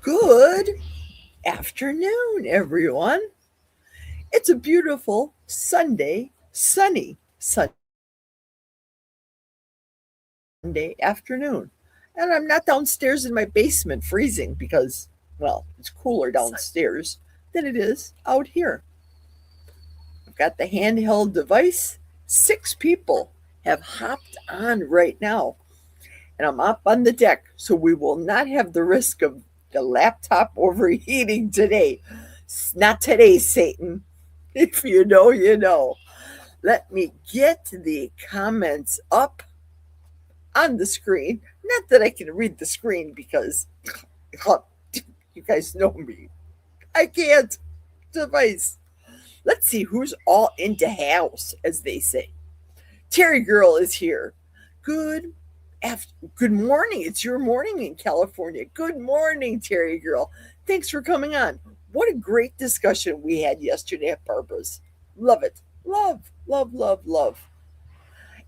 Good afternoon, everyone. It's a beautiful Sunday, sunny Sunday afternoon. And I'm not downstairs in my basement freezing because, well, it's cooler downstairs than it is out here. I've got the handheld device. 6 people have hopped on right now, and I'm up on the deck, so we will not have the risk of the laptop overheating today. Not today, Satan. If you know, you know. Let me get the comments up on the screen. Not that I can read the screen because you guys know me. I can't. Device. Let's see who's all into house, as they say. Terry Girl is here. Good good morning. It's your morning in California. Good morning, Terry Girl. Thanks for coming on. What a great discussion we had yesterday at Barbara's. Love it. Love, love, love, love.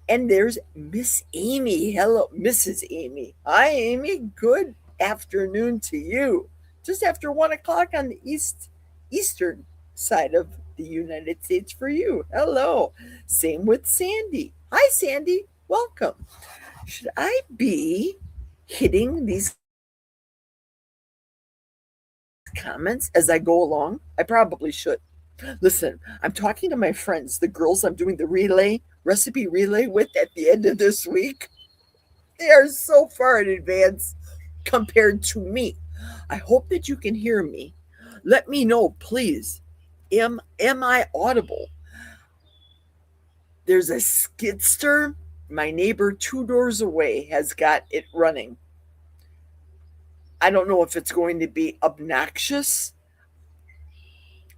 And there's Miss Amy. Hello, Mrs. Amy. Hi, Amy. Good afternoon to you. Just after 1 o'clock on the eastern side of the United States for you. Hello. Same with Sandy. Hi, Sandy. Welcome. Should I be hitting these comments as I go along? I probably should. Listen, I'm talking to my friends, the girls I'm doing the recipe relay with at the end of this week. They are so far in advance compared to me. I hope that you can hear me. Let me know, please. Am I audible? There's a skidster. My neighbor 2 doors away has got it running. I don't know if it's going to be obnoxious.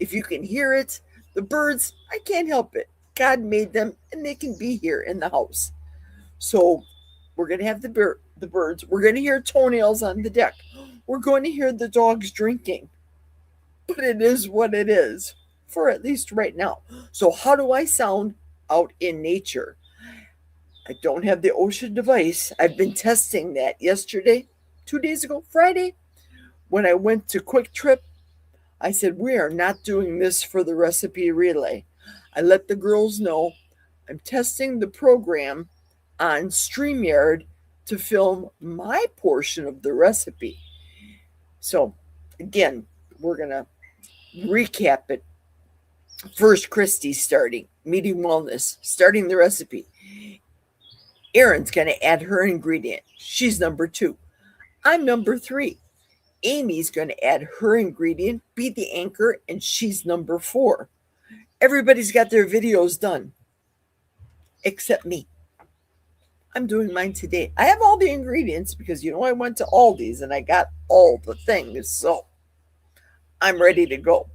If you can hear it, the birds, I can't help it. God made them and they can be here in the house. So we're going to have the birds. We're going to hear toenails on the deck. We're going to hear the dogs drinking. But it is what it is, for at least right now. So how do I sound out in nature? I don't have the Ocean device. I've been testing that yesterday, 2 days ago, Friday, when I went to Quick Trip. I said, we are not doing this for the recipe relay. I let the girls know I'm testing the program on StreamYard to film my portion of the recipe. So, again, we're going to recap it. First, Christy starting, Meaty Wellness, starting the recipe. Erin's going to add her ingredient. She's number 2. I'm number 3. Amy's going to add her ingredient, be the anchor, and she's number 4. Everybody's got their videos done, except me. I'm doing mine today. I have all the ingredients because, I went to Aldi's and I got all the things. So I'm ready to go.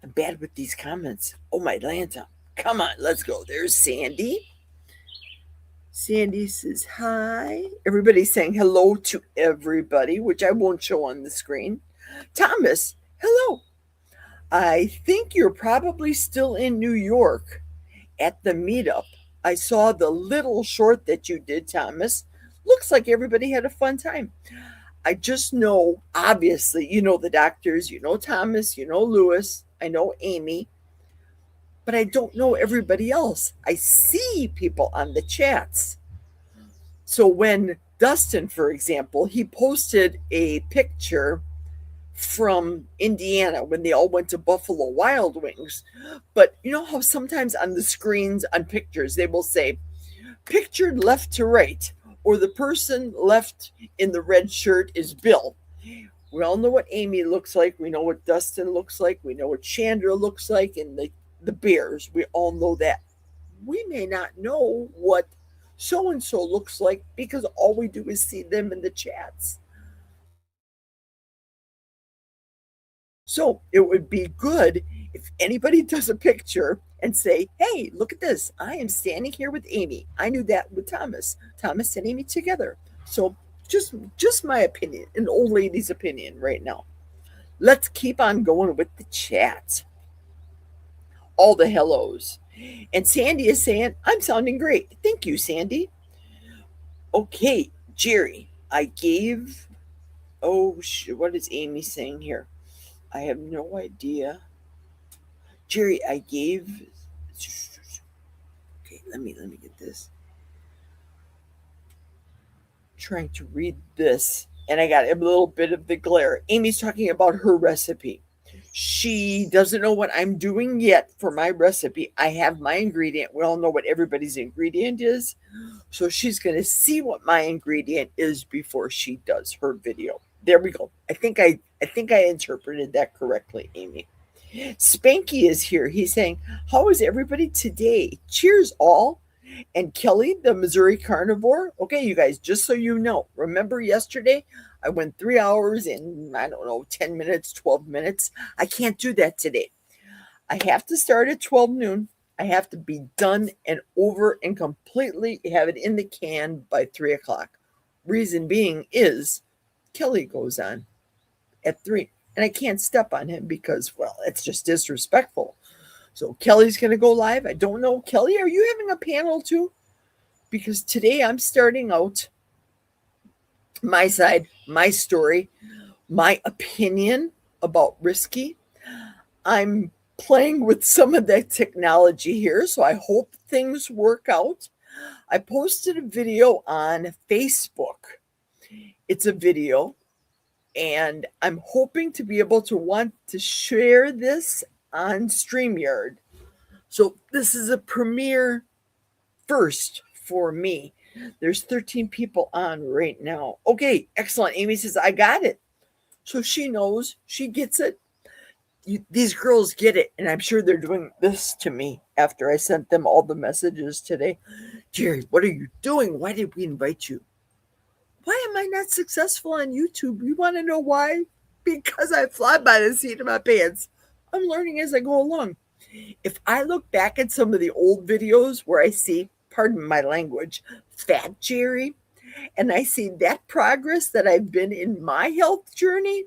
I'm bad with these comments. Oh, my Lanta. Come on, let's go. There's Sandy. Sandy says hi. Everybody's saying hello to everybody, which I won't show on the screen. Thomas, hello. I think you're probably still in New York at the meetup. I saw the little short that you did, Thomas. Looks like everybody had a fun time. I just know, obviously, the doctors, Thomas, Lewis, I know Amy, but I don't know everybody else. I see people on the chats. So when Dustin, for example, he posted a picture from Indiana when they all went to Buffalo Wild Wings. But you know how sometimes on the screens on pictures, they will say, pictured left to right, or the person left in the red shirt is Bill. We all know what Amy looks like. We know what Dustin looks like. We know what Chandra looks like, and the Bears. We all know that. We may not know what so-and-so looks like because all we do is see them in the chats. So it would be good if anybody does a picture and say, hey, look at this. I am standing here with Amy. I knew that with Thomas. Thomas and Amy together. So just my opinion, an old lady's opinion right now. Let's keep on going with the chat. All the hellos. And Sandy is saying, I'm sounding great. Thank you, Sandy. Okay, Jerry, I gave Oh, what is Amy saying here? I have no idea. Jerry, I gave. Okay, let me get this. Trying to read this, and I got a little bit of the glare. Amy's talking about her recipe. She doesn't know what I'm doing yet for my recipe. I have my ingredient. We all know what everybody's ingredient is. So she's going to see what my ingredient is before she does her video. There we go. I think I interpreted that correctly, Amy. Spanky is here. He's saying, "How is everybody today? Cheers all." And Kelly, the Missouri carnivore. Okay, you guys, just so you know, remember yesterday I went 3 hours in, I don't know, 10 minutes, 12 minutes. I can't do that today. I have to start at 12 noon. I have to be done and over and completely have it in the can by 3 o'clock. Reason being is Kelly goes on at 3, and I can't step on him because, well, it's just disrespectful. So Kelly's going to go live. I don't know. Kelly, are you having a panel too? Because today I'm starting out my side, my story, my opinion about Risky. I'm playing with some of that technology here, so I hope things work out. I posted a video on Facebook. It's a video, and I'm hoping to be able to want to share this on StreamYard. So this is a premiere first for me. There's 13 people on right now. Okay, excellent. Amy says, I got it. So she knows, she gets it. These girls get it, and I'm sure they're doing this to me after I sent them all the messages today. Jerry, what are you doing? Why did we invite you? Why am I not successful on YouTube? You want to know why? Because I fly by the seat of my pants. I'm learning as I go along. If I look back at some of the old videos where I see, pardon my language, fat Jerry, and I see that progress that I've been in my health journey,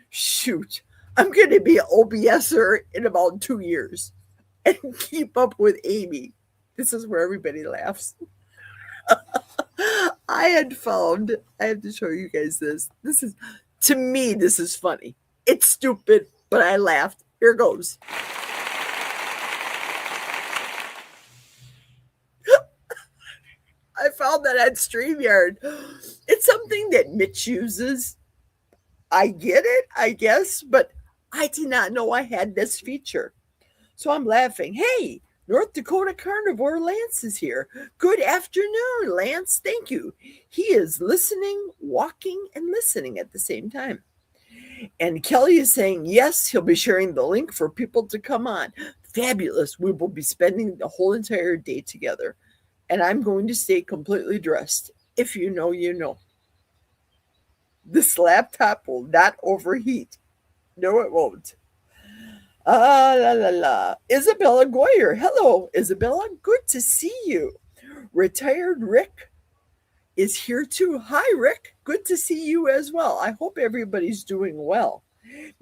shoot, I'm going to be an OBSer in about 2 years and keep up with Amy. This is where everybody laughs. I have to show you guys this. To me, this is funny. It's stupid, but I laughed. Here goes. I found that on StreamYard. It's something that Mitch uses. I get it, I guess, but I did not know I had this feature. So I'm laughing. Hey, North Dakota Carnivore Lance is here. Good afternoon, Lance. Thank you. He is listening, walking, and listening at the same time. And Kelly is saying, yes, he'll be sharing the link for people to come on. Fabulous. We will be spending the whole entire day together. And I'm going to stay completely dressed. If you know, you know. This laptop will not overheat. No, it won't. Isabella Goyer. Hello, Isabella. Good to see you. Retired Rick is here too. Hi, Rick. Good to see you as well. I hope everybody's doing well.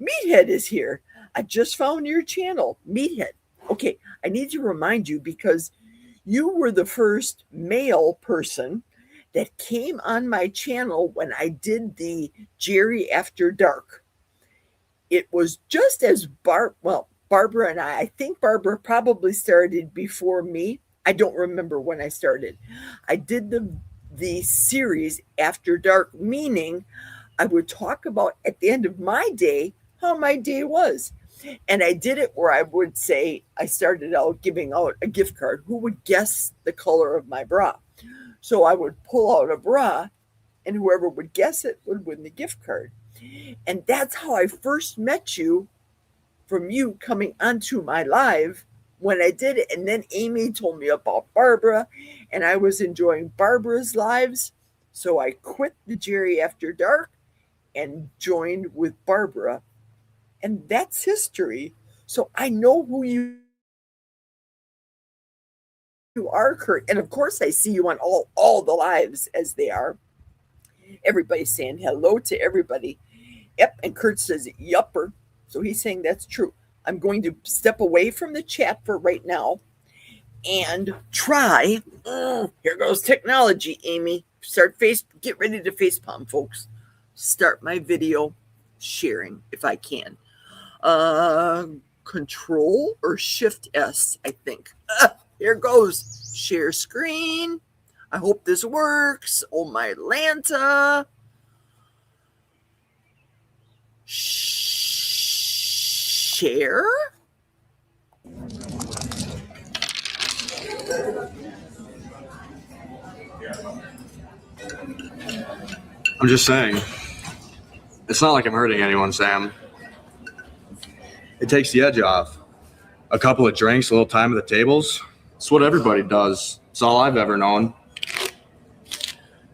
Meathead is here. I just found your channel, Meathead. Okay, I need to remind you because you were the first male person that came on my channel when I did the Jerry After Dark. It was just as Barbara and I think Barbara probably started before me. I don't remember when I started. I did the series After Dark, meaning I would talk about at the end of my day how my day was. And I did it where I would say, I started out giving out a gift card. Who would guess the color of my bra? So I would pull out a bra, and whoever would guess it would win the gift card. And that's how I first met you, from you coming onto my live when I did it. And then Amy told me about Barbara, and I was enjoying Barbara's lives. So I quit the Jerry After Dark and joined with Barbara. And that's history. So I know who you are, Kurt. And of course, I see you on all the lives as they are. Everybody's saying hello to everybody. Yep. And Kurt says, yupper. So he's saying that's true. I'm going to step away from the chat for right now and try. Here goes technology, Amy. Get ready to facepalm, folks. start my video sharing if I can. Control or Shift S, I think. Here goes. Share screen. I hope this works. Oh my Lanta. Share. I'm just saying, it's not like I'm hurting anyone, Sam. It takes the edge off. A couple of drinks, a little time at the tables. It's what everybody does. It's all I've ever known.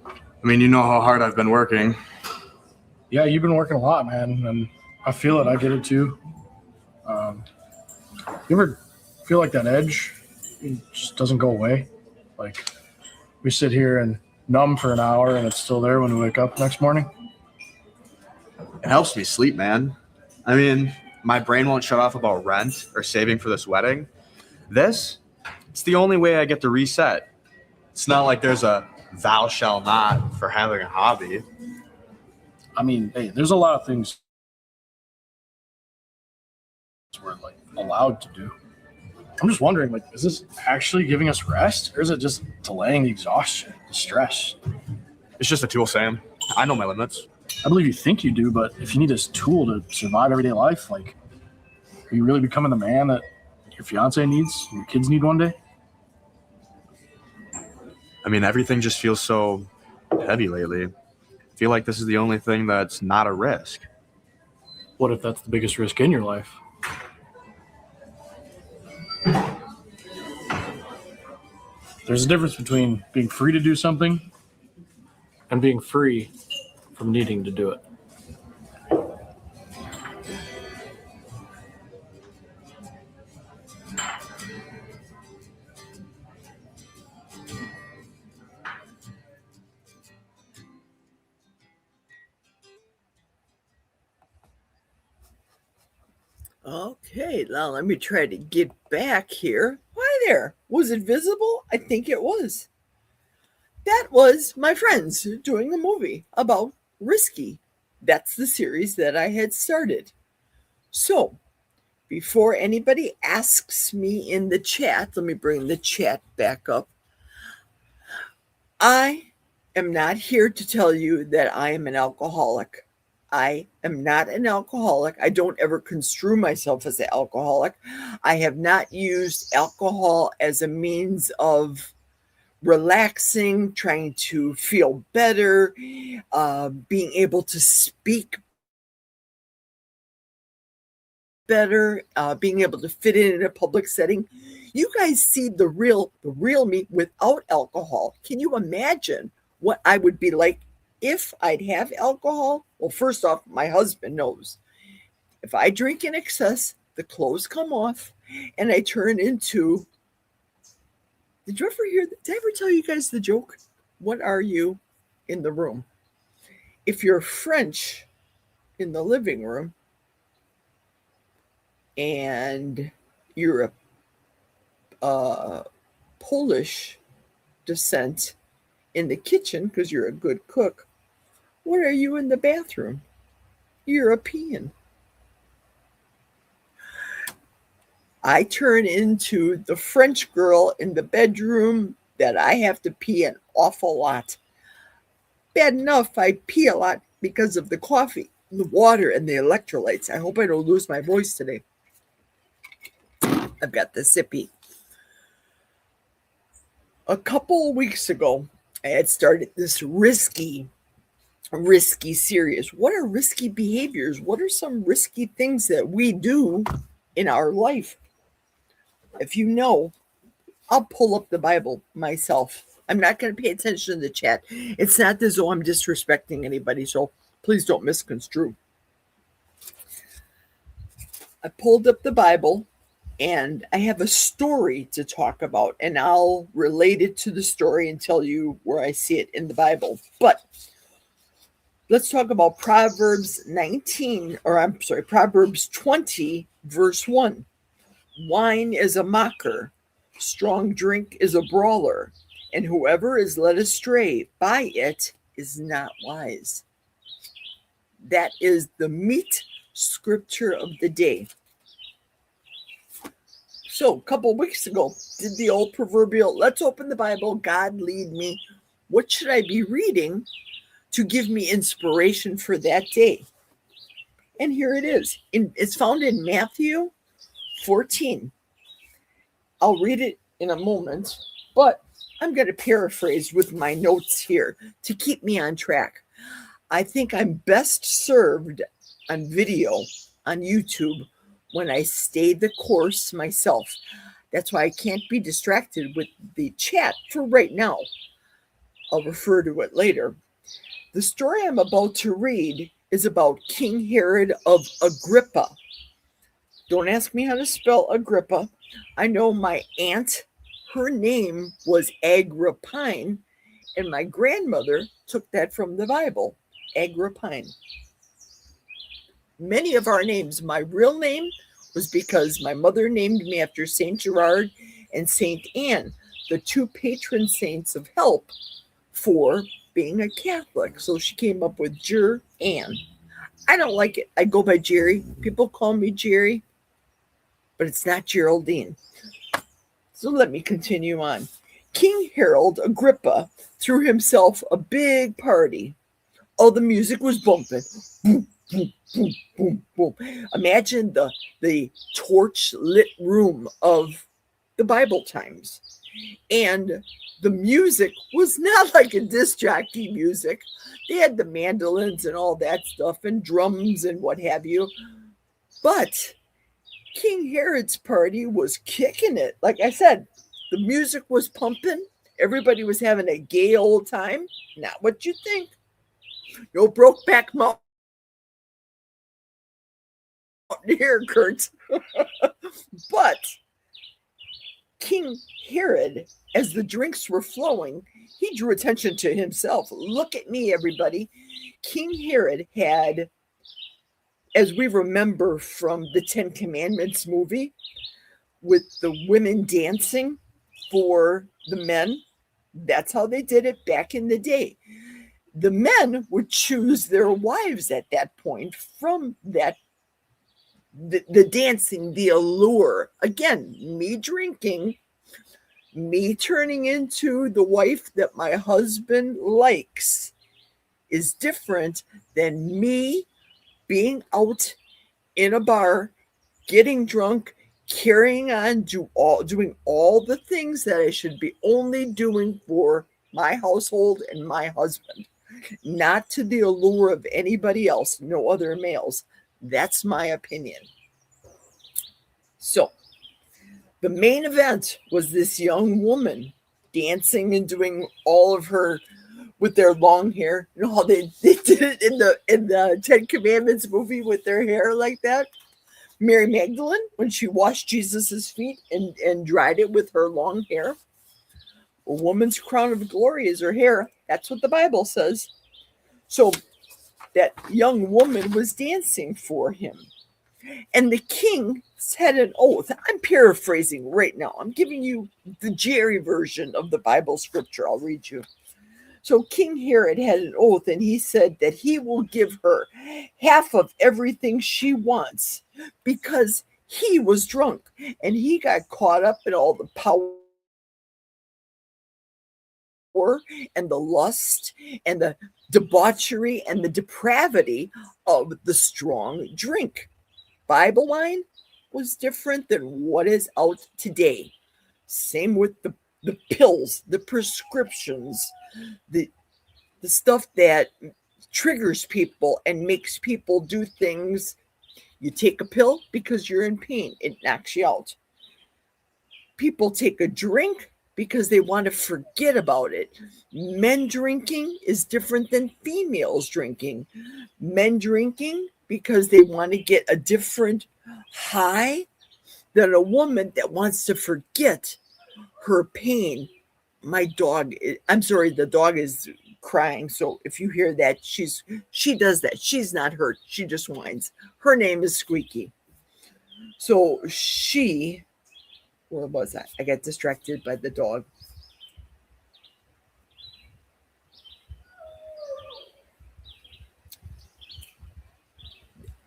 I mean, you know how hard I've been working. Yeah, you've been working a lot, man, and I feel it. I get it too. You ever feel like that edge just doesn't go away? Like we sit here and numb for an hour, and it's still there when we wake up next morning. It helps me sleep, man. I mean, my brain won't shut off about rent or saving for this wedding. It's the only way I get to reset. It's not like there's a thou shall not for having a hobby. I mean, hey, there's a lot of things we're like allowed to do. I'm just wondering, like, is this actually giving us rest, or is it just delaying the exhaustion, the stress? It's just a tool, Sam. I know my limits. I believe you think you do, but if you need this tool to survive everyday life, like, are you really becoming the man that your fiance needs, your kids need one day? I mean, everything just feels so heavy lately. I feel like this is the only thing that's not a risk. What if that's the biggest risk in your life? There's a difference between being free to do something and being free from needing to do it. Okay, now let me try to get back here. Hi there. Was it visible? I think it was. That was my friends doing a movie about Risky. That's the series that I had started. So, before anybody asks me in the chat, let me bring the chat back up. I am not here to tell you that I am an alcoholic. I am not an alcoholic. I don't ever construe myself as an alcoholic. I have not used alcohol as a means of relaxing, trying to feel better, being able to speak better, being able to fit in a public setting. You guys see the real me without alcohol. Can you imagine what I would be like if I'd have alcohol? Well, first off, my husband knows. If I drink in excess, the clothes come off and I turn into... Did you ever hear? Did I ever tell you guys the joke? What are you in the room? If you're French in the living room and you're a Polish descent in the kitchen because you're a good cook, what are you in the bathroom? European. I turn into the French girl in the bedroom that I have to pee an awful lot. Bad enough I pee a lot because of the coffee, the water, and the electrolytes. I hope I don't lose my voice today. I've got the sippy. A couple of weeks ago, I had started this risky series. What are risky behaviors? What are some risky things that we do in our life? If you know, I'll pull up the Bible myself. I'm not going to pay attention to the chat. It's not as though I'm disrespecting anybody, so please don't misconstrue. I pulled up the Bible, and I have a story to talk about, and I'll relate it to the story and tell you where I see it in the Bible. But let's talk about Proverbs 20, verse 1. Wine is a mocker, strong drink is a brawler, and whoever is led astray by it is not wise. that is the meat scripture of the day. So a couple of weeks ago, did the old proverbial, let's open the Bible, God lead me. What should I be reading to give me inspiration for that day? And here it is. It's found in Matthew 14. I'll read it in a moment, but I'm going to paraphrase with my notes here to keep me on track. I think I'm best served on video on YouTube when I stay the course myself. That's why I can't be distracted with the chat for right now. I'll refer to it later. The story I'm about to read is about King Herod of Agrippa. Don't ask me how to spell Agrippa. I know my aunt, her name was Agrippine, and my grandmother took that from the Bible, Agrippine. Many of our names, my real name was because my mother named me after St. Gerard and St. Anne, the two patron saints of help for being a Catholic. So she came up with Anne. I don't like it. I go by Jerry. People call me Jerry, but it's not Geraldine. So let me continue on. King Harold Agrippa threw himself a big party. Oh, the music was bumping. Boom, boom, boom, boom, boom. Imagine the torch lit room of the Bible times. And the music was not like a disc jockey music. They had the mandolins and all that stuff and drums and what have you. But King Herod's party was kicking it. Like I said, the music was pumping. Everybody was having a gay old time. Not what you think. No Brokeback Mountain here, Kurt. But King Herod, as the drinks were flowing, he drew attention to himself. Look at me, everybody. King Herod had, as we remember from the Ten Commandments movie, with the women dancing for the men, that's how they did it back in the day. The men would choose their wives at that point from that, the dancing, the allure. Again, me drinking, me turning into the wife that my husband likes is different than me being out in a bar, getting drunk, carrying on, doing all the things that I should be only doing for my household and my husband, not to the allure of anybody else, no other males. That's my opinion. So the main event was this young woman dancing and doing all of her with their long hair. You know how they did it in the Ten Commandments movie with their hair like that? Mary Magdalene, when she washed Jesus's feet and dried it with her long hair. A woman's crown of glory is her hair. That's what the Bible says. So that young woman was dancing for him. And the king had an oath. I'm paraphrasing right now. I'm giving you the Jerry version of the Bible scripture. I'll read you. So King Herod had an oath, and he said that he will give her half of everything she wants because he was drunk and he got caught up in all the power and the lust and the debauchery and the depravity of the strong drink. Bible wine was different than what is out today. Same with the pills, the prescriptions, the stuff that triggers people and makes people do things. You take a pill because you're in pain. It knocks you out. People take a drink because they want to forget about it. Men drinking is different than females drinking. Men drinking because they want to get a different high than a woman that wants to forget her pain. My dog, I'm sorry, the dog is crying. So if you hear that, she does that. She's not hurt. She just whines. Her name is Squeaky. So where was I? I got distracted by the dog.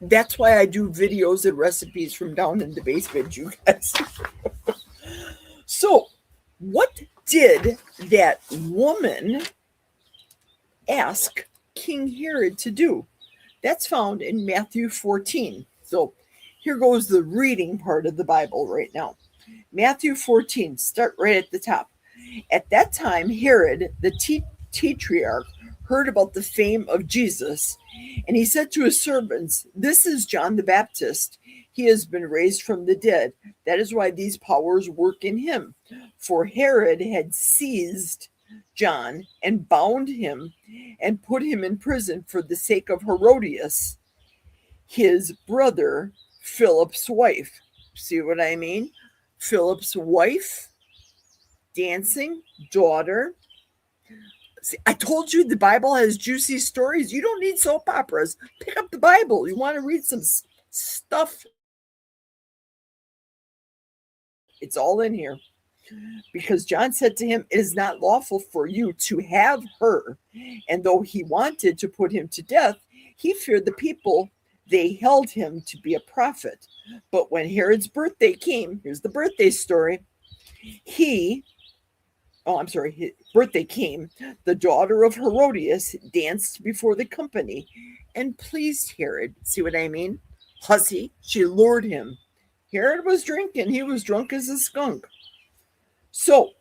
That's why I do videos and recipes from down in the basement, you guys. So, what did that woman ask King Herod to do? That's found in Matthew 14. So, here goes the reading part of the Bible right now. Matthew 14, start right at the top. At that time, Herod, the tetrarch, heard about the fame of Jesus, and he said to his servants, "This is John the Baptist. He has been raised from the dead. That is why these powers work in him." For Herod had seized John and bound him and put him in prison for the sake of Herodias, his brother Philip's wife. See what I mean? Philip's wife, dancing, daughter. See, I told you the Bible has juicy stories. You don't need soap operas. Pick up the Bible. You want to read some stuff? It's all in here. Because John said to him, "It is not lawful for you to have her." And though he wanted to put him to death, he feared the people. They held him to be a prophet. But when Herod's birthday came, here's the birthday story. His birthday came, the daughter of Herodias danced before the company and pleased Herod. See what I mean? Hussy, she lured him. Herod was drinking. He was drunk as a skunk. So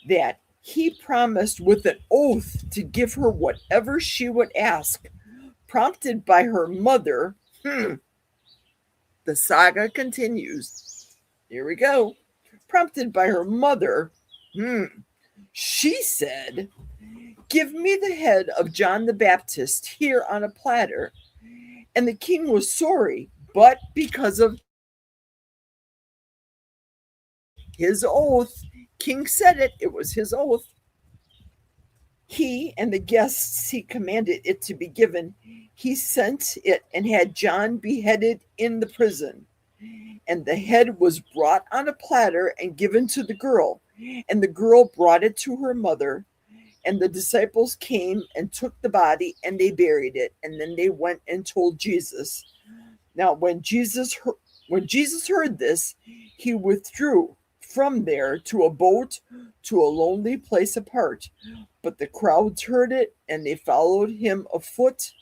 that he promised with an oath to give her whatever she would ask. Prompted by her mother, the saga continues. Here we go. Prompted by her mother, she said, "Give me the head of John the Baptist here on a platter." And the king was sorry, but because of his oath, king said it, it was his oath. He and the guests he commanded it to be given. He sent it and had John beheaded in the prison. And the head was brought on a platter and given to the girl. And the girl brought it to her mother. And the disciples came and took the body and they buried it. And then they went and told Jesus. Now, when Jesus heard this, he withdrew from there to a boat to a lonely place apart. But the crowds heard it and they followed him afoot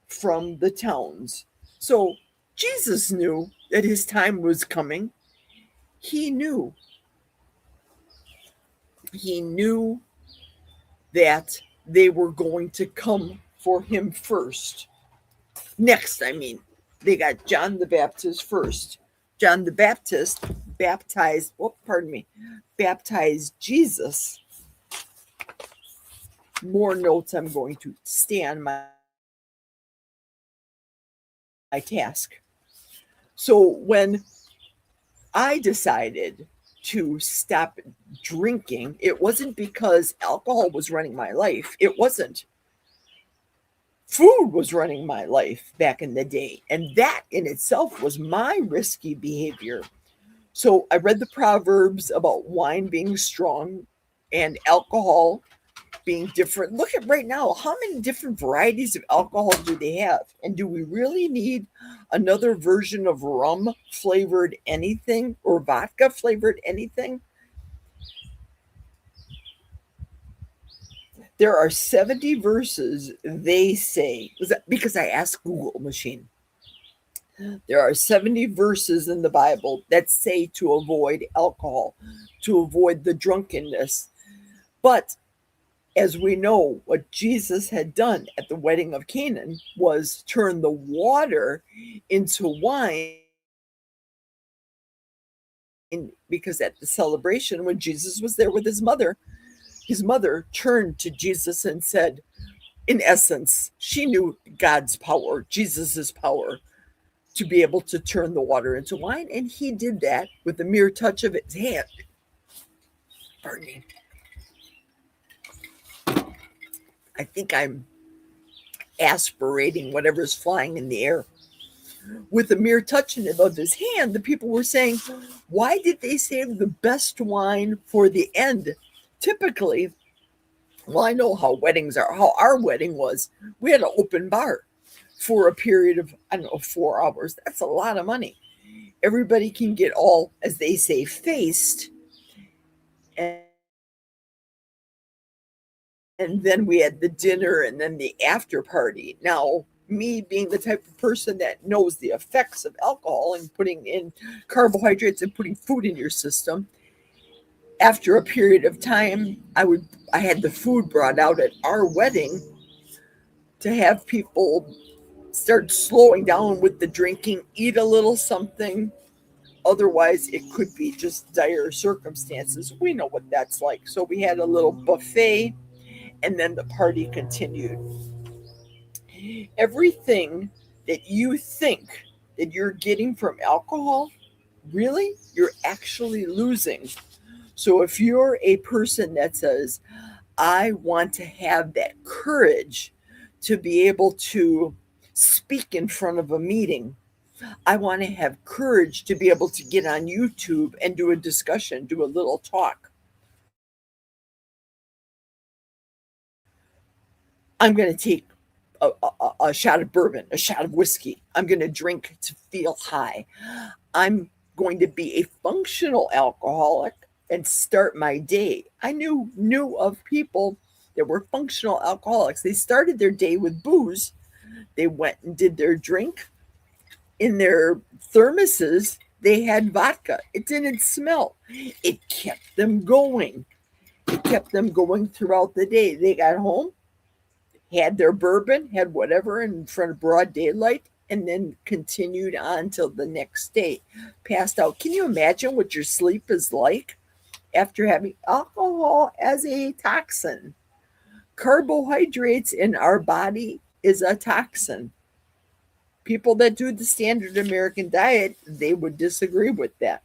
from the towns. So Jesus knew that his time was coming. He knew that they were going to come for him first. Next, they got John the Baptist first. John the Baptist baptized Jesus. More notes. I'm going to stay on my task. So when I decided to stop drinking, it wasn't because alcohol was running my life. It wasn't. Food was running my life back in the day. And that in itself was my risky behavior. So I read the Proverbs about wine being strong and alcohol being different. Look at right now, how many different varieties of alcohol do they have? And do we really need another version of rum flavored anything or vodka flavored anything? There are 70 verses, they say, because I asked Google machine. There are 70 verses in the Bible that say to avoid alcohol, to avoid the drunkenness. But as we know, what Jesus had done at the wedding of Canaan was turn the water into wine, because at the celebration, when Jesus was there with his mother turned to Jesus and said, in essence, she knew God's power, Jesus's power, to be able to turn the water into wine. And he did that with the mere touch of his hand. Pardon me. I think I'm aspirating whatever's flying in the air. With the mere touching of his hand, the people were saying, why did they save the best wine for the end? Typically, well, I know how weddings are, how our wedding was. We had an open bar. for a period of, I don't know, 4 hours. That's a lot of money. Everybody can get all, as they say, faced. And then we had the dinner and then the after party. Now, me being the type of person that knows the effects of alcohol and putting in carbohydrates and putting food in your system, after a period of time, I had the food brought out at our wedding to have people start slowing down with the drinking, eat a little something. Otherwise, it could be just dire circumstances. We know what that's like. So we had a little buffet, and then the party continued. Everything that you think that you're getting from alcohol, really, you're actually losing. So if you're a person that says, I want to have that courage to be able to speak in front of a meeting, I want to have courage to be able to get on YouTube and do a discussion, do a little talk. I'm going to take a shot of bourbon, a shot of whiskey. I'm going to drink to feel high. I'm going to be a functional alcoholic and start my day. I knew of people that were functional alcoholics. They started their day with booze. They went and did their drink. In their thermoses, they had vodka. It didn't smell. It kept them going. It kept them going throughout the day. They got home, had their bourbon, had whatever in front of broad daylight, and then continued on till the next day. Passed out. Can you imagine what your sleep is like after having alcohol as a toxin? Carbohydrates in our body is a toxin. People that do the standard American diet, they would disagree with that.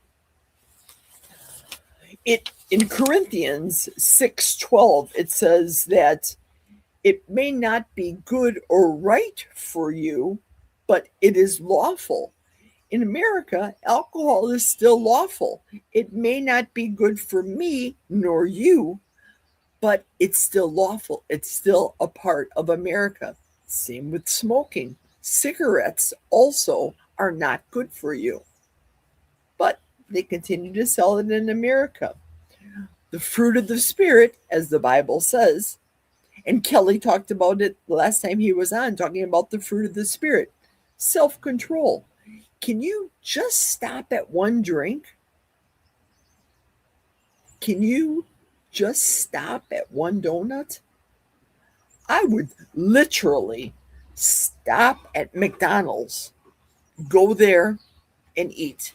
It in Corinthians 6:12, it says that it may not be good or right for you, but it is lawful. In America, alcohol is still lawful. It may not be good for me nor you, but it's still lawful. It's still a part of America. Same with smoking. Cigarettes also are not good for you, but they continue to sell it in America. The fruit of the Spirit, as the Bible says, and Kelly talked about it the last time he was on, talking about the fruit of the Spirit, self-control. Can you just stop at one drink? Can you just stop at one donut? I would literally stop at McDonald's, go there and eat.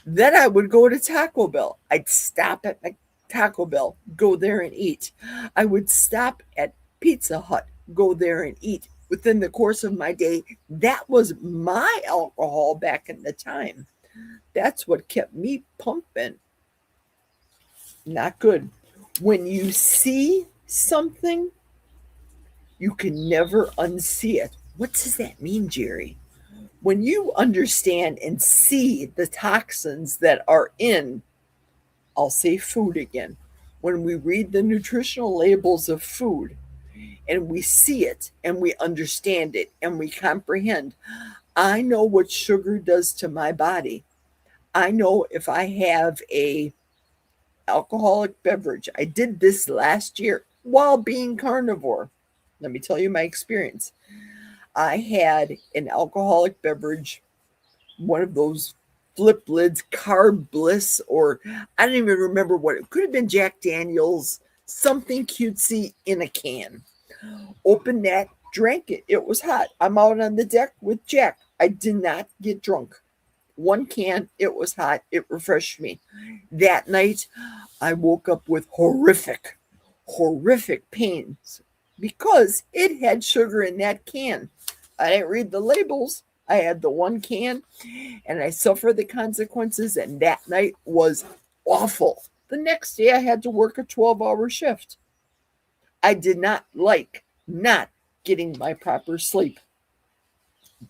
Then I would go to Taco Bell. I'd stop at Taco Bell, go there and eat. I would stop at Pizza Hut, go there and eat. Within the course of my day, that was my alcohol back in the time. That's what kept me pumping. Not good. When you see something, you can never unsee it. What does that mean, Jerry? When you understand and see the toxins that are in, I'll say food again, when we read the nutritional labels of food and we see it and we understand it and we comprehend, I know what sugar does to my body. I know if I have a alcoholic beverage. I did this last year while being carnivore. Let me tell you my experience. I had an alcoholic beverage, one of those flip lids, Carb Bliss, or I don't even remember what it could have been, Jack Daniels, something cutesy in a can. Opened that, drank it. It was hot. I'm out on the deck with Jack. I did not get drunk. One can, it was hot. It refreshed me. That night, I woke up with horrific pains because it had sugar in that can. I didn't read the labels. I had the one can and I suffered the consequences. And that night was awful. The next day, I had to work a 12-hour shift. I did not like not getting my proper sleep.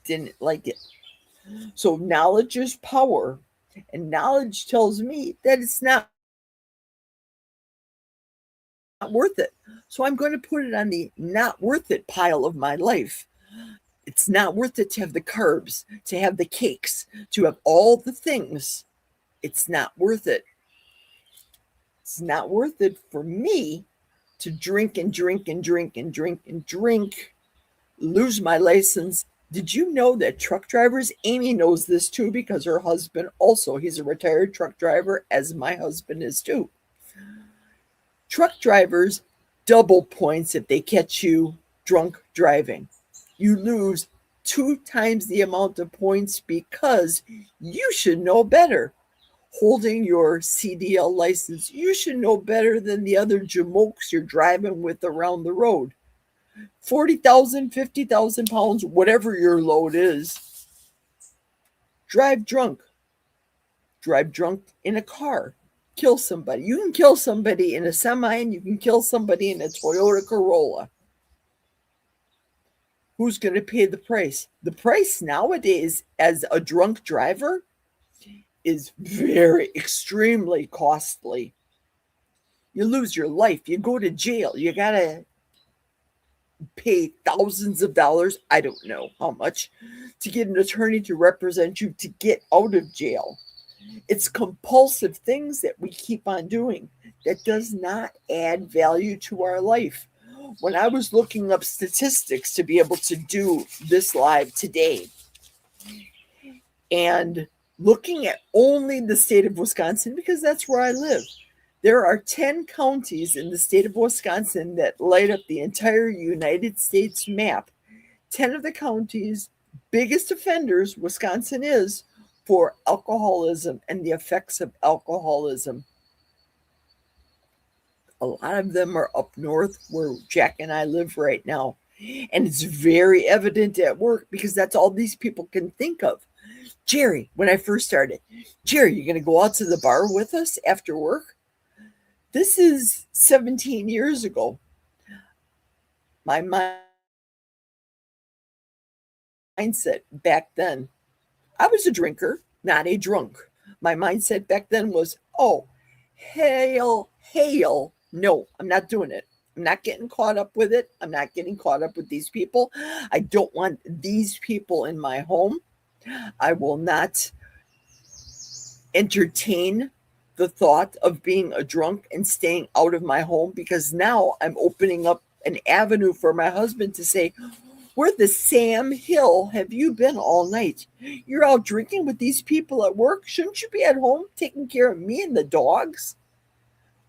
Didn't like it. So knowledge is power. And knowledge tells me that it's not worth it. So I'm going to put it on the not worth it pile of my life. It's not worth it to have the carbs, to have the cakes, to have all the things. It's not worth it. It's not worth it for me to drink and drink and drink and drink and drink, lose my license. Did you know that truck drivers, Amy knows this too because her husband also, he's a retired truck driver, as my husband is too. Truck drivers double points if they catch you drunk driving. You lose 2 times the amount of points because you should know better. Holding your CDL license, you should know better than the other jamokes you're driving with around the road. 40,000, 50,000 pounds, whatever your load is. Drive drunk. Drive drunk in a car. Kill somebody. You can kill somebody in a semi and you can kill somebody in a Toyota Corolla. Who's going to pay the price? The price nowadays as a drunk driver is very extremely costly. You lose your life. You go to jail. You got to pay thousands of dollars, I don't know how much, to get an attorney to represent you to get out of jail. It's compulsive things that we keep on doing that does not add value to our life. When I was looking up statistics to be able to do this live today and looking at only the state of Wisconsin, because that's where I live, there are 10 counties in the state of Wisconsin that light up the entire United States map. 10 of the counties' biggest offenders, Wisconsin is, for alcoholism and the effects of alcoholism. A lot of them are up north where Jack and I live right now. And it's very evident at work because that's all these people can think of. Jerry, when I first started, Jerry, you going to go out to the bar with us after work? This is 17 years ago. My mindset back then, I was a drinker, not a drunk. My mindset back then was, oh, hail, no, I'm not doing it. I'm not getting caught up with it. I'm not getting caught up with these people. I don't want these people in my home. I will not entertain the thought of being a drunk and staying out of my home because now I'm opening up an avenue for my husband to say, where the Sam Hill have you been all night? You're out drinking with these people at work. Shouldn't you be at home taking care of me and the dogs?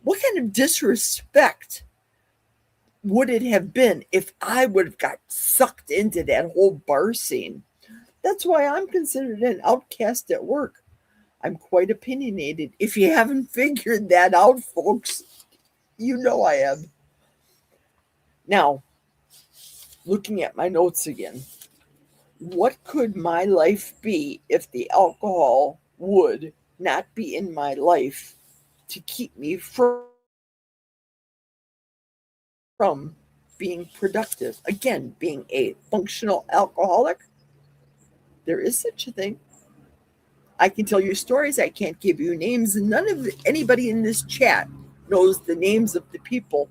What kind of disrespect would it have been if I would have got sucked into that whole bar scene? That's why I'm considered an outcast at work. I'm quite opinionated. If you haven't figured that out, folks, you know I am. Now, looking at my notes again, what could my life be if the alcohol would not be in my life to keep me from being productive? Again, being a functional alcoholic, there is such a thing. I can tell you stories. I can't give you names. And anybody in this chat knows the names of the people.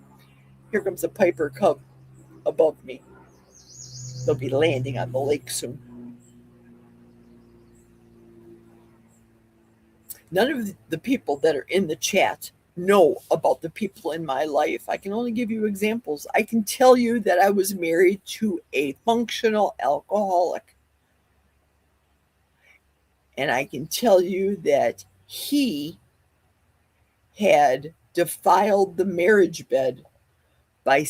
Here comes a Piper Cub above me. They'll be landing on the lake soon. None of the people that are in the chat know about the people in my life. I can only give you examples. I can tell you that I was married to a functional alcoholic. And I can tell you that he had defiled the marriage bed by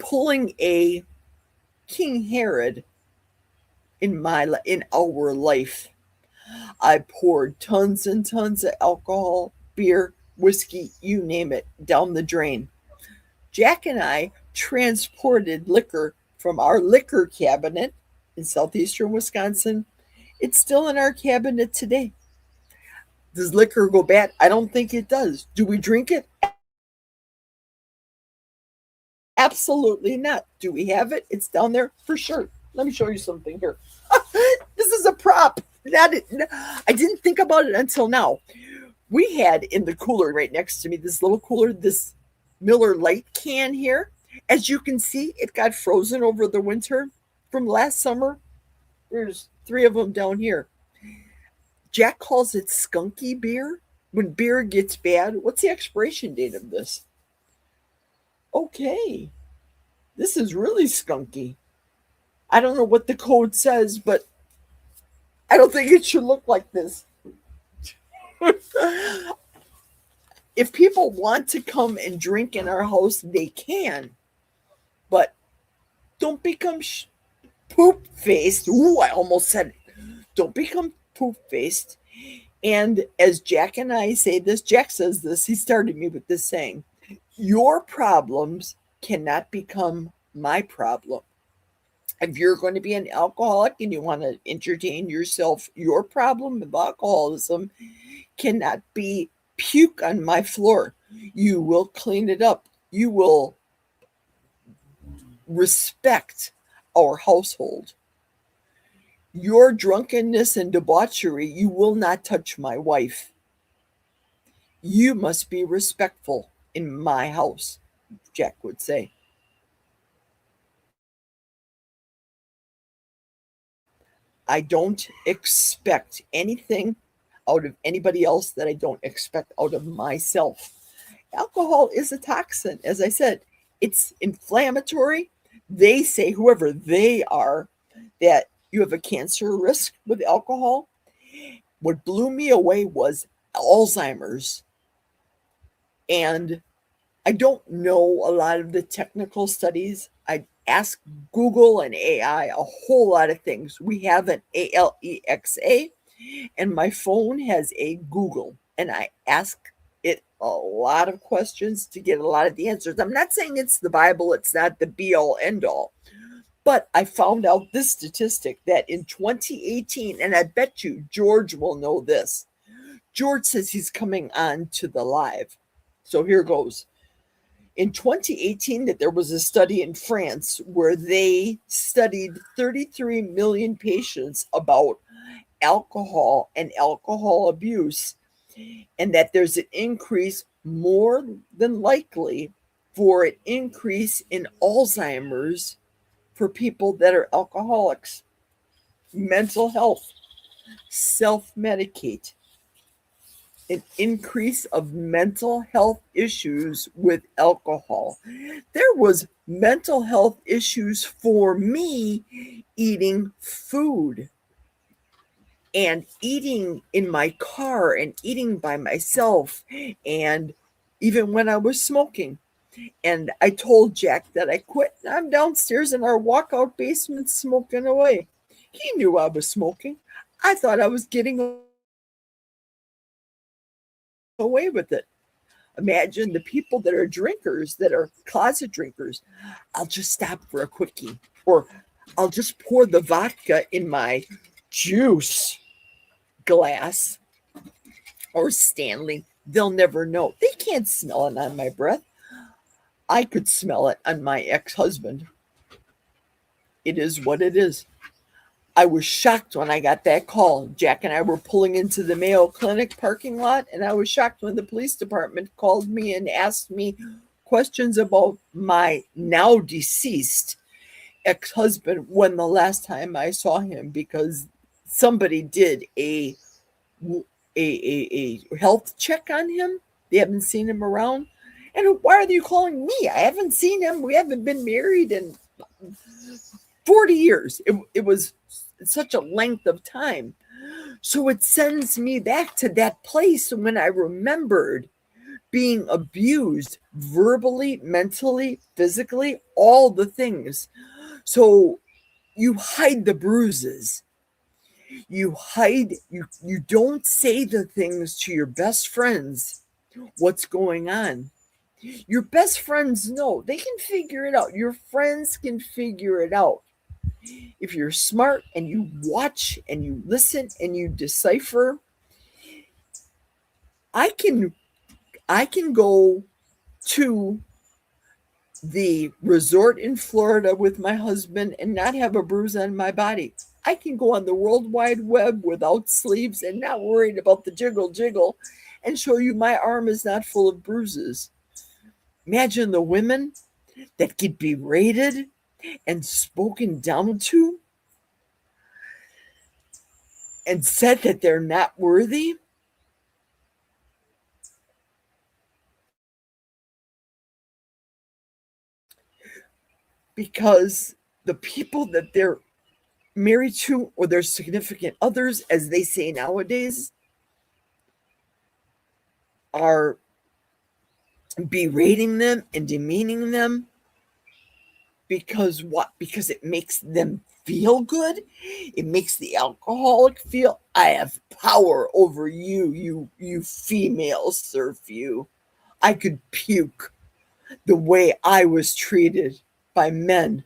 pulling a King Herod in our life. I poured tons and tons of alcohol, beer, whiskey, you name it, down the drain. Jack and I transported liquor from our liquor cabinet in southeastern Wisconsin. It's still in our cabinet today. Does liquor go bad? I don't think it does. Do we drink it? Absolutely not. Do we have it? It's down there for sure. Let me show you something here. This is a prop. I didn't think about it until now. We had in the cooler right next to me, this little cooler, this Miller Lite can here. As you can see, it got frozen over the winter from last summer. There's 3 of them down here. Jack calls it skunky beer. When beer gets bad, what's the expiration date of this? Okay, this is really skunky. I don't know what the code says, but I don't think it should look like this. If people want to come and drink in our house, they can. But don't become poop faced. Ooh, I almost said it. Don't become poop faced. And as Jack and I say this, Jack says this, he started me with this saying, your problems cannot become my problem. If you're going to be an alcoholic and you want to entertain yourself, your problem of alcoholism cannot be puke on my floor. You will clean it up. You will respect our household. Your drunkenness and debauchery, you will not touch my wife. You must be respectful in my house, Jack would say. I don't expect anything out of anybody else that I don't expect out of myself. Alcohol is a toxin. As I said, it's inflammatory. They say, whoever they are, that you have a cancer risk with alcohol. What blew me away was Alzheimer's. And I don't know a lot of the technical studies. I asked Google and AI a whole lot of things. We have an Alexa, and my phone has a Google, and I ask it a lot of questions to get a lot of the answers. I'm not saying it's the Bible, it's not the be all end all, but I found out this statistic that in 2018, and I bet you George will know this. George says he's coming on to the live. So here goes. In 2018, that there was a study in France where they studied 33 million patients about alcohol and alcohol abuse, and that there's an increase more than likely for an increase in Alzheimer's for people that are alcoholics. Mental health, self-medicate, an increase of mental health issues with alcohol. There was mental health issues for me eating food and eating in my car and eating by myself, and even when I was smoking. And I told Jack that I quit. I'm downstairs in our walkout basement smoking away. He knew I was smoking. I thought I was getting away with it. Imagine the people that are drinkers, that are closet drinkers. I'll just stop for a quickie, or I'll just pour the vodka in my juice glass, or Stanley. They'll never know. They can't smell it on my breath. I could smell it on my ex-husband. It is what it is. I was shocked when I got that call. Jack and I were pulling into the Mayo Clinic parking lot, and I was shocked when the police department called me and asked me questions about my now deceased ex-husband when the last time I saw him, because somebody did a health check on him. They haven't seen him around. And why are you calling me? I haven't seen him. We haven't been married in 40 years. It was such a length of time. So it sends me back to that place when I remembered being abused verbally, mentally, physically, all the things. So you hide the bruises. You hide, you don't say the things to your best friends, what's going on. Your best friends know. They can figure it out. Your friends can figure it out. If you're smart and you watch and you listen and you decipher, I can go to the resort in Florida with my husband and not have a bruise on my body. I can go on the World Wide Web without sleeves and not worried about the jiggle and show you my arm is not full of bruises. Imagine the women that get berated and spoken down to and said that they're not worthy? Because the people that they're married to or their significant others, as they say nowadays, are berating them and demeaning them. Because what? Because it makes them feel good. It makes the alcoholic feel, I have power over you, you female serf, you. I could puke the way I was treated by men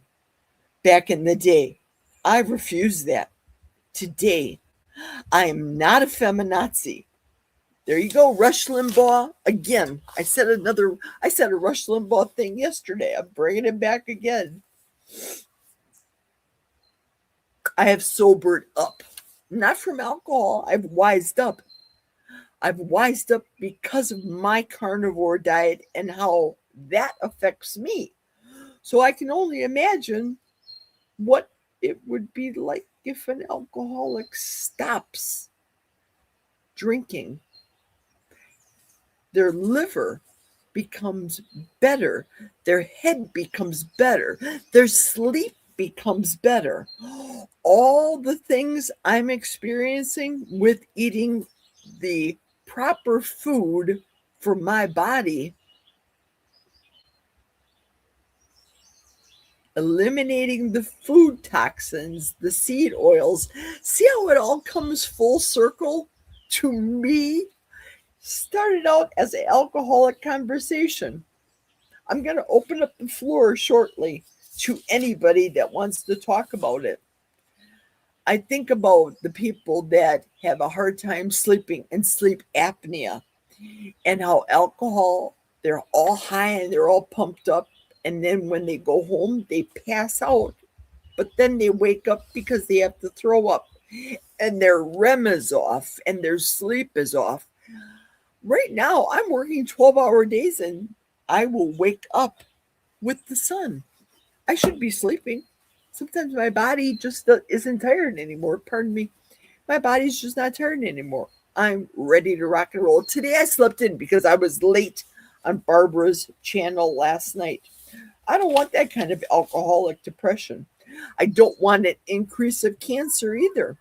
back in the day. I refuse that. Today, I am not a feminazi. There you go, Rush Limbaugh. Again, I said a Rush Limbaugh thing yesterday. I'm bringing it back again. I have sobered up, not from alcohol. I've wised up. I've wised up because of my carnivore diet and how that affects me. So I can only imagine what it would be like if an alcoholic stops drinking. Their liver becomes better. Their head becomes better. Their sleep becomes better. All the things I'm experiencing with eating the proper food for my body, eliminating the food toxins, the seed oils. See how it all comes full circle to me? Started out as an alcoholic conversation. I'm going to open up the floor shortly to anybody that wants to talk about it. I think about the people that have a hard time sleeping and sleep apnea, and how alcohol, they're all high and they're all pumped up. And then when they go home, they pass out. But then they wake up because they have to throw up. And their REM is off and their sleep is off. Right now, I'm working 12-hour days and I will wake up with the sun. I should be sleeping. Sometimes my body just isn't tired anymore. Pardon me. My body's just not tired anymore. I'm ready to rock and roll. Today I slept in because I was late on Barbara's channel last night. I don't want that kind of alcoholic depression. I don't want an increase of cancer either.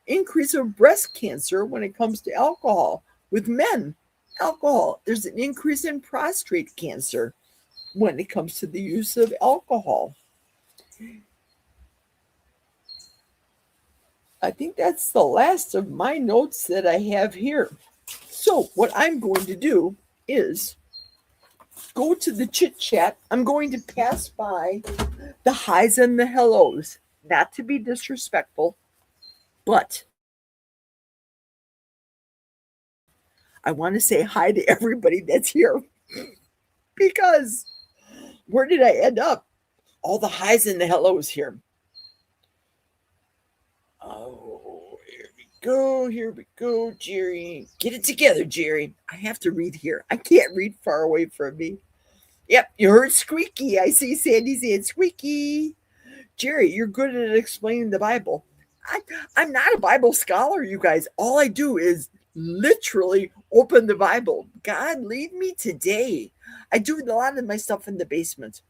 Increase of breast cancer when it comes to alcohol. With men, alcohol. There's an increase in prostate cancer when it comes to the use of alcohol. I think that's the last of my notes that I have here. So what I'm going to do is go to the chit chat. I'm going to pass by the highs and the hellos, not to be disrespectful, but I want to say hi to everybody that's here, because where did I end up? All the highs and the hellos here. Oh, here we go, Jerry. Get it together, Jerry. I have to read here. I can't read far away from me. Yep, you heard squeaky. I see Sandy saying squeaky. Jerry, you're good at explaining the Bible. I'm not a Bible scholar, you guys. All I do is literally open the Bible. God, lead me today. I do a lot of my stuff in the basement.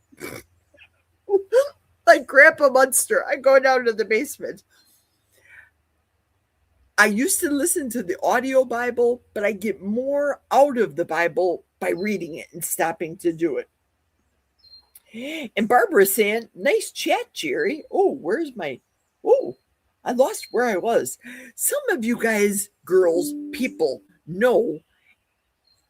Like Grandpa Munster, I go down to the basement. I used to listen to the audio Bible, but I get more out of the Bible by reading it and stopping to do it. And Barbara's saying, nice chat, Jerry. Oh, I lost where I was. Some of you guys, girls, people know,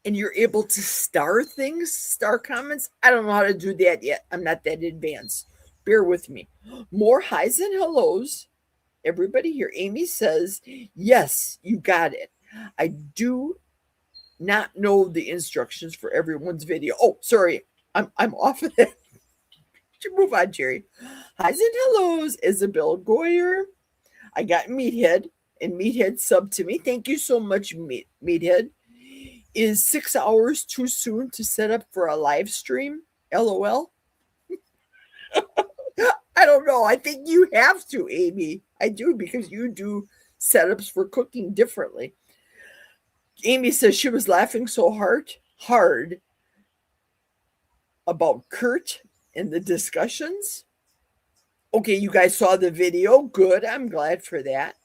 and you're able to star things, star comments. I don't know how to do that yet. I'm not that advanced. Bear with me. More highs and hellos. Everybody here. Amy says, yes, you got it. I do not know the instructions for everyone's video. Oh, sorry. I'm off of it. Should move on, Jerry. Highs and hellos, Isabel Goyer. I got Meathead, and Meathead subbed to me. Thank you so much, Meathead. Is 6 hours too soon to set up for a live stream? LOL. I don't know. I think you have to, Amy. I do, because you do setups for cooking differently. Amy says she was laughing so hard about Kurt and the discussions. Okay, you guys saw the video. Good. I'm glad for that.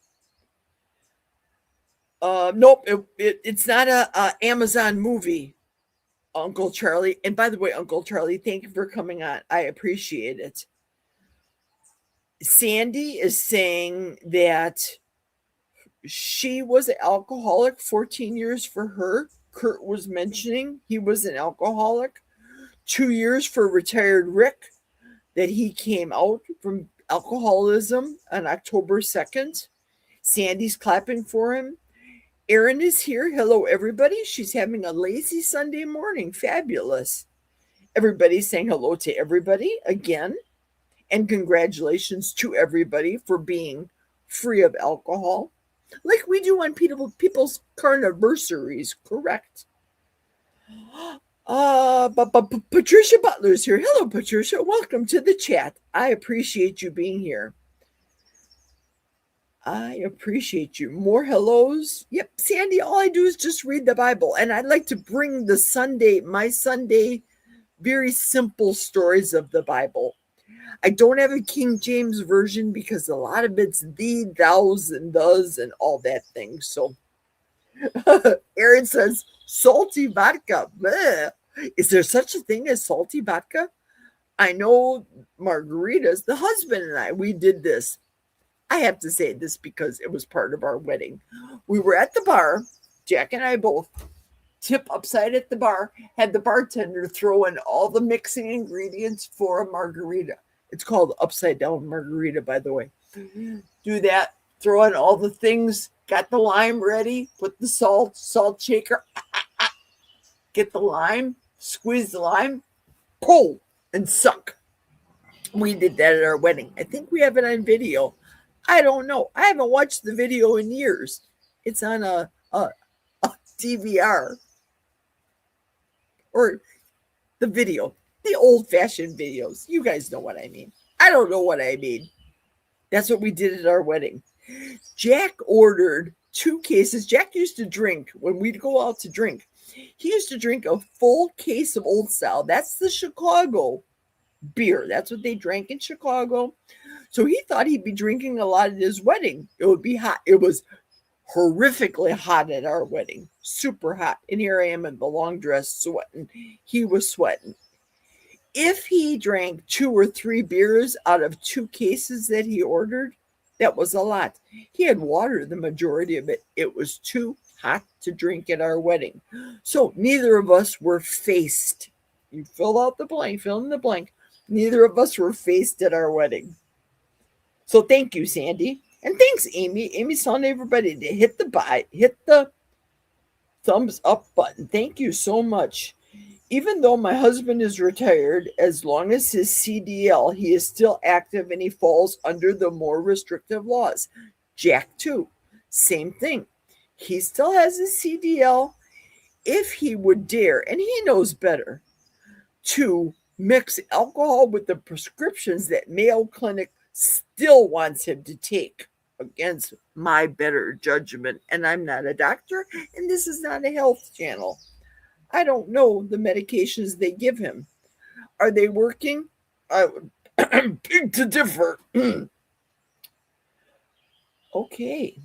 Nope, it's not a Amazon movie, Uncle Charlie. And by the way, Uncle Charlie, thank you for coming on. I appreciate it. Sandy is saying that she was an alcoholic, 14 years for her. Kurt was mentioning he was an alcoholic. 2 years for retired Rick, that he came out from alcoholism on October 2nd. Sandy's clapping for him. Erin is here. Hello, everybody. She's having a lazy Sunday morning. Fabulous. Everybody's saying hello to everybody again. And congratulations to everybody for being free of alcohol, like we do on people's carniversaries, correct? But Patricia Butler's here. Hello, Patricia. Welcome to the chat. I appreciate you being here. I appreciate you. More hellos. Yep, Sandy, all I do is just read the Bible. And I'd like to bring my Sunday, very simple stories of the Bible. I don't have a King James version because a lot of it's thee, thous, and thus, and all that thing. So Aaron says, salty vodka. Bleh. Is there such a thing as salty vodka? I know margaritas. The husband and I, we did this. I have to say this because it was part of our wedding. We were at the bar. Jack and I both tip upside at the bar, had the bartender throw in all the mixing ingredients for a margarita. It's called upside down margarita, by the way. Do that, throw in all the things, got the lime ready, put the salt shaker, get the lime, squeeze the lime, pull, and suck. We did that at our wedding. I think we have it on video. I don't know. I haven't watched the video in years. It's on a DVR. Or the video. The old-fashioned videos. You guys know what I mean. I don't know what I mean. That's what we did at our wedding. Jack ordered 2 cases. Jack used to drink when we'd go out to drink. He used to drink a full case of Old Style. That's the Chicago beer. That's what they drank in Chicago. So he thought he'd be drinking a lot at his wedding. It would be hot. It was horrifically hot at our wedding. Super hot. And here I am in the long dress sweating. He was sweating. If he drank 2 or 3 beers out of 2 cases that he ordered, that was a lot. He had water the majority of it. It was too hot to drink at our wedding. So neither of us were faced. You fill out the blank, fill in the blank. Neither of us were faced at our wedding. So thank you, Sandy. And thanks, Amy. Amy's telling everybody to hit the thumbs up button. Thank you so much. Even though my husband is retired, as long as his CDL, he is still active and he falls under the more restrictive laws. Jack, too. Same thing. He still has his CDL. If he would dare, and he knows better, to mix alcohol with the prescriptions that Mayo Clinic still wants him to take against my better judgment. And I'm not a doctor, and this is not a health channel. I don't know the medications they give him. Are they working? I would beg to differ. Okay,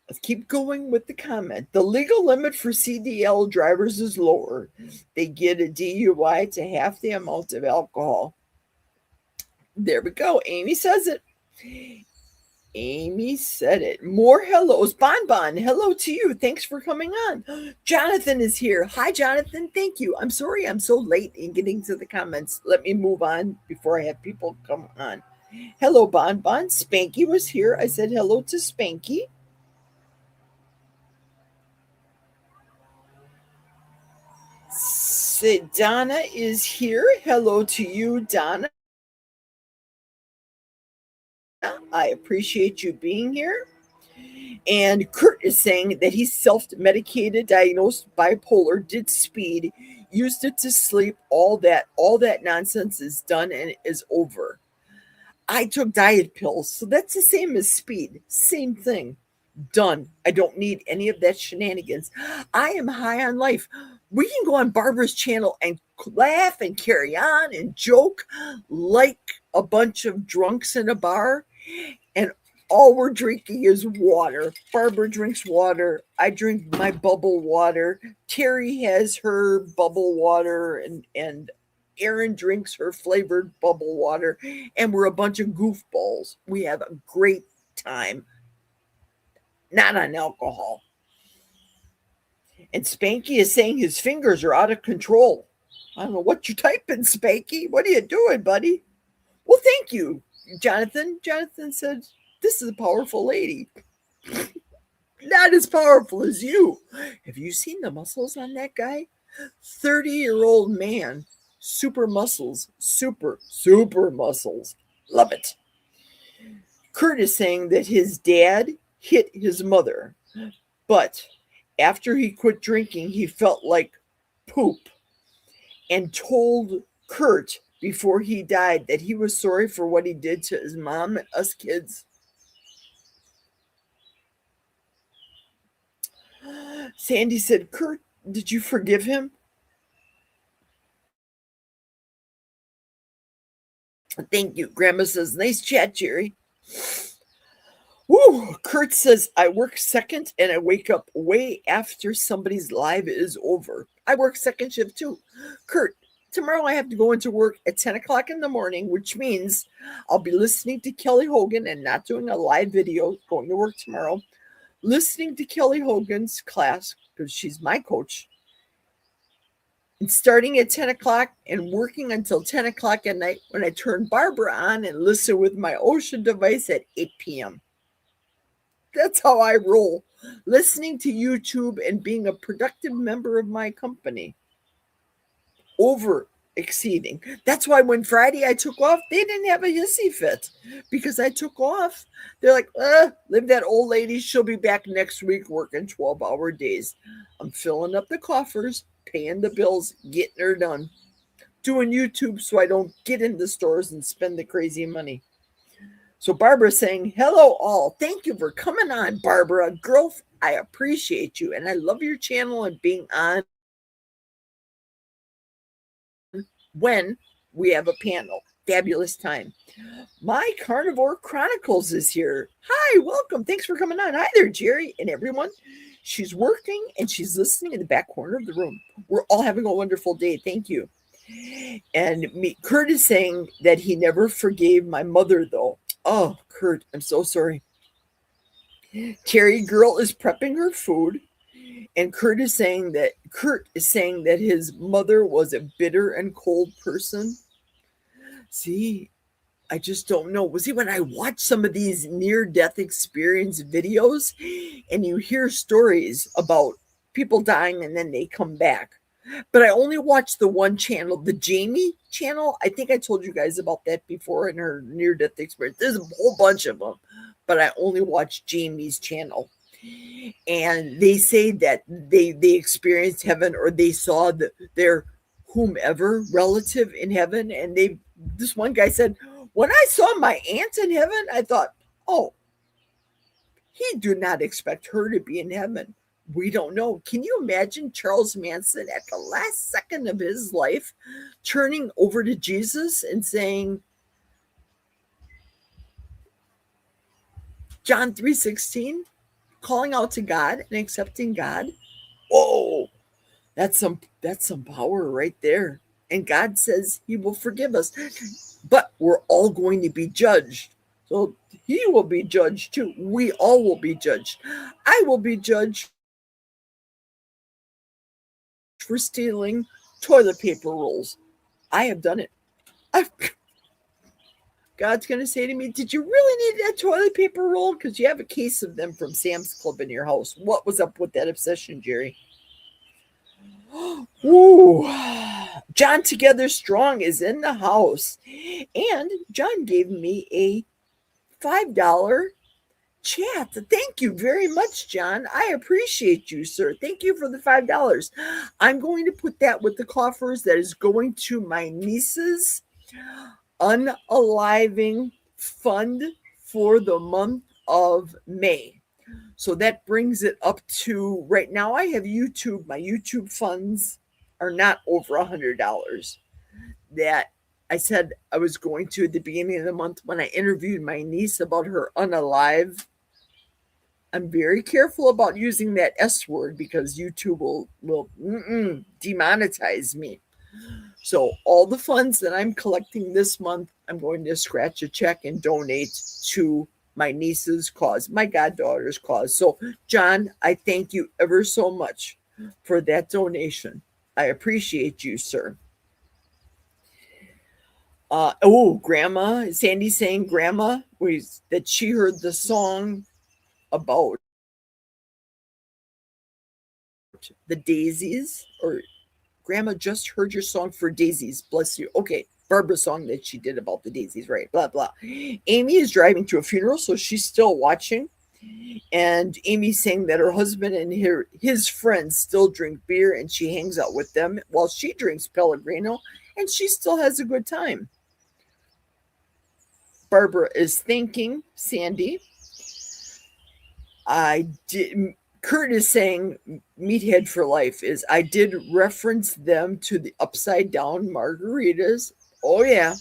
let's keep going with the comment. The legal limit for CDL drivers is lower. They get a DUI to half the amount of alcohol. There we go. Amy says it. Amy said it. More hellos. Bon, hello to you. Thanks for coming on. Jonathan is here. Hi, Jonathan. Thank you. I'm sorry I'm so late in getting to the comments. Let me move on before I have people come on. Hello, Bon. Spanky was here. I said hello to Spanky. Donna is here. Hello to you, Donna. I appreciate you being here. And Kurt is saying that he's self-medicated, diagnosed bipolar, did speed, used it to sleep. All that nonsense is done and is over. I took diet pills, so that's the same as speed. Same thing. Done. I don't need any of that shenanigans. I am high on life. We can go on Barbara's channel and laugh and carry on and joke like a bunch of drunks in a bar, and all we're drinking is water. Barbara drinks water. I drink my bubble water. Terry has her bubble water, and Erin drinks her flavored bubble water, and we're a bunch of goofballs. We have a great time, not on alcohol. And Spanky is saying his fingers are out of control. I don't know what you're typing, Spanky. What are you doing, buddy? Well, thank you, Jonathan. Jonathan said, this is a powerful lady. Not as powerful as you. Have you seen the muscles on that guy? 30-year-old man. Super muscles. Super muscles. Love it. Kurt is saying that his dad hit his mother, but after he quit drinking, he felt like poop and told Kurt before he died that he was sorry for what he did to his mom and us kids. Sandy said, Kurt, did you forgive him? Thank you. Grandma says, nice chat, Jerry. Woo! Kurt says, I work second and I wake up way after somebody's live is over. I work second shift too. Kurt, tomorrow I have to go into work at 10 o'clock in the morning, which means I'll be listening to Kelly Hogan and not doing a live video, going to work tomorrow, listening to Kelly Hogan's class because she's my coach, and starting at 10 o'clock and working until 10 o'clock at night when I turn Barbara on and listen with my Ocean device at 8 p.m. That's how I roll, listening to YouTube and being a productive member of my company. Over exceeding. That's why when Friday I took off, they didn't have a hissy fit because I took off. They're like, leave that old lady. She'll be back next week working 12-hour days. I'm filling up the coffers, paying the bills, getting her done. Doing YouTube so I don't get in the stores and spend the crazy money. So Barbara's saying, hello all. Thank you for coming on, Barbara. Girl, I appreciate you. And I love your channel and being on when we have a panel. Fabulous time. My Carnivore Chronicles is here. Hi, welcome. Thanks for coming on. Hi there, Jerry and everyone. She's working and she's listening in the back corner of the room. We're all having a wonderful day. Thank you. And Kurt is saying that he never forgave my mother, though. Oh, Kurt, I'm so sorry. Terry girl is prepping her food, and Kurt is saying that his mother was a bitter and cold person. See, I just don't know. See, when I watch some of these near-death experience videos, and you hear stories about people dying and then they come back. But I only watch the one channel, the Jamie channel. I think I told you guys about that before in her near-death experience. There's a whole bunch of them, but I only watch Jamie's channel. And they say that they experienced heaven, or they saw their whomever relative in heaven. And this one guy said, when I saw my aunt in heaven, I thought, oh, he do not expect her to be in heaven. We don't know. Can you imagine Charles Manson at the last second of his life turning over to Jesus and saying, John 3:16, calling out to God and accepting God? Whoa, that's some power right there. And God says he will forgive us, but we're all going to be judged. So he will be judged too. We all will be judged. I will be judged for stealing toilet paper rolls. I have done it. God's going to say to me, did you really need that toilet paper roll? Because you have a case of them from Sam's Club in your house. What was up with that obsession, Jerry? Ooh. John Together Strong is in the house. And John gave me a $5 chat. Thank you very much, John. I appreciate you, sir. Thank you for the $5. I'm going to put that with the coffers that is going to my niece's unaliving fund for the month of May. So that brings it up to right now. I have YouTube. My YouTube funds are not over $100. That I said I was going to at the beginning of the month when I interviewed my niece about her unalive. I'm very careful about using that S word because YouTube will demonetize me. So all the funds that I'm collecting this month, I'm going to scratch a check and donate to my niece's cause, my goddaughter's cause. So, John, I thank you ever so much for that donation. I appreciate you, sir. Grandma, Sandy's saying grandma that she heard the song about the daisies, or grandma just heard your song for daisies. Bless you. Okay, Barbara's song that she did about the daisies, right? Blah, blah. Amy is driving to a funeral, so she's still watching. And Amy's saying that her husband and his friends still drink beer and she hangs out with them while she drinks Pellegrino and she still has a good time. Barbara is thanking Sandy. Kurt is saying Meathead for Life is I did reference them to the upside down margaritas. Oh yeah,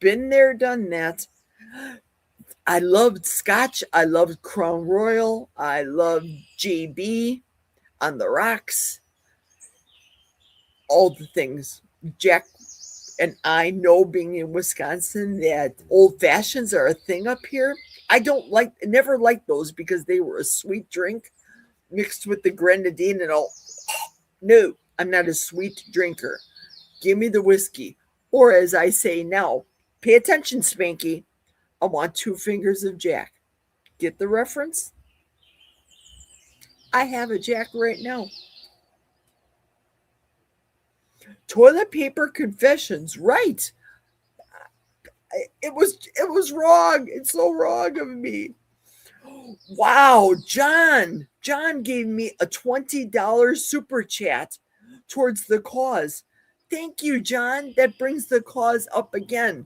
been there, done that. I loved Scotch. I loved Crown Royal. I loved JB on the rocks. All the things. Jack and I know, being in Wisconsin, that old fashions are a thing up here. I never liked those because they were a sweet drink mixed with the grenadine and all. No, I'm not a sweet drinker. Give me the whiskey. Or as I say now, pay attention, Spanky. I want 2 fingers of Jack. Get the reference? I have a Jack right now. Toilet paper confessions, right? It was wrong. It's so wrong of me. Wow, John gave me a $20 super chat towards the cause. Thank you, John. That brings the cause up again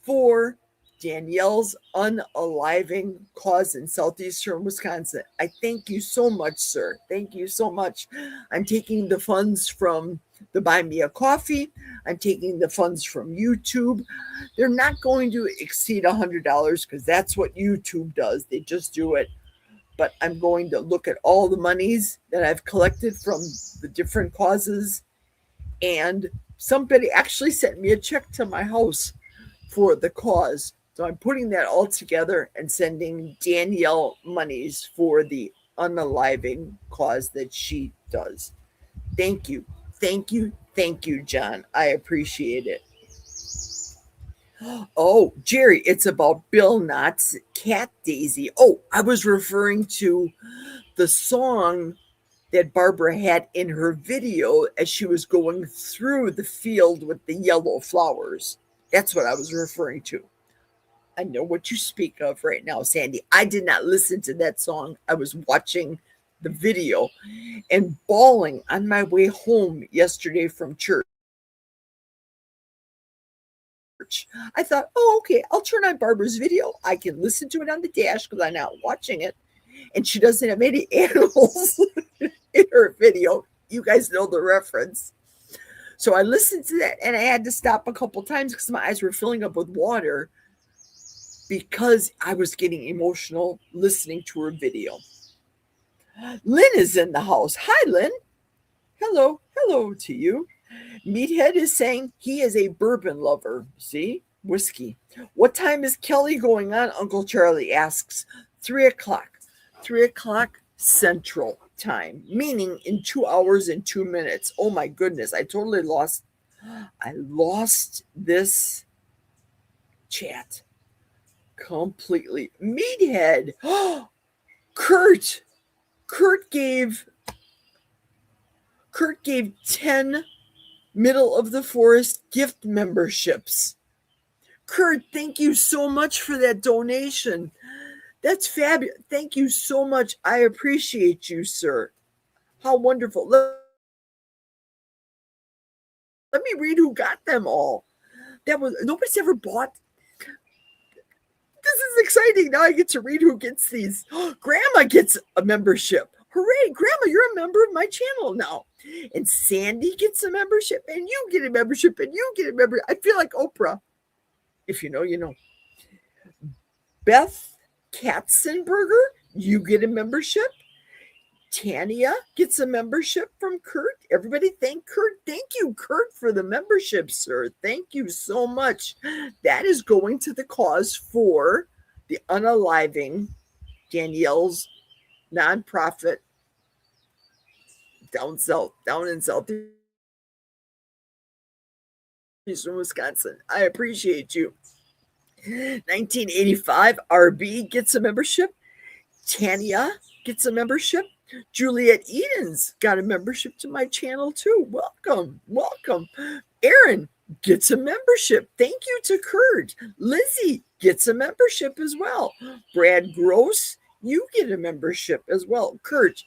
for Danielle's unaliving cause in southeastern Wisconsin. I thank you so much, sir. Thank you so much. I'm taking the funds from the Buy Me a Coffee. I'm taking the funds from YouTube. They're not going to exceed $100 because that's what YouTube does. They just do it. But I'm going to look at all the monies that I've collected from the different causes. And somebody actually sent me a check to my house for the cause. So I'm putting that all together and sending Danielle monies for the unaliving cause that she does. Thank you. Thank you. Thank you, John. I appreciate it. Oh, Jerry, it's about Bill Knott's Cat Daisy. Oh, I was referring to the song that Barbara had in her video as she was going through the field with the yellow flowers. That's what I was referring to. I know what you speak of right now, Sandy. I did not listen to that song. I was watching the video and bawling on my way home yesterday from church. I thought, oh, okay, I'll turn on Barbara's video. I can listen to it on the dash because I'm not watching it. And she doesn't have any animals in her video. You guys know the reference. So I listened to that and I had to stop a couple times because my eyes were filling up with water because I was getting emotional listening to her video. Lynn is in the house. Hi, Lynn. Hello. Hello to you. Meathead is saying he is a bourbon lover. See? Whiskey. What time is Kelly going on? Uncle Charlie asks. 3 o'clock. 3 o'clock Central Time, meaning in 2 hours and 2 minutes. Oh my goodness. I lost this chat completely. Meathead. Kurt gave 10 Middle of the Forest gift memberships. Kurt, thank you so much for that donation. That's fabulous. Thank you so much. I appreciate you, sir. How wonderful. Let me read who got them all. Nobody's ever bought. This is exciting. Now I get to read who gets these. Grandma gets a membership. Hooray, Grandma, you're a member of my channel now. And Sandy gets a membership, and you get a membership, and you get a membership. I feel like Oprah. If you know, you know. Beth Katzenberger, you get a membership. Tanya gets a membership from Kurt. Everybody thank Kurt. Thank you, Kurt, for the membership, sir. Thank you so much. That is going to the cause for the unaliving Danielle's nonprofit down in Southeastern Wisconsin. I appreciate you. 1985, RB gets a membership. Tanya gets a membership. Juliet Edens got a membership to my channel too. Welcome. Aaron gets a membership. Thank you to Kurt. Lizzie gets a membership as well. Brad Gross, you get a membership as well. Kurt,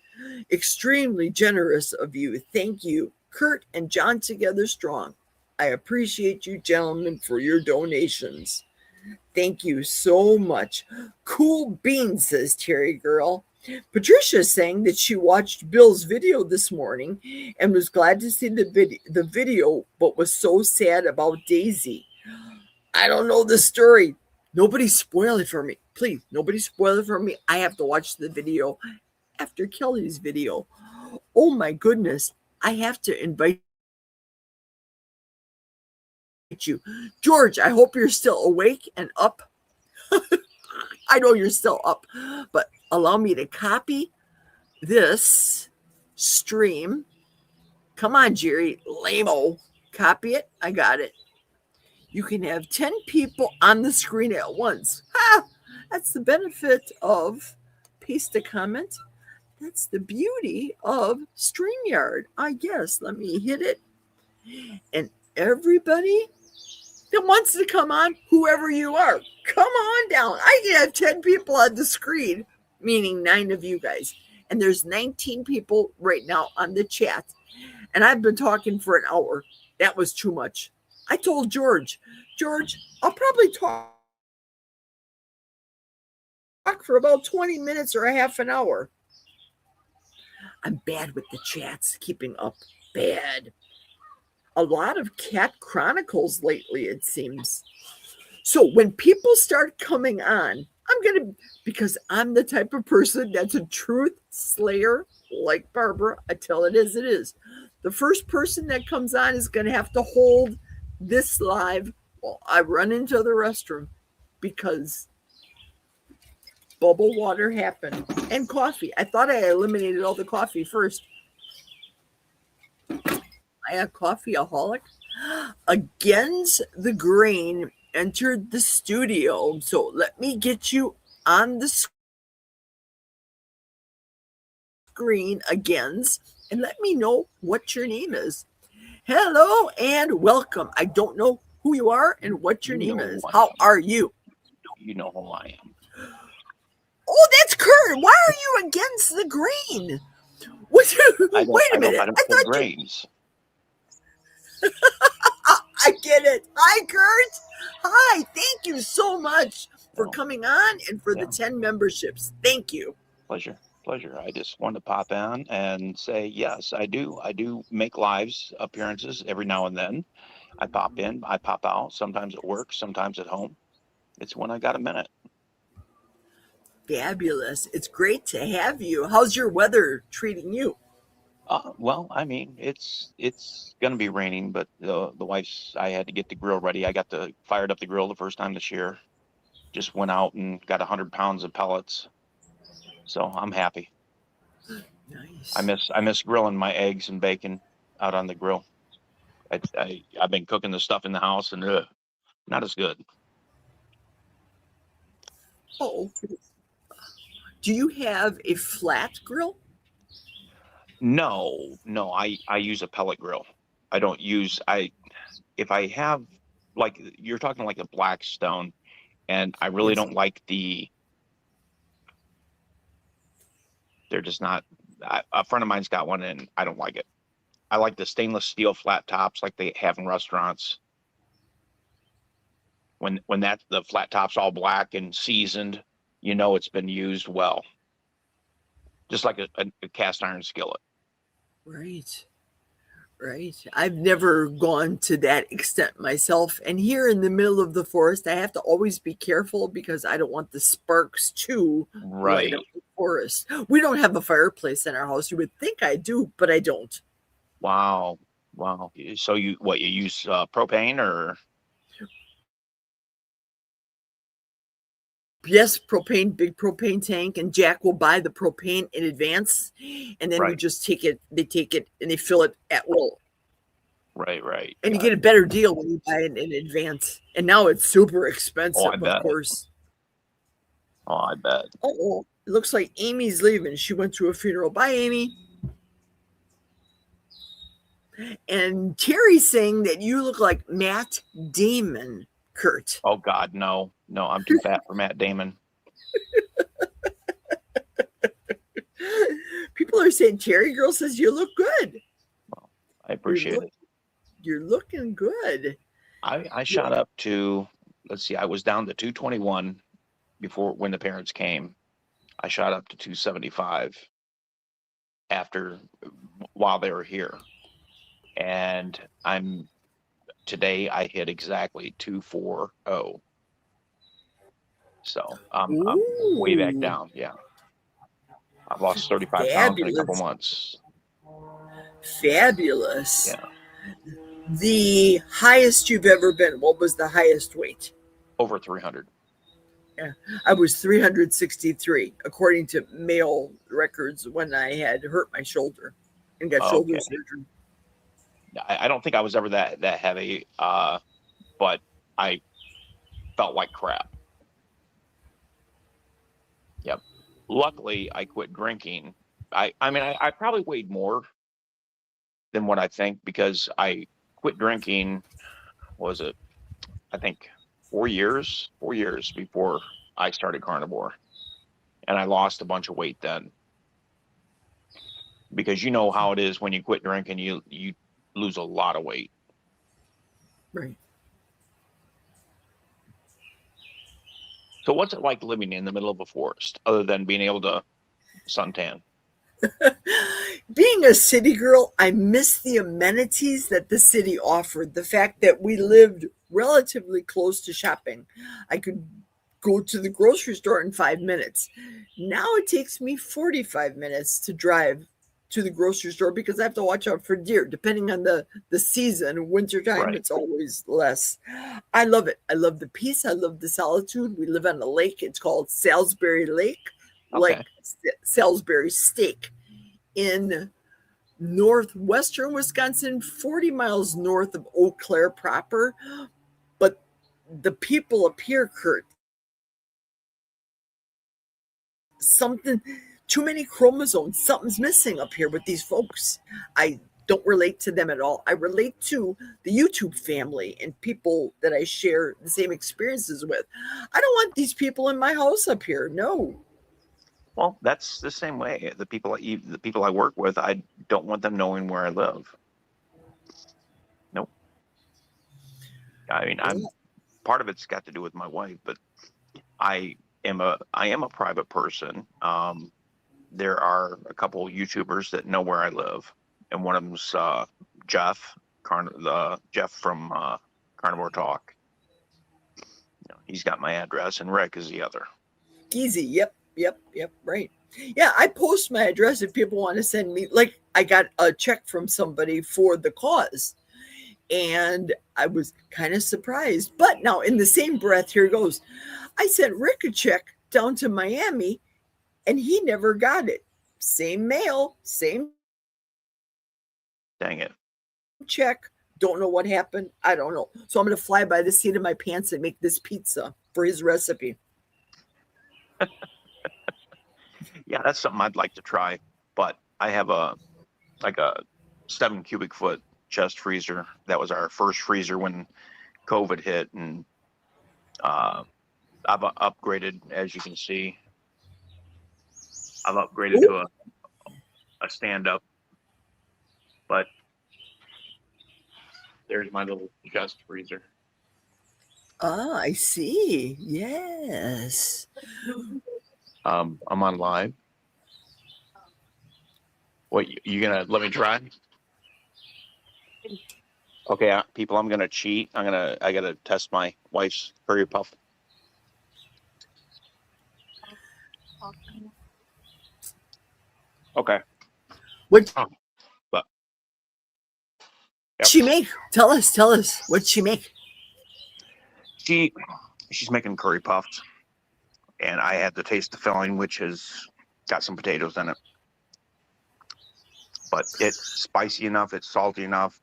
extremely generous of you. Thank you. Kurt and John Together Strong. I appreciate you gentlemen for your donations. Thank you so much. Cool beans, says Terry Girl. Patricia is saying that she watched Bill's video this morning and was glad to see the video, but was so sad about Daisy. I don't know the story. Nobody spoil it for me. Please, nobody spoil it for me. I have to watch the video after Kelly's video. Oh my goodness. I have to invite you. George, I hope you're still awake and up. I know you're still up, but allow me to copy this stream. Come on, Jerry. Lame-o. Copy it. I got it. You can have 10 people on the screen at once. That's the benefit of paste a comment. That's the beauty of StreamYard. I guess. Let me hit it. And everybody that wants to come on, whoever you are, come on down. I can have 10 people on the screen, meaning 9 of you guys. And there's 19 people right now on the chat. And I've been talking for an hour. That was too much. I told George, I'll probably talk for about 20 minutes or a half an hour. I'm bad with the chats, keeping up. Bad. A lot of Cat Chronicles lately, it seems. So when people start coming on, because I'm the type of person that's a truth slayer, like Barbara, I tell it as it is. The first person that comes on is going to have to hold this live while I run into the restroom, because bubble water happened. And coffee. I thought I eliminated all the coffee first. I am coffeeaholic. Against the Grain entered the studio. So let me get you on the screen again and let me know what your name is. Hello and welcome. I don't know who you are and what your name is. How are you? You know who I am. Oh, that's Kurt. Why are you against the Grain? Wait a minute. I don't pull grains. I get it. Hi, Kurt. Hi. Thank you so much for coming on and for the 10 memberships. Thank you. Pleasure. I just wanted to pop in and say, yes, I do. I do make lives appearances every now and then. I pop in, I pop out, sometimes at work, sometimes at home. It's when I got a minute. Fabulous. It's great to have you. How's your weather treating you? Well, I mean, it's going to be raining, but the wife's, I had to get the grill ready. I fired up the grill the first time this year. Just went out and got 100 pounds of pellets. So I'm happy. Nice. I miss grilling my eggs and bacon out on the grill. I've been cooking the stuff in the house and not as good. Oh, do you have a flat grill? No, I use a pellet grill. I don't use, if I have, like, you're talking like a Blackstone, and I really don't like they're just not, a friend of mine's got one and I don't like it. I like the stainless steel flat tops like they have in restaurants. When that the flat top's all black and seasoned, you know it's been used well. Just like a cast iron skillet. Right. Right. I've never gone to that extent myself. And here in the middle of the forest, I have to always be careful because I don't want the sparks to light Right. up the forest. We don't have a fireplace in our house. You would think I do, but I don't. Wow. Wow. So you use propane or? Yes, propane, big propane tank, and Jack will buy the propane in advance, and then we Right. just take it. They take it and they fill it at will. Right. And you get a better deal when you buy it in advance. And now it's super expensive, of bet. course. Oh, I bet. Oh, it looks like Amy's leaving. She went to a funeral. Bye, Amy. And Terry's saying that you look like Matt Damon, Kurt. Oh God, no. I'm too fat for Matt Damon. People are saying Terry girl says you look good. I appreciate it. You're looking good. I shot up to, let's see, I was down to 221 before when the parents came. I shot up to 275 while they were here. And today I hit exactly 240. So I'm way back down. Yeah. I've lost 35 pounds in a couple months. Fabulous. Yeah. The highest you've ever been, what was the highest weight? Over 300. Yeah, I was 363, according to Mayo records, when I had hurt my shoulder and got shoulder surgery. I don't think I was ever that heavy, but I felt like crap. Yep. Luckily, I quit drinking. I probably weighed more than what I think because I quit drinking. Was it? I think 4 years before I started carnivore, and I lost a bunch of weight then. Because you know how it is when you quit drinking, you lose a lot of weight. Right. So what's it like living in the middle of a forest other than being able to suntan? Being a city girl, I miss the amenities that the city offered. The fact that we lived relatively close to shopping. I could go to the grocery store in 5 minutes. Now it takes me 45 minutes to drive to the grocery store because I have to watch out for deer. Depending on the season, wintertime, Right. It's always less. I love it. I love the peace. I love the solitude. We live on a lake. It's called Salisbury Lake, Okay. like Salisbury Steak in northwestern Wisconsin, 40 miles north of Eau Claire proper. But the people up here, Kurt, something, too many chromosomes, something's missing up here with these folks. I don't relate to them at all. I relate to the YouTube family and people that I share the same experiences with. I don't want these people in my house up here. No. Well, that's the same way. The people I work with, I don't want them knowing where I live. Nope. I mean, part of it's got to do with my wife, but I am a private person. There are a couple YouTubers that know where I live, and one of them's Jeff from Carnivore Talk. He's got my address, and Rick is the other. Easy. Yep. Right. Yeah, I post my address if people want to send me. Like, I got a check from somebody for the cause, and I was kind of surprised. But now, in the same breath, here goes. I sent Rick a check down to Miami, and he never got it. Same mail, same Dang it. check. Don't know what happened. I don't know. So I'm going to fly by the seat of my pants and make this pizza for his recipe. Yeah, that's something I'd like to try, but I have a 7 cubic foot chest freezer. That was our first freezer when COVID hit, and I've upgraded, as you can see. I've upgraded to a stand-up, but there's my little chest freezer. Ah, I see. Yes. I'm on live. What, you gonna let me try? Okay, people, I'm gonna cheat. I gotta test my wife's curry puff. Okay. What'd Oh, but yep. she make? Tell us. What'd she make? She's making curry puffs, and I had to taste the filling, which has got some potatoes in it. But it's spicy enough, it's salty enough,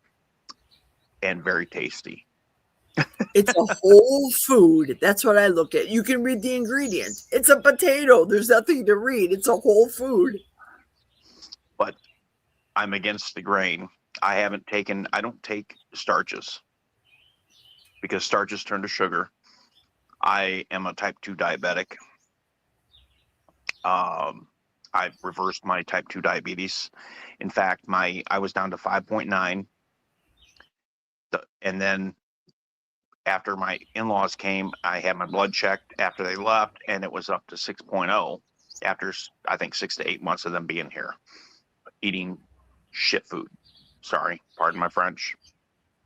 and very tasty. It's a whole food. That's what I look at. You can read the ingredients. It's a potato. There's nothing to read. It's a whole food. But I'm against the grain. I don't take starches because starches turn to sugar. I am a type 2 diabetic. I've reversed my type 2 diabetes. In fact, I was down to 5.9. And then after my in-laws came, I had my blood checked after they left, and it was up to 6.0 after, I think, 6 to 8 months of them being here, eating shit food. Sorry, pardon my French.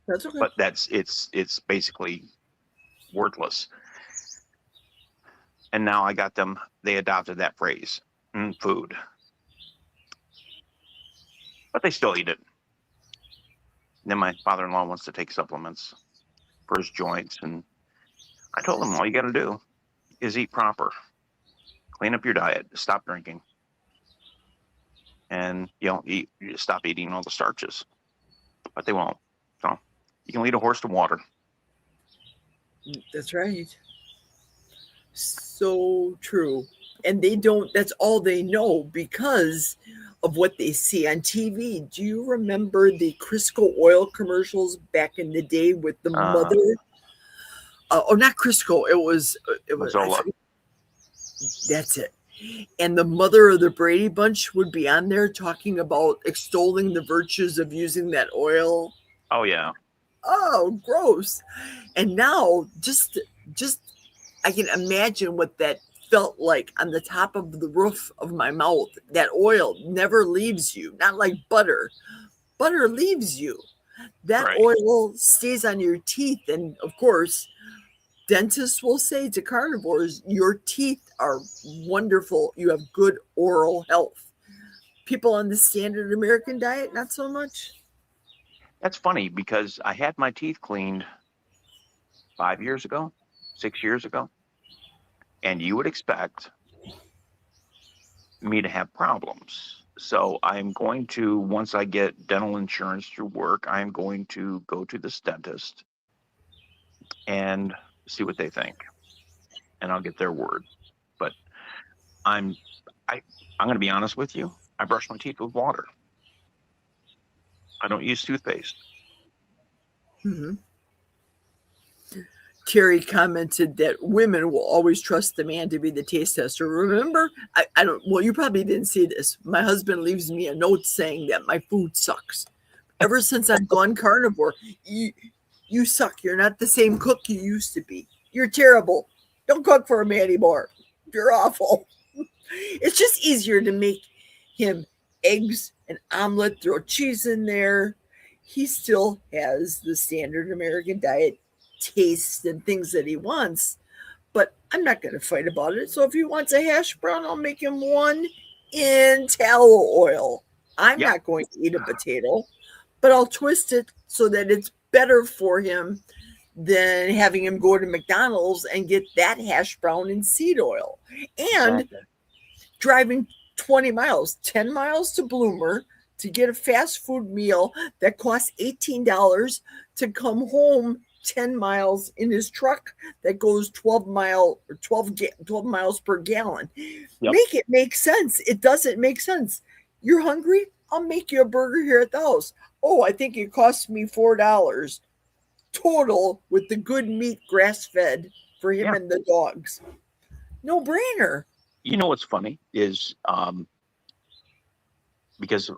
That's okay. But it's basically worthless. And now I got them, they adopted that phrase, food. But they still eat it. And then my father-in-law wants to take supplements for his joints, and I told him all you got to do is eat proper, clean up your diet, stop drinking, and stop eating all the starches. But they won't. So you can lead a horse to water. That's right. So true. And that's all they know because of what they see on TV. Do you remember the Crisco oil commercials back in the day with the mother? Not Crisco. It was Mazola. That's it. And the mother of the Brady Bunch would be on there talking about extolling the virtues of using that oil. Oh yeah. Oh, gross. And now just I can imagine what that felt like on the top of the roof of my mouth. That oil never leaves you, not like butter. Butter leaves you. That Right. oil stays on your teeth. And of course, dentists will say to carnivores, your teeth are wonderful. You have good oral health. People on the standard American diet, not so much. That's funny because I had my teeth cleaned 5 years ago, 6 years ago, and you would expect me to have problems. So I'm going to, once I get dental insurance through work, I'm going to go to this dentist and see what they think, and I'll get their word. But I'm going to be honest with you. I brush my teeth with water. I don't use toothpaste. Mm-hmm. Terry commented that women will always trust the man to be the taste tester. Remember, I don't, well, you probably didn't see this. My husband leaves me a note saying that my food sucks. Ever since I've gone carnivore, you suck. You're not the same cook you used to be. You're terrible. Don't cook for me anymore. You're awful. It's just easier to make him eggs, an omelet, throw cheese in there. He still has the standard American diet tastes and things that he wants, but I'm not going to fight about it. So if he wants a hash brown, I'll make him one in tallow oil. I'm not going to eat a potato, but I'll twist it so that it's better for him than having him go to McDonald's and get that hash brown in seed oil. And driving 20 miles, 10 miles to Bloomer to get a fast food meal that costs $18 to come home 10 miles in his truck that goes 12 miles per gallon. Make it make sense. It doesn't make sense. You're hungry? I'll make you a burger here at the house. Oh, I think it costs me $4 total with the good meat grass-fed for him and the dogs. No brainer. You know what's funny is because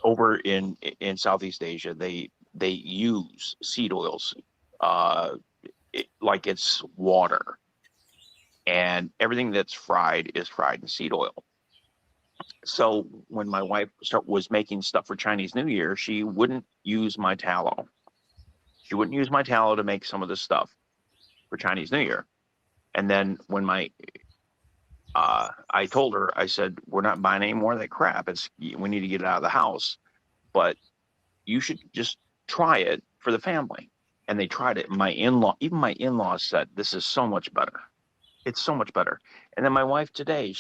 over in Southeast Asia, they use seed oils like it's water, and everything that's fried is fried in seed oil. So when my wife was making stuff for Chinese New Year, she wouldn't use my tallow. She wouldn't use my tallow to make some of this stuff for Chinese New Year. And then when I told her, I said, we're not buying any more of that crap. We need to get it out of the house, but you should just try it for the family. And they tried it. Even my in-laws said, this is so much better. It's so much better. And then my wife today,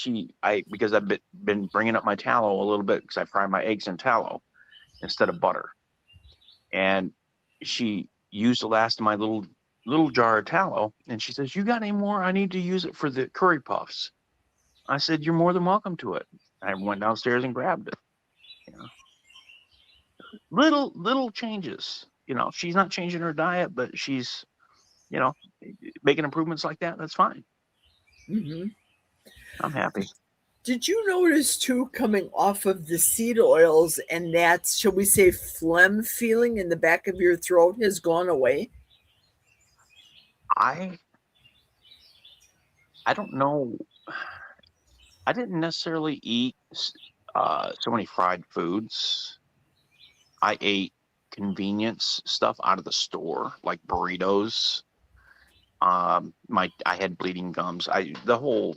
because I've been bringing up my tallow a little bit because I fry my eggs in tallow instead of butter. And she used the last of my little jar of tallow, and she says, you got any more? I need to use it for the curry puffs. I said, you're more than welcome to it. I went downstairs and grabbed it. You know, little changes. You know, she's not changing her diet, but she's, you know, making improvements like that. That's fine. Mm-hmm. I'm happy. Did you notice too, coming off of the seed oils, and that, shall we say, phlegm feeling in the back of your throat has gone away? I don't know. I didn't necessarily eat so many fried foods. I ate convenience stuff out of the store, like burritos. I had bleeding gums. The whole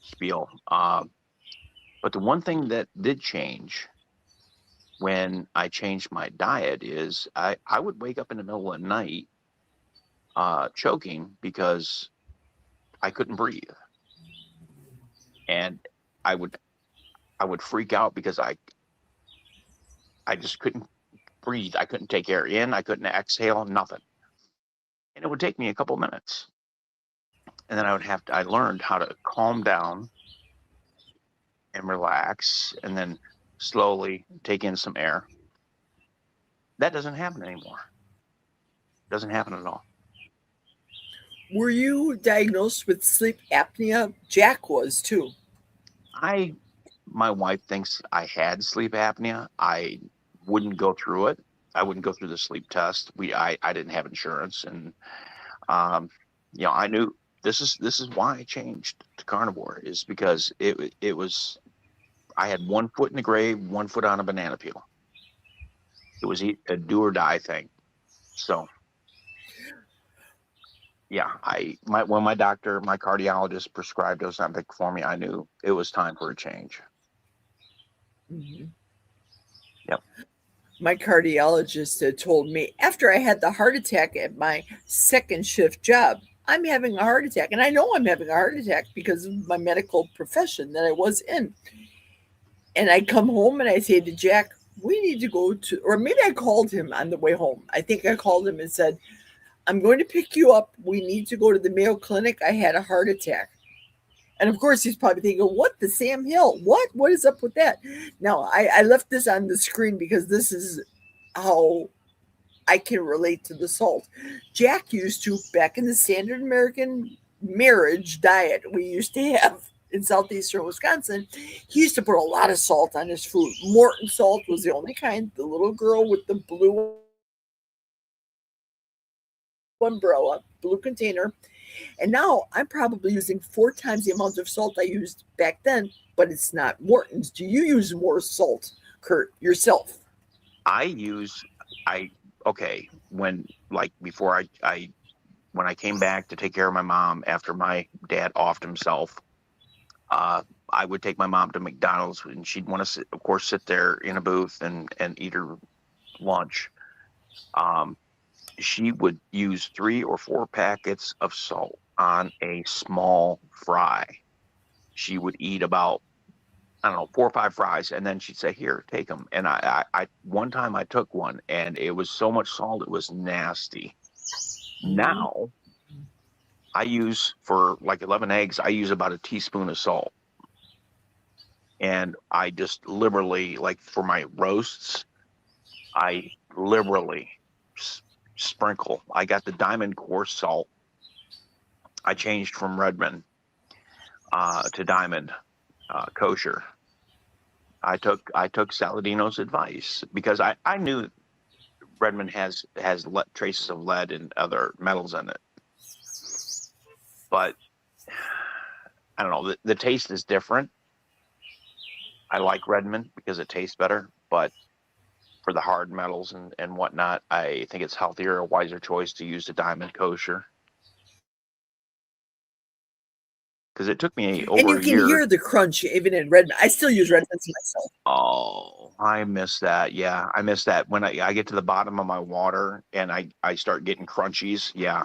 spiel. But the one thing that did change when I changed my diet is I would wake up in the middle of the night choking because I couldn't breathe. And I would freak out because I just couldn't breathe. I couldn't take air in. I couldn't exhale, nothing. And it would take me a couple minutes. And then I learned how to calm down and relax and then slowly take in some air. That doesn't happen anymore. Doesn't happen at all. Were you diagnosed with sleep apnea? Jack was too. My wife thinks I had sleep apnea. I wouldn't go through it. I wouldn't go through the sleep test. I didn't have insurance, and I knew this is why I changed to carnivore, is because it was, I had 1 foot in the grave, 1 foot on a banana peel. It was a do or die thing. So yeah, when my cardiologist prescribed Ozempic for me, I knew it was time for a change. Mm-hmm. Yep. My cardiologist had told me after I had the heart attack at my second shift job, I'm having a heart attack. And I know I'm having a heart attack because of my medical profession that I was in. And I come home and I say to Jack, we need to go to, or maybe I called him on the way home. I think I called him and said, I'm going to pick you up. We need to go to the Mayo Clinic. I had a heart attack. And of course, he's probably thinking, what, the Sam Hill? What is up with that? Now, I left this on the screen because this is how I can relate to the salt. Jack used to, back in the standard American marriage diet we used to have in southeastern Wisconsin, he used to put a lot of salt on his food. Morton salt was the only kind. The little girl with the blue umbrella, blue container. And now I'm probably using 4 times the amount of salt I used back then, but it's not Morton's. Do you use more salt, Kurt, yourself? Before when I came back to take care of my mom after my dad offed himself, I would take my mom to McDonald's, and she'd want to sit there in a booth and eat her lunch. She would use 3 or 4 packets of salt on a small fry. She would eat about, 4 or 5 fries, and then she'd say, here, take them. And I one time I took one, and it was so much salt, it was nasty. Now, I use, for like 11 eggs, I use about a teaspoon of salt. And I just liberally, like for my roasts, I liberally sprinkle. I got the Diamond coarse salt. I changed from Redmond to Diamond kosher. I took Saladino's advice because I knew Redmond has traces of lead and other metals in it, but I don't know. The taste is different. I like Redmond because it tastes better, but for the hard metals and whatnot, I think it's healthier, a wiser choice to use the Diamond Kosher. Because it took me And over you a can year. hear the crunch even in Redmond. I still use Redmonds myself. Oh, I miss that. Yeah, I miss that. When I get to the bottom of my water and I start getting crunchies. Yeah.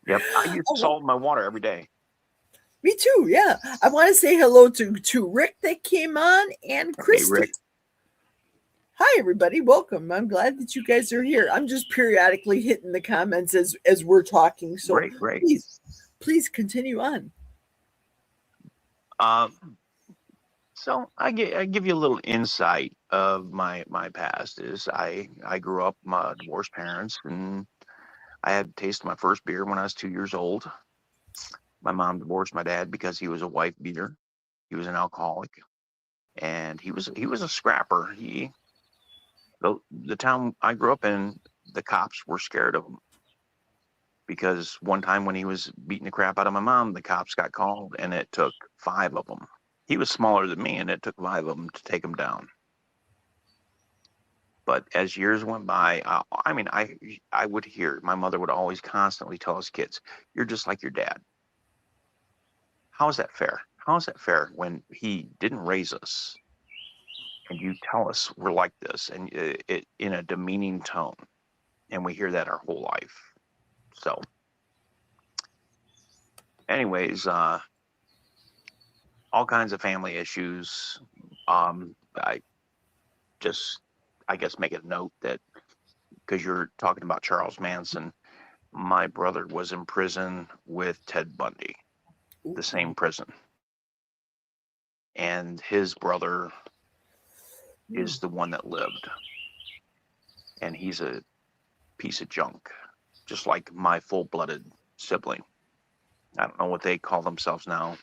Yep. I use Oh, salt in my water every day. me too. Yeah. I want to say hello to Rick that came on and Hey, Christy. Rick. Hi, everybody. Welcome. I'm glad that you guys are here. I'm just periodically hitting the comments as we're talking. So Great. please continue on. So I give you a little insight of my past. Is I grew up my divorced parents, and I had tasted my first beer when I was 2 years old. My mom divorced my dad because he was a wife beater. He was an alcoholic, and he was a scrapper. The town I grew up in, the cops were scared of him because one time when he was beating the crap out of my mom, the cops got called, and it took 5 of them. He was smaller than me, and it took 5 of them to take him down. But as years went by, I would hear my mother would always constantly tell us kids, "You're just like your dad." How is that fair? How is that fair when he didn't raise us, and you tell us we're like this, and it in a demeaning tone, and we hear that our whole life. So, anyways, all kinds of family issues. I just, I guess, make a note that because you're talking about Charles Manson, my brother was in prison with Ted Bundy, the same prison. And his brother is the one that lived. And he's a piece of junk, just like my full-blooded sibling. I don't know what they call themselves now,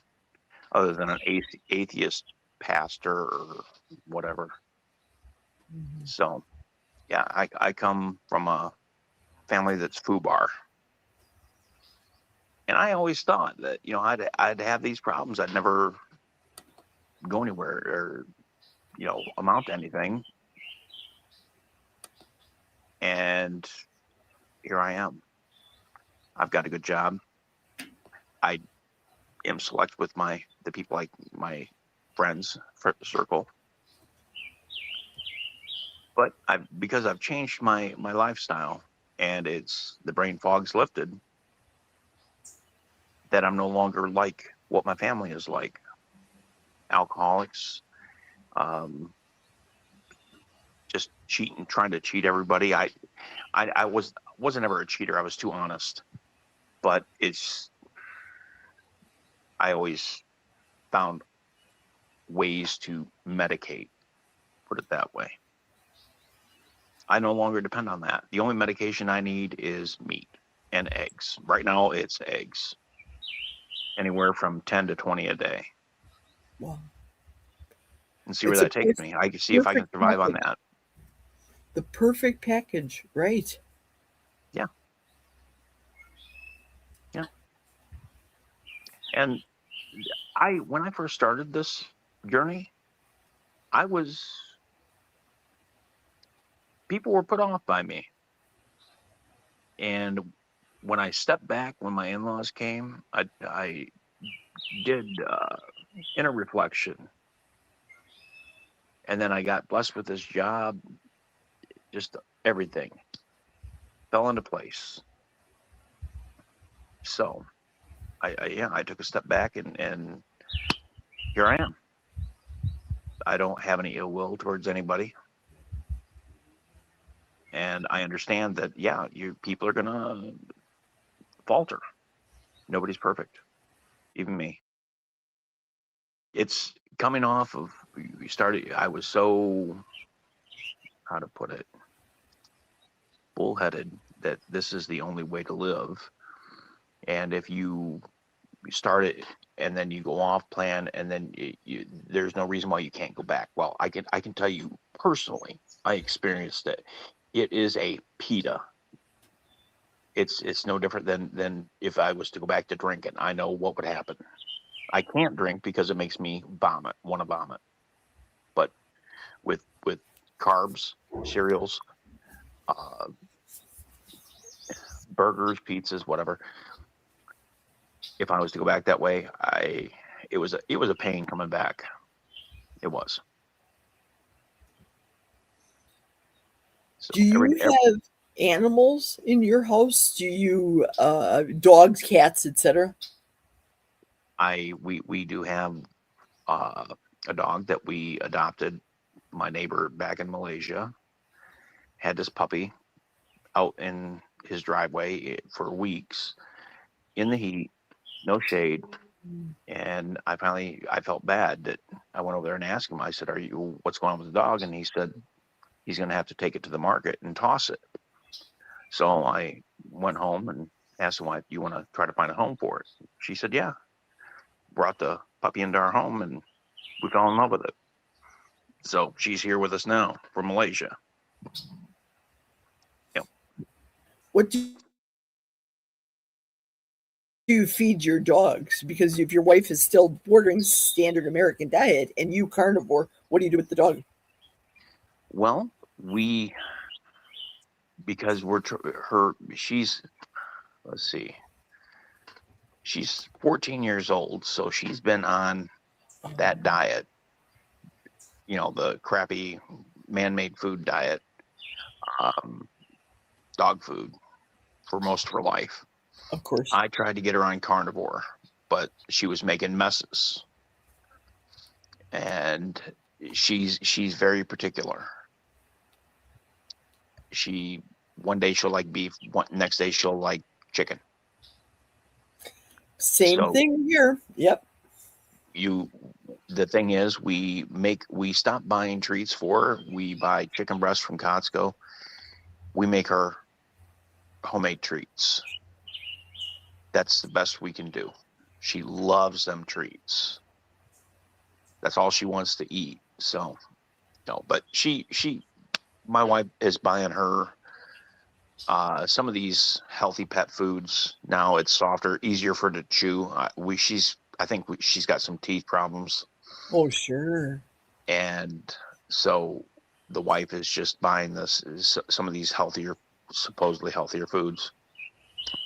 other than an atheist pastor or whatever. So, yeah, I come from a family that's FUBAR. And I always thought that, I'd have these problems. I'd never go anywhere or, amount to anything. And here I am. I've got a good job. I am select with the people, like my friends circle. But because I've changed my lifestyle, and the brain fog's lifted, that I'm no longer like what my family is like. Alcoholics, just cheating, trying to cheat everybody. I wasn't ever a cheater. I was too honest. But I always found ways to medicate, put it that way. I no longer depend on that. The only medication I need is meat and eggs. Right now, it's eggs. Anywhere from 10 to 20 a day. Wow. And see where that takes me. I can see if I can survive on that. The perfect package, right? Yeah. Yeah. And when I first started this journey, people were put off by me. And when I stepped back, when my in-laws came, I did inner reflection. And then I got blessed with this job. Just everything fell into place. So I took a step back, and here I am. I don't have any ill will towards anybody. And I understand that, people are going to falter. Nobody's perfect, even me. It's coming off of, I was so, how to put it, bullheaded that this is the only way to live. And if you start it and then you go off plan, and then there's no reason why you can't go back. Well, I can tell you personally, I experienced it. It is a PETA. It's no different than if I was to go back to drinking. I know what would happen. I can't drink because it makes me want to vomit. But with carbs, cereals, burgers, pizzas, whatever. If I was to go back that way, it was a pain coming back. It was. So Do you have animals in your house? Do you dogs, cats, etc.? We do have a dog that we adopted. My neighbor back in Malaysia had this puppy out in his driveway for weeks in the heat, no shade. And I felt bad that I went over there and asked him. I said, what's going on with the dog? And he said he's going to have to take it to the market and toss it. So I went home and asked him, why you want to try to find a home for it? She said, yeah. Brought the puppy into our home and we fell in love with it. So she's here with us now from Malaysia. Yep. What do you feed your dogs? Because if your wife is still bordering standard American diet and you carnivore, what do you do with the dog? Well, because she's, let's see, she's 14 years old, so she's been on that diet, the crappy man-made food diet, dog food, for most of her life. Of course. I tried to get her on carnivore, but she was making messes. And she's very particular. One day she'll like beef, next day she'll like chicken. Same thing here. Yep. The thing is, we stop buying treats for her. We buy chicken breast from Costco. We make her homemade treats. That's the best we can do. She loves them treats. That's all she wants to eat. So, no, but my wife is buying her some of these healthy pet foods. Now it's softer, easier for her to chew. I think she's got some teeth problems. Oh, sure. And so the wife is just buying some of these supposedly healthier foods.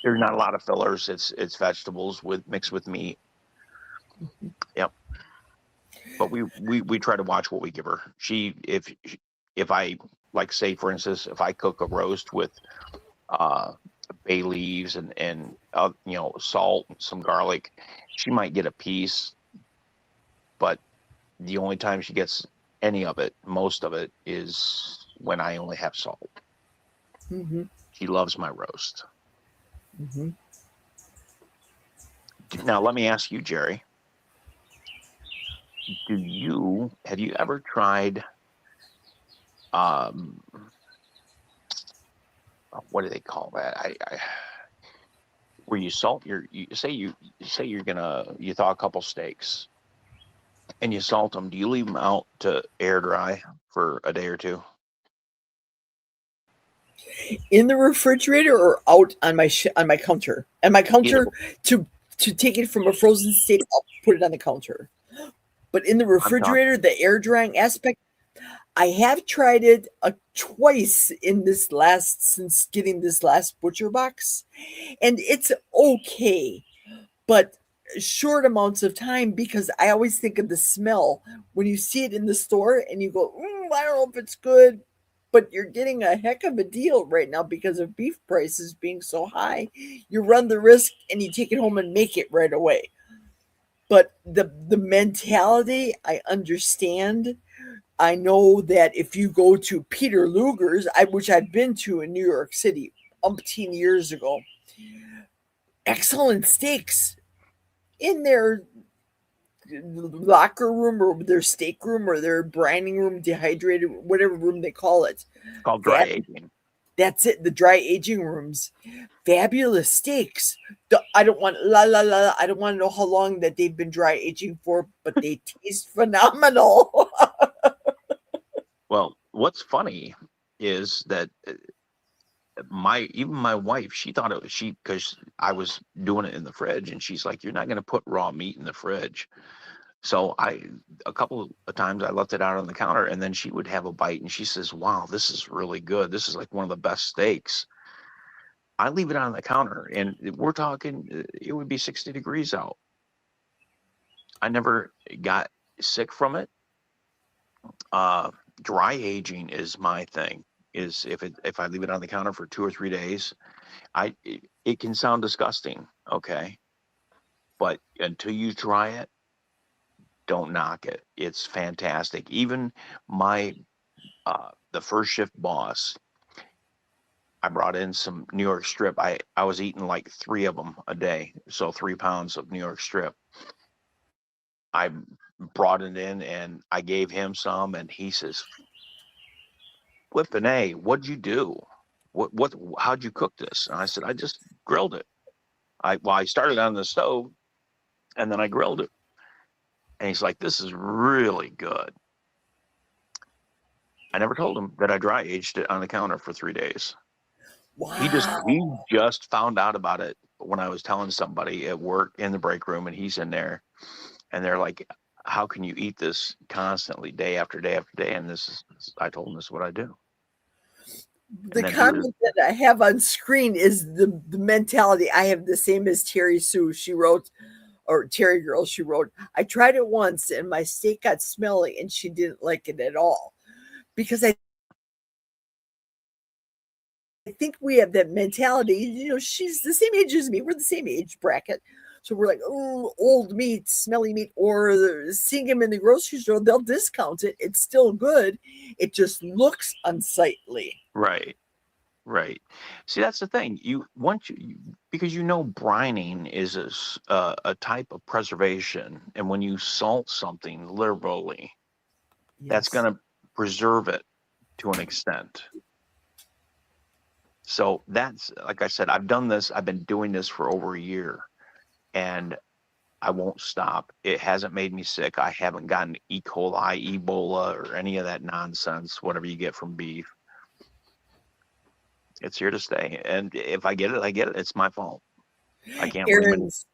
There's not a lot of fillers. It's vegetables mixed with meat. Mm-hmm. Yep. But we try to watch what we give her. If I, like, say for instance, if I cook a roast with bay leaves and salt, some garlic, she might get a piece, but the only time she gets any of it, most of it, is when I only have salt. Mm-hmm. She loves my roast. Mm-hmm. Now let me ask you, Jerry, have you ever tried what do they call that? Where you salt you thaw a couple steaks and you salt them. Do you leave them out to air dry for a day or two? In the refrigerator or out on my counter? And my counter, to take it from a frozen state, I'll put it on the counter. But in the refrigerator, the air drying aspect, I have tried it twice since getting this last butcher box, and it's okay, but short amounts of time, because I always think of the smell when you see it in the store and you go, I don't know if it's good, but you're getting a heck of a deal right now because of beef prices being so high. You run the risk and you take it home and make it right away. But the mentality, I understand. I know that if you go to Peter Luger's, which I've been to in New York City umpteen years ago, excellent steaks in their locker room or their steak room or their brining room, dehydrated, whatever room they call it. It's called dry aging. That's it. The dry aging rooms, fabulous steaks. I don't want I don't want to know how long that they've been dry aging for, but they taste phenomenal. Well, what's funny is that even my wife, she thought it was because I was doing it in the fridge, and she's like, "You're not going to put raw meat in the fridge." So a couple of times I left it out on the counter, and then she would have a bite, and she says, "Wow, this is really good. This is like one of the best steaks." I leave it on the counter, and we're talking, it would be 60 degrees out. I never got sick from it. Dry aging is my thing. Is if I leave it on the counter for 2 or 3 days, it can sound disgusting, okay, but until you try it, don't knock it. It's fantastic. Even my the first shift boss, I brought in some New York strip. I was eating like 3 of them a day, so 3 pounds of New York strip. I brought it in and I gave him some, and he says, "Flippin' A, what'd you do? How'd you cook this?" And I said, "I just grilled it. I started on the stove, and then I grilled it." And he's like, "This is really good." I never told him that I dry aged it on the counter for 3 days. Wow. He just found out about it when I was telling somebody at work in the break room, and he's in there, and they're like, "How can you eat this constantly, day after day after day?" And I told him, "This is what I do." The comment that I have on screen is the mentality. I have the same as Terry Sue. She wrote, or Terry Girl, she wrote, "I tried it once and my steak got smelly and she didn't like it at all." Because I think we have that mentality. You know, she's the same age as me. We're the same age bracket. So we're like, oh, old meat, smelly meat, or seeing them in the grocery store, they'll discount it. It's still good. It just looks unsightly. Right. See, that's the thing. Because brining is a type of preservation, and when you salt something liberally, that's going to preserve it to an extent. So that's, like I said, I've been doing this for over a year, and I won't stop. It hasn't made me sick. I haven't gotten E. coli, Ebola, or any of that nonsense, whatever you get from beef. It's here to stay. And if I get it, I get it. It's my fault. I can't blame it.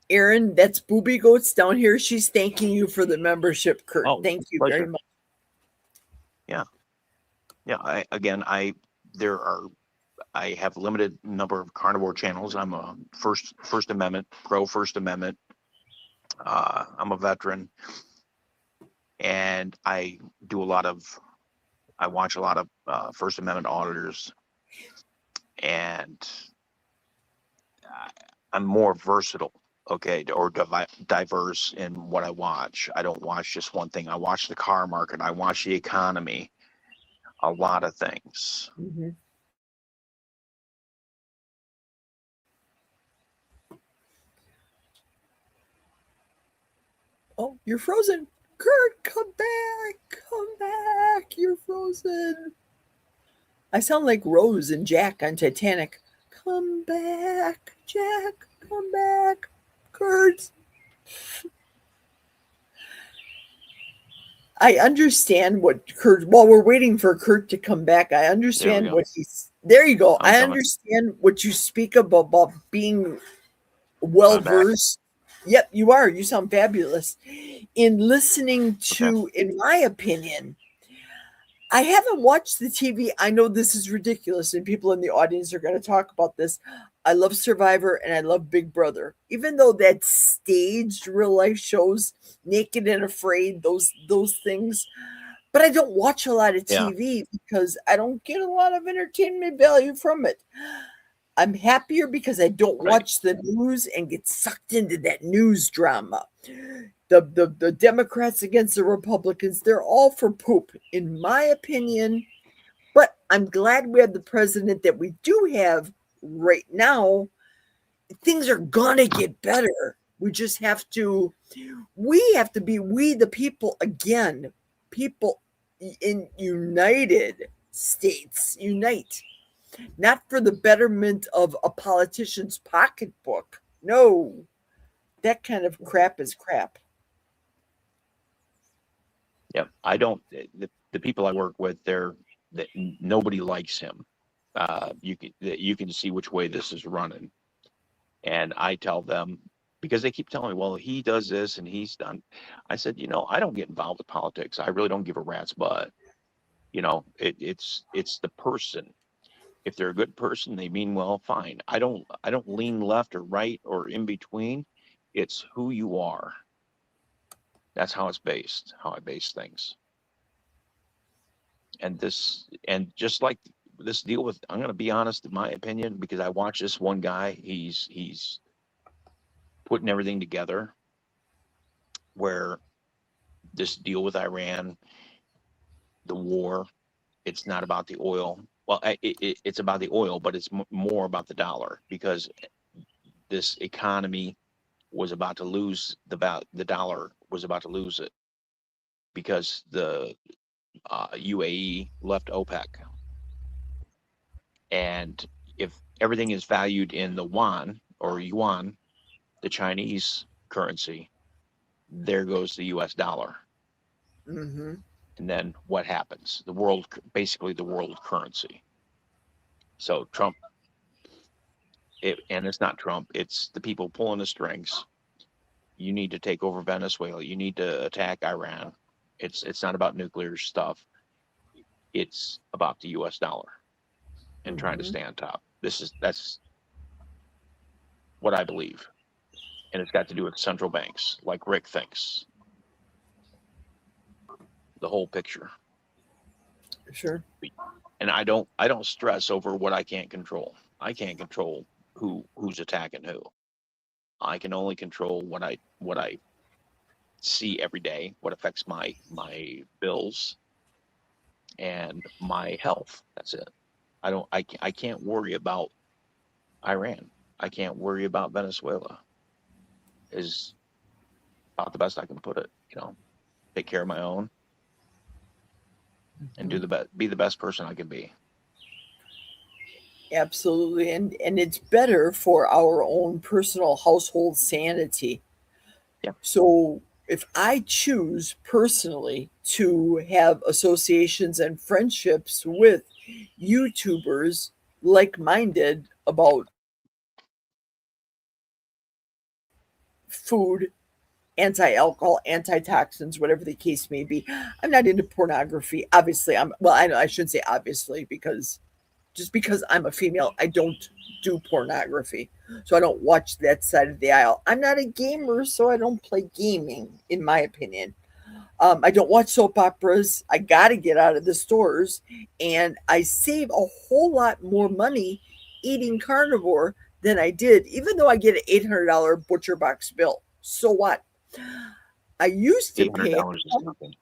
Aaron, that's Booby Goats down here. She's thanking you for the membership, Kurt. Oh, thank you pleasure. very much. Yeah. I have limited number of carnivore channels. I'm a First Amendment, pro First Amendment. I'm a veteran, and I watch a lot of First Amendment auditors, and I'm more versatile, okay, or diverse in what I watch. I don't watch just one thing. I watch the car market. I watch the economy, a lot of things. Mm-hmm. Oh, you're frozen. Kurt, come back. You're frozen. I sound like Rose and Jack on Titanic. Come back, Jack. Come back, Kurt. I understand what Kurt, while we're waiting for Kurt to come back, I understand what there you go. I understand what you speak about being well-versed. Yep, you are. You sound fabulous. In listening to, in my opinion, I haven't watched the TV. I know this is ridiculous, and people in the audience are going to talk about this. I love Survivor and I love Big Brother. Even though that's staged real life shows, Naked and Afraid, those things. But I don't watch a lot of TV because I don't get a lot of entertainment value from it. I'm happier because I don't watch the news and get sucked into that news drama. The Democrats against the Republicans, they're all for poop, in my opinion. But I'm glad we have the president that we do have right now. Things are gonna get better. We just have to, we the people again, people in United States, unite. not for the betterment of a politician's pocketbook. No, that kind of crap is crap. Yeah, I don't. The people I work with, nobody likes him. You can see which way this is running, and I tell them because they keep telling me, well, he does this and he's done. I said, I don't get involved with politics. I really don't give a rat's butt. It's the person. If they're a good person, they mean well, fine. I don't lean left or right or in between. It's who you are. That's how I base things. And just like this deal with, I'm going to be honest, in my opinion, because I watch this one guy, he's putting everything together where this deal with Iran, the war, it's not about the oil. Well, it's about the oil, but it's more about the dollar, because this economy was about to lose the dollar was about to lose it because the UAE left OPEC. And if everything is valued in the yuan, the Chinese currency, there goes the US dollar. Mm-hmm. And then what happens? Basically the world currency. So Trump, and it's not Trump, it's the people pulling the strings. You need to take over Venezuela. You need to attack Iran. It's not about nuclear stuff. It's about the US dollar and trying to stay on top. That's what I believe. And it's got to do with central banks, like Rick thinks. The whole picture. Sure. And I don't stress over what I can't control. I can't control who's attacking who. I can only control what I see every day, what affects my bills and my health. That's it. I can't worry about Iran. I can't worry about Venezuela. Is about the best I can put it, take care of my own and be the best person I can be. Absolutely. And it's better for our own personal household sanity. Yeah. So if I choose personally to have associations and friendships with YouTubers like-minded about food, anti-alcohol, antitoxins, whatever the case may be. I'm not into pornography. Obviously, I shouldn't say obviously, because just because I'm a female, I don't do pornography. So I don't watch that side of the aisle. I'm not a gamer, so I don't play gaming, in my opinion. I don't watch soap operas. I got to get out of the stores. And I save a whole lot more money eating carnivore than I did, even though I get an $800 butcher box bill. So what? I used to pay. $800 is nothing.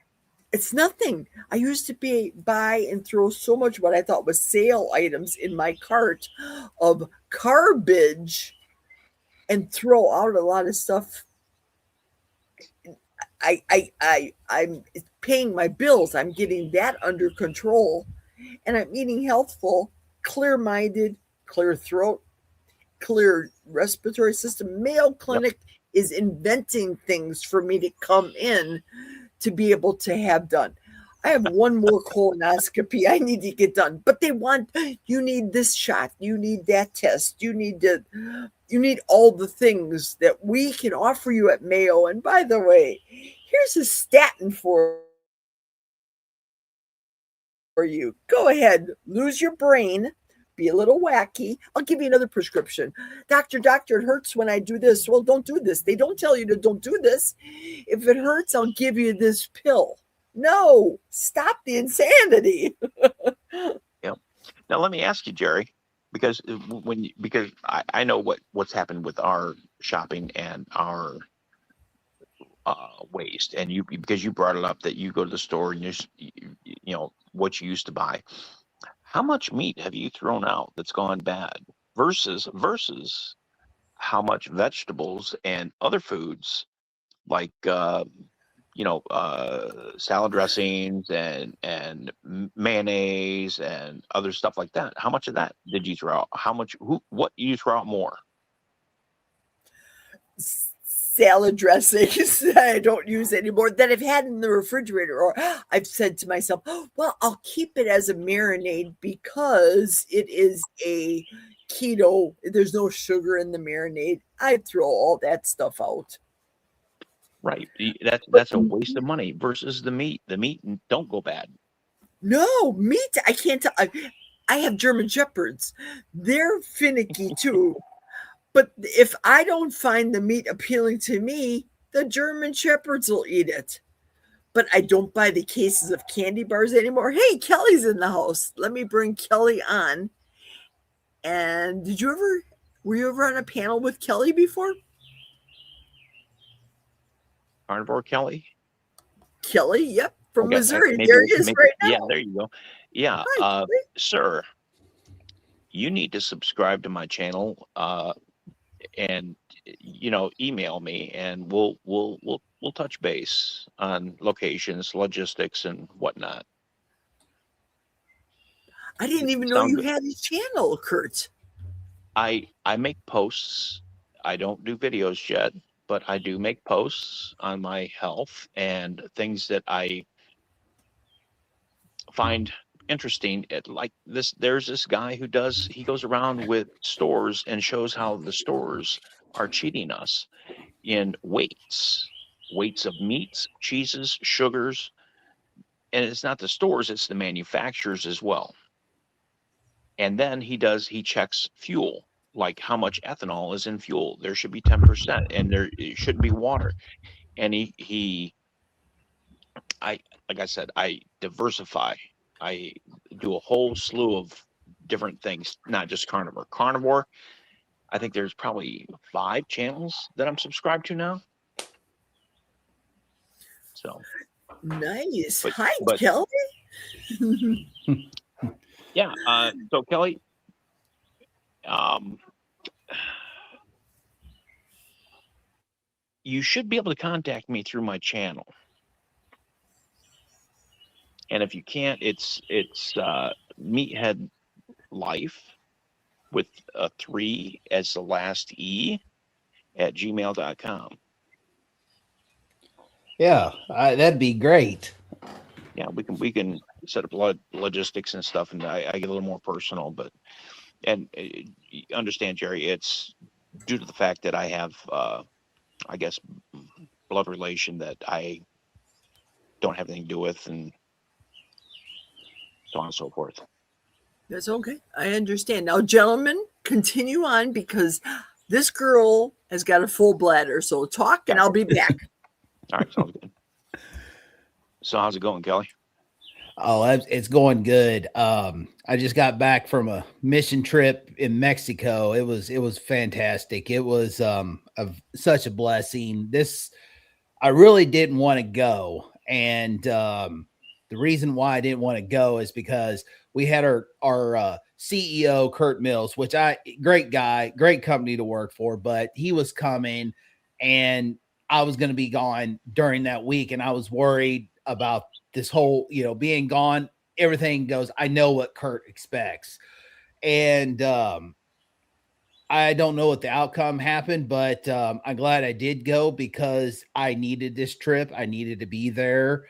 It's nothing. I used to buy and throw so much what I thought was sale items in my cart of garbage and throw out a lot of stuff. I'm paying my bills. I'm getting that under control, and I'm eating healthful, clear-minded, clear throat, clear respiratory system. Mayo Clinic is inventing things for me to come in to be able to have done. I have one more colonoscopy I need to get done, but you need this shot, you need that test, you need all the things that we can offer you at Mayo. And by the way, here's a statin for you. Go ahead, lose your brain, be a little wacky. I'll give you another prescription. Doctor, it hurts when I do this. Well, don't do this. They don't tell you to don't do this. If it hurts, I'll give you this pill. No, stop the insanity. Yeah. Now let me ask you, Jerry, because I know what's happened with our shopping and our waste, and because you brought it up that you go to the store and what you used to buy. How much meat have you thrown out that's gone bad versus how much vegetables and other foods like salad dressings and mayonnaise and other stuff like that. How much of that did you throw out? What you throw out more? Salad dressings I don't use anymore that I've had in the refrigerator, or I've said to myself, well, I'll keep it as a marinade because it is a keto. There's no sugar in the marinade. I throw all that stuff out. Right. That's a waste of money versus the meat. The meat don't go bad. No, meat, I can't tell. I have German Shepherds. They're finicky too. But if I don't find the meat appealing to me, the German Shepherds will eat it. But I don't buy the cases of candy bars anymore. Hey, Kelly's in the house. Let me bring Kelly on. And were you ever on a panel with Kelly before? Carnivore Kelly? Kelly, yep, from Okay, Missouri. There he is right now. Yeah, there you go. Yeah, Hi, Kelly. sir, you need to subscribe to my channel, and email me, and we'll touch base on locations, logistics, and whatnot. I didn't even know you had a channel, Kurt. I make posts. I don't do videos yet, but I do make posts on my health and things that I find interesting. Like this, there's this guy he goes around with stores and shows how the stores are cheating us in weights of meats, cheeses, sugars. And it's not the stores, it's the manufacturers as well. And then he checks fuel, like how much ethanol is in fuel. There should be 10%, and it shouldn't be water. And like I said, I diversify. I do a whole slew of different things, not just carnivore. Carnivore, I think there's probably 5 channels that I'm subscribed to now. So nice. Hi, Kelly. Yeah. So Kelly, you should be able to contact me through my channel. And if you can't, it's Meathead Life with a 3 as the last E at gmail.com. Yeah, that'd be great. Yeah, we can set up logistics and stuff, and I get a little more personal. But understand, Jerry, it's due to the fact that I have, I guess, blood relation that I don't have anything to do with, and so on and so forth. That's okay. I understand. Now, gentlemen, continue on because this girl has got a full bladder. So talk, and I'll be back. All right, sounds good. So how's it going, Kelly? Oh, it's going good. I just got back from a mission trip in Mexico. It was fantastic. It was such a blessing. I really didn't want to go, and the reason why I didn't want to go is because we had our CEO Kurt Mills, which great guy, great company to work for, but he was coming, and I was going to be gone during that week, and I was worried about this whole, being gone. Everything goes, I know what Kurt expects. And I don't know what the outcome happened, but I'm glad I did go because I needed this trip. I needed to be there.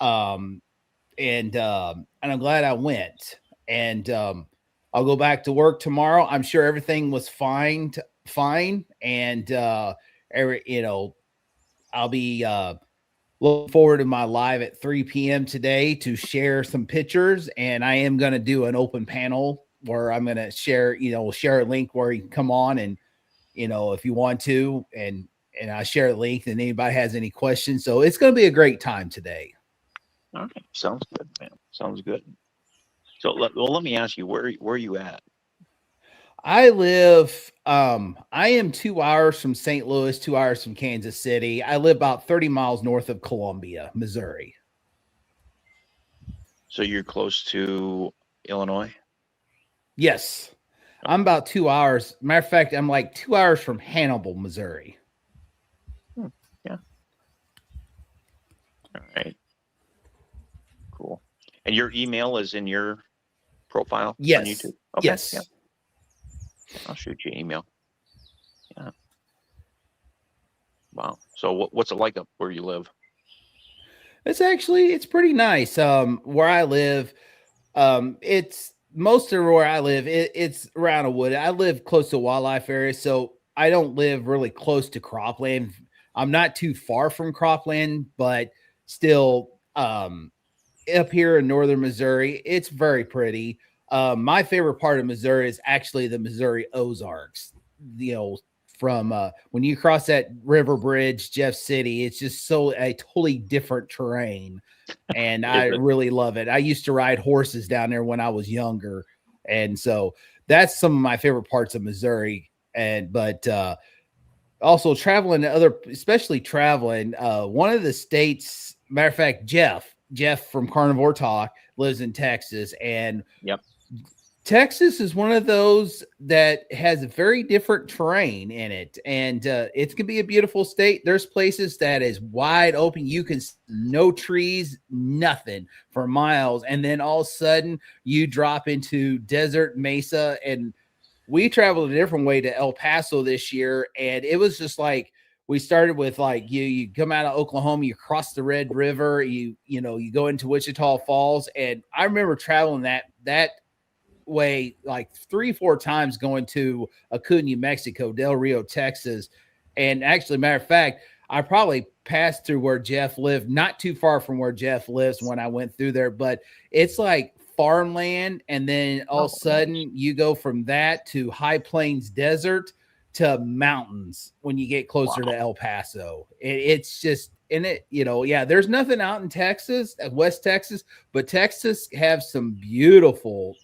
And I'm glad I went. And I'll go back to work tomorrow. I'm sure everything was fine. And I'll be looking forward to my live at 3 p.m. today to share some pictures. And I am going to do an open panel where I'm going to share, share a link where you can come on and, if you want to, and I share a link and anybody has any questions. So it's going to be a great time today. Okay. Sounds good, man. Sounds good. So let me ask you, where are you at? I am 2 hours from St. Louis, 2 hours from Kansas City. I live about 30 miles north of Columbia, Missouri. So you're close to Illinois? Yes. I'm about 2 hours. Matter of fact, I'm like 2 hours from Hannibal, Missouri. Yeah. And your email is in your profile on Yes. YouTube? Okay. Yes. Yeah. I'll shoot you an email. Yeah. Wow. So what's it like up where you live? It's pretty nice. Where I live, it's most of where I live, it's around a wood. I live close to a wildlife area, so I don't live really close to cropland. I'm not too far from cropland, but still, up here in northern Missouri, it's very pretty. My favorite part of Missouri is actually the Missouri Ozarks. From when you cross that river bridge, Jeff City, it's just a totally different terrain, and I really love it. I used to ride horses down there when I was younger, and so that's some of my favorite parts of Missouri. But also traveling to especially traveling. One of the states, matter of fact, Jeff from Carnivore Talk lives in Texas, and yep. Texas is one of those that has a very different terrain in it, and it can be a beautiful state. There's places that is wide open. You can no trees, nothing for miles, and then all of a sudden you drop into desert mesa. And we traveled a different way to El Paso this year, and it was just like we started with like you come out of Oklahoma, you cross the Red River, you go into Wichita Falls, and I remember traveling that way like 3-4 times, going to Acuña, Mexico, Del Rio, Texas. And actually, matter of fact, I probably passed through where Jeff lived, not too far from where Jeff lives when I went through there, but it's like farmland. And then all of a sudden you go from that to high plains desert to mountains when you get closer to El Paso. It's just there's nothing out in Texas, West Texas, but Texas have some beautiful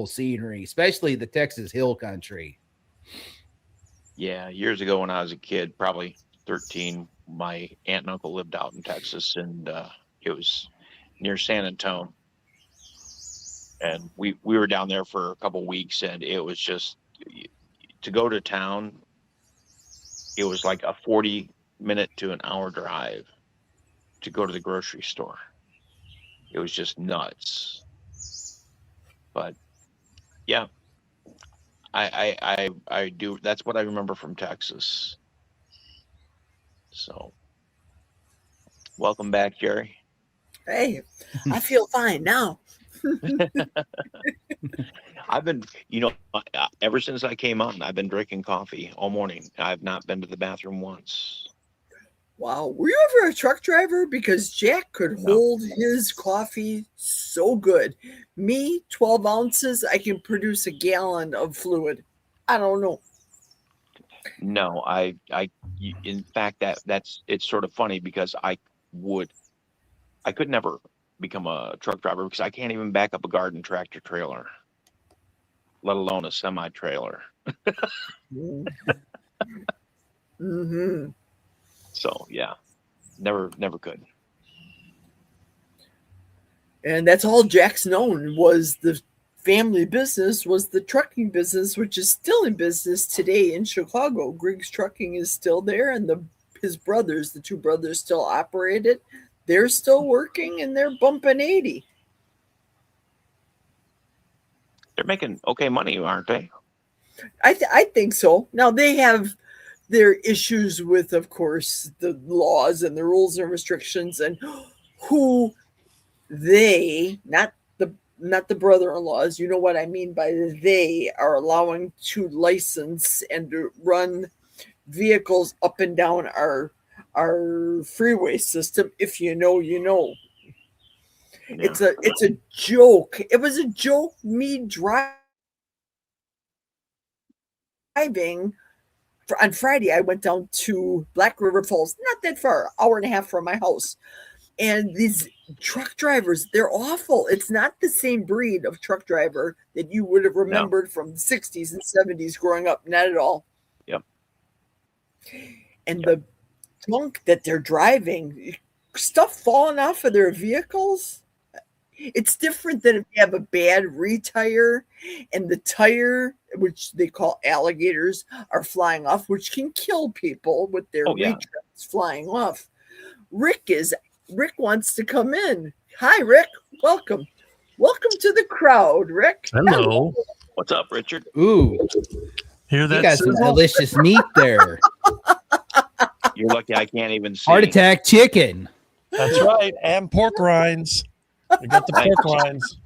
scenery, especially the Texas Hill Country. Yeah, years ago when I was a kid, probably 13, my aunt and uncle lived out in Texas, and it was near San Antonio. And we were down there for a couple weeks, and it was just to go to town. It was like a 40-minute to an hour drive to go to the grocery store. It was just nuts. But yeah, I do. That's what I remember from Texas. So welcome back, Jerry. Hey, I feel fine now. I've been, ever since I came on, I've been drinking coffee all morning. I've not been to the bathroom once. Wow. Were you ever a truck driver? Because Jack could hold his coffee so good. Me, 12 ounces, I can produce a gallon of fluid. I don't know. No, in fact, it's sort of funny because I could never become a truck driver because I can't even back up a garden tractor trailer, let alone a semi trailer. Mm-hmm. So yeah, never could. And that's all Jack's known was the family business, was the trucking business, which is still in business today in Chicago. Griggs Trucking is still there, and the two brothers still operate it. They're still working, and they're bumping 80. They're making okay money, aren't they? I think so. Now they have their issues with, of course, the laws and the rules and restrictions, and who they, not the brother-in-laws, you know what I mean by they, are allowing to license and to run vehicles up and down our freeway system. If you know, you know. Yeah. It's a joke. It was a joke. Me driving on Friday, I went down to Black River Falls, not that far, hour and a half from my house. And these truck drivers, they're awful. It's not the same breed of truck driver that you would have remembered from the 60s and 70s growing up. Not at all. Yep. And the junk that they're driving, stuff falling off of their vehicles, it's different than if you have a bad retire and the tire, which they call alligators, are flying off, which can kill people with their retreads flying off. Rick wants to come in. Hi, Rick. Welcome. Welcome to the crowd, Rick. Hello. What's up, Richard? Ooh, Hear you that got some sizzle? delicious meat there. You're lucky I can't even see. Heart attack chicken. That's right. And pork rinds. We got the pork rinds.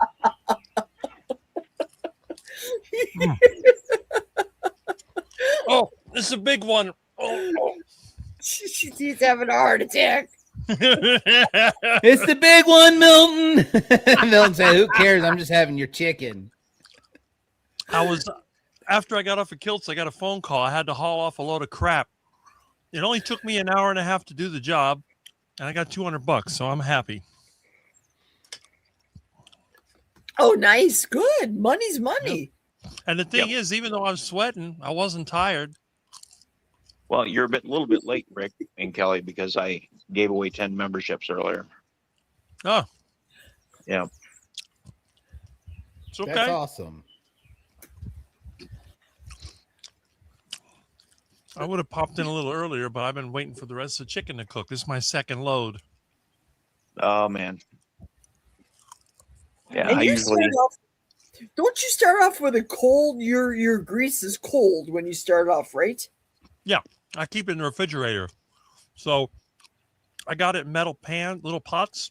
Oh, this is a big one. Oh. She's having a heart attack. It's the big one, Milton. Milton said, "Who cares? I'm just having your chicken." After I got off of Kilts, I got a phone call. I had to haul off a load of crap. It only took me an hour and a half to do the job, and I got $200, so I'm happy. Oh, nice. Good. Money's money. And the thing is, even though I was sweating, I wasn't tired. Well, you're a little bit late, Rick and Kelly, because I gave away 10 memberships earlier. Oh, Yeah. it's okay. That's awesome. I would have popped in a little earlier, but I've been waiting for the rest of the chicken to cook. This is my second load. Oh man. Yeah, And I you usually. start off, don't you start off with a cold? Your grease is cold when you start off, right? I keep it in the refrigerator. So I got it in metal pan, little pots.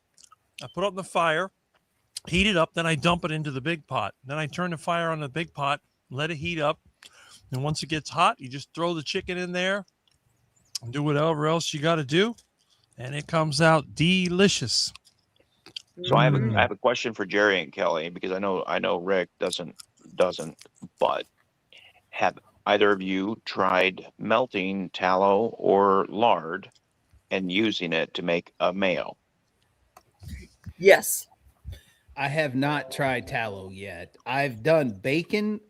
I put it on the fire, heat it up, then I dump it into the big pot. Then I turn the fire on the big pot, let it heat up. And once it gets hot, you just throw the chicken in there and do whatever else you got to do. And it comes out delicious. So I have a question for Jerry and Kelly, because I know Rick doesn't, but have either of you tried melting tallow or lard and using it to make a mayo? Yes. I have not tried tallow yet. I've done bacon,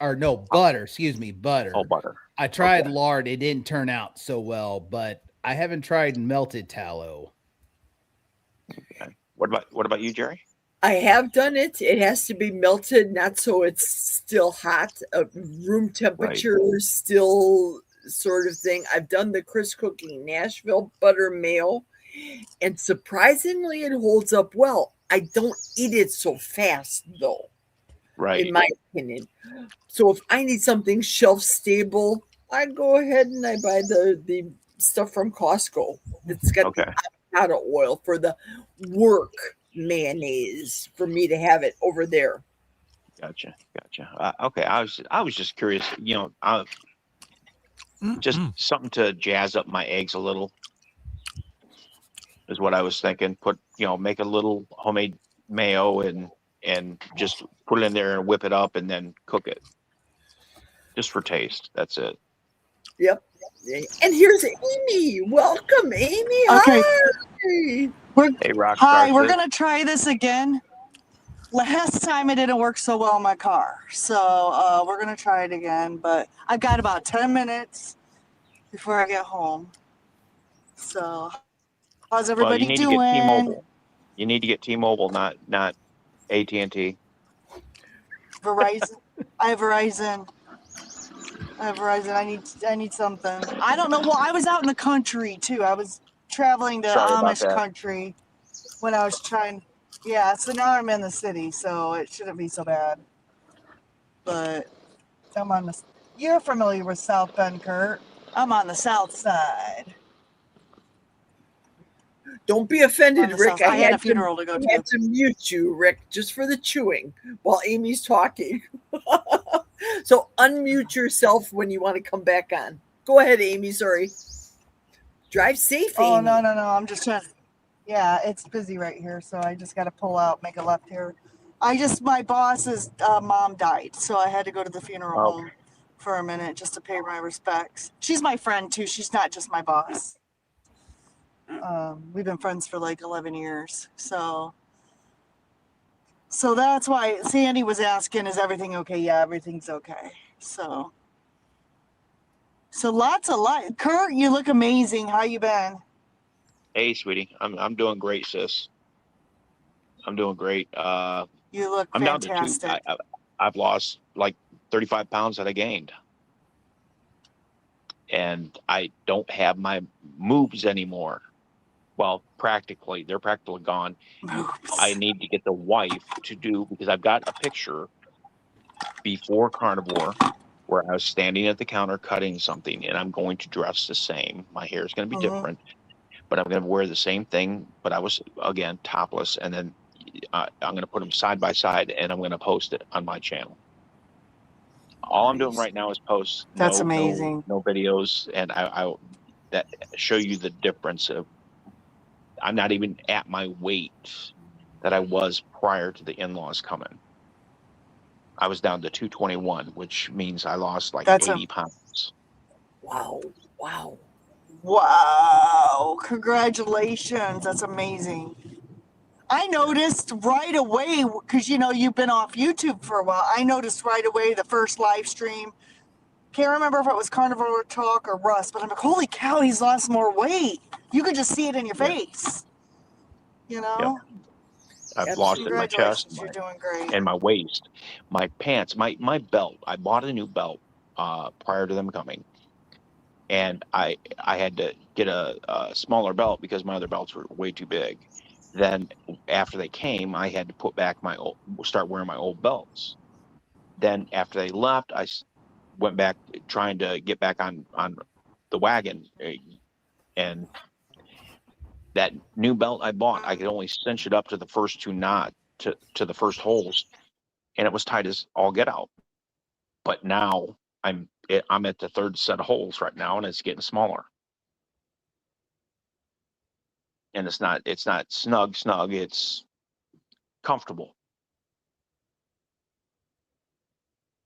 or no, butter. Excuse me, butter. Oh, butter. I tried Okay. lard. It didn't turn out so well, but I haven't tried melted tallow. What about you, Jerry? I have done it. It has to be melted, not so it's still hot, room temperature, still sort of thing. I've done the Chris Cooking Nashville butter mayo, and surprisingly, it holds up well. I don't eat it so fast, though, Right. in my opinion. So if I need something shelf stable, I go ahead and I buy the stuff from Costco. It's got Okay. the avocado oil for the work mayonnaise for me to have it over there. Gotcha. Okay. I was just curious. Just something to jazz up my eggs a little is what I was thinking. Make a little homemade mayo and just put it in there and whip it up and then cook it, just for taste. That's it. Yep. And here's Amy. Welcome, Amy. Okay. Hi. Hey, rock. Hi, we're gonna try this again. Last time it didn't work so well in my car, so we're gonna try it again. But I've got about 10 minutes before I get home. So, how's Well, everybody you need doing? to get T-Mobile. You need to get T-Mobile, not AT&T. Verizon. I have Verizon. I need something. I don't know. Well, I was out in the country too. I was traveling to Sorry about Amish that. country when I was trying. Yeah, so now I'm in the city, so it shouldn't be so bad. But I'm on the. You're familiar with South Bend, Kurt. I'm on the south side. Don't be offended, On the Rick. south- I had a funeral to go I had to. to mute you, Rick, just for the chewing while Amy's talking. So unmute yourself when you want to come back on. Go ahead, Amy. Sorry. Drive safe, Oh Amy. no. I'm just trying. Yeah, it's busy right here, so I just got to pull out, make a left here. My boss's mom died, so I had to go to the funeral Oh. home for a minute just to pay my respects. She's my friend too. She's not just my boss. We've been friends for like 11 years, so that's why Sandy was asking, "Is everything okay?" Yeah, everything's okay. So lots of light. Kurt, you look amazing. How you been? Hey, sweetie, I'm doing great, sis. I'm doing great. You look I'm down to fantastic. I've lost like 35 pounds that I gained, and I don't have my moves anymore. well, they're practically gone. Oops. I need to get the wife to do, because I've got a picture before carnivore where I was standing at the counter cutting something, and I'm going to dress the same. My hair is going to be Mhm. different, but I'm going to wear the same thing. But I was, again, topless, and then I'm going to put them side by side, and I'm going to post it on my channel. All I'm doing Nice. right now is post. That's amazing. No videos, and I that show you the difference of. I'm not even at my weight that I was prior to the in-laws coming. I was down to 221, which means I lost like That's 80 pounds. Wow. Wow. Wow. Congratulations. That's amazing. I noticed right away, because you've been off YouTube for a while. I noticed right away the first live stream. Can't remember if it was Carnivore Talk or Russ, but I'm like, holy cow, he's lost more weight. You could just see it in your face. Yep. I've lost it in my chest, Congratulations, you're doing great. and my waist, my pants, my belt. I bought a new belt prior to them coming, and I had to get a smaller belt because my other belts were way too big. Then after they came, I had to start wearing my old belts. Then after they left, I went back trying to get back on the wagon, and that new belt I bought, I could only cinch it up to the first two knot to the first holes, and it was tight as all get out. But now I'm at the third set of holes right now, and it's getting smaller. And it's not snug, it's comfortable.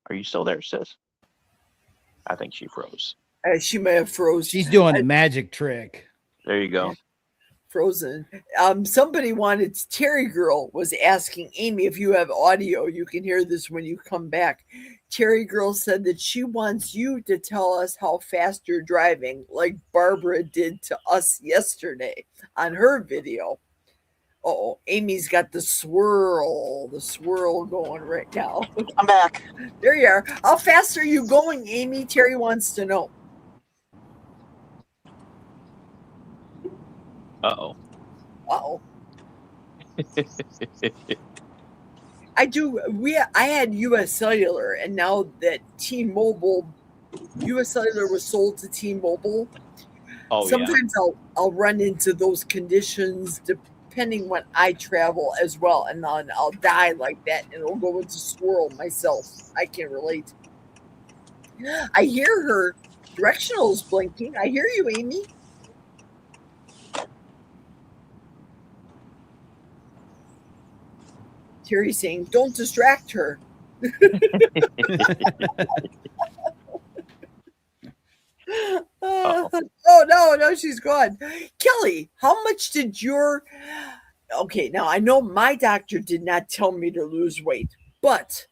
Are you still there, sis? I think she froze. She may have froze. She's doing a magic trick. There you go. Frozen. Somebody wanted, Terry Girl was asking Amy, if you have audio, you can hear this when you come back. Terry Girl said that she wants you to tell us how fast you're driving, like Barbara did to us yesterday on her video. Oh, Amy's got the swirl going right now. I'm back. There you are. How fast are you going, Amy? Terry wants to know. Uh-oh. Uh-oh. I had US Cellular, and now that T-Mobile, US Cellular was sold to T-Mobile. Oh, sometimes I'll run into those conditions depending when I travel as well, and then I'll die like that, and it'll go into swirl myself. I can relate. I hear her directionals blinking. I hear you, Amy. Terry saying, "Don't distract her." Oh no, she's gone. Kelly, how much did your... Okay, now I know my doctor did not tell me to lose weight, but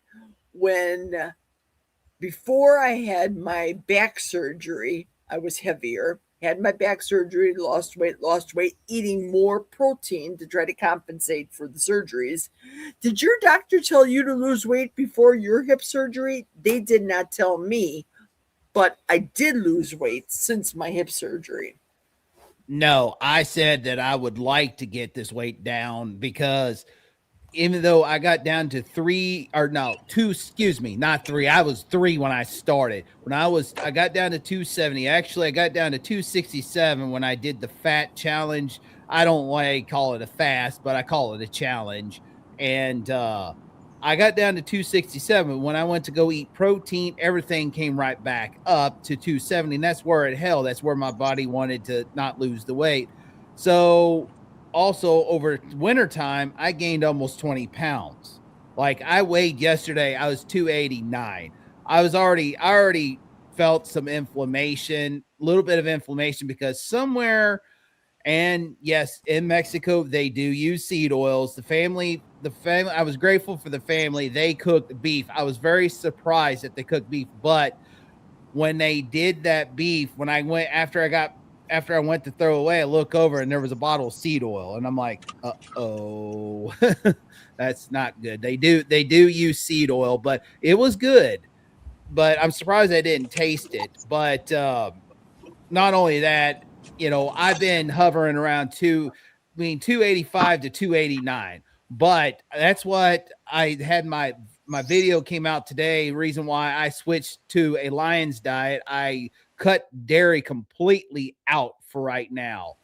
before I had my back surgery, I was heavier. Had my back surgery, lost weight, eating more protein to try to compensate for the surgeries. Did your doctor tell you to lose weight before your hip surgery? They did not tell me, but I did lose weight since my hip surgery. No, I said that I would like to get this weight down because even though I got down to 2, excuse me, not 3. I was 3 when I started. I got down to 270. Actually, I got down to 267 when I did the fat challenge. I don't call it a fast, but I call it a challenge. And I got down to 267. When I went to go eat protein, everything came right back up to 270. And that's where it held. That's where my body wanted to not lose the weight. So also over wintertime, I gained almost 20 pounds. Like I weighed yesterday, I was 289. I already felt some inflammation, a little bit of inflammation because somewhere, and yes, in Mexico, they do use seed oils. The family, I was grateful for the family. They cooked beef. I was very surprised that they cooked beef, but when they did that beef, when I went, after I went to throw away, I look over and there was a bottle of seed oil, and I'm like, uh-oh, that's not good. They do use seed oil, but it was good. But I'm surprised I didn't taste it. But not only that, I've been hovering around between 285 to 289, but that's what I had my video came out today. Reason why I switched to a Lions diet, I cut dairy completely out for right now.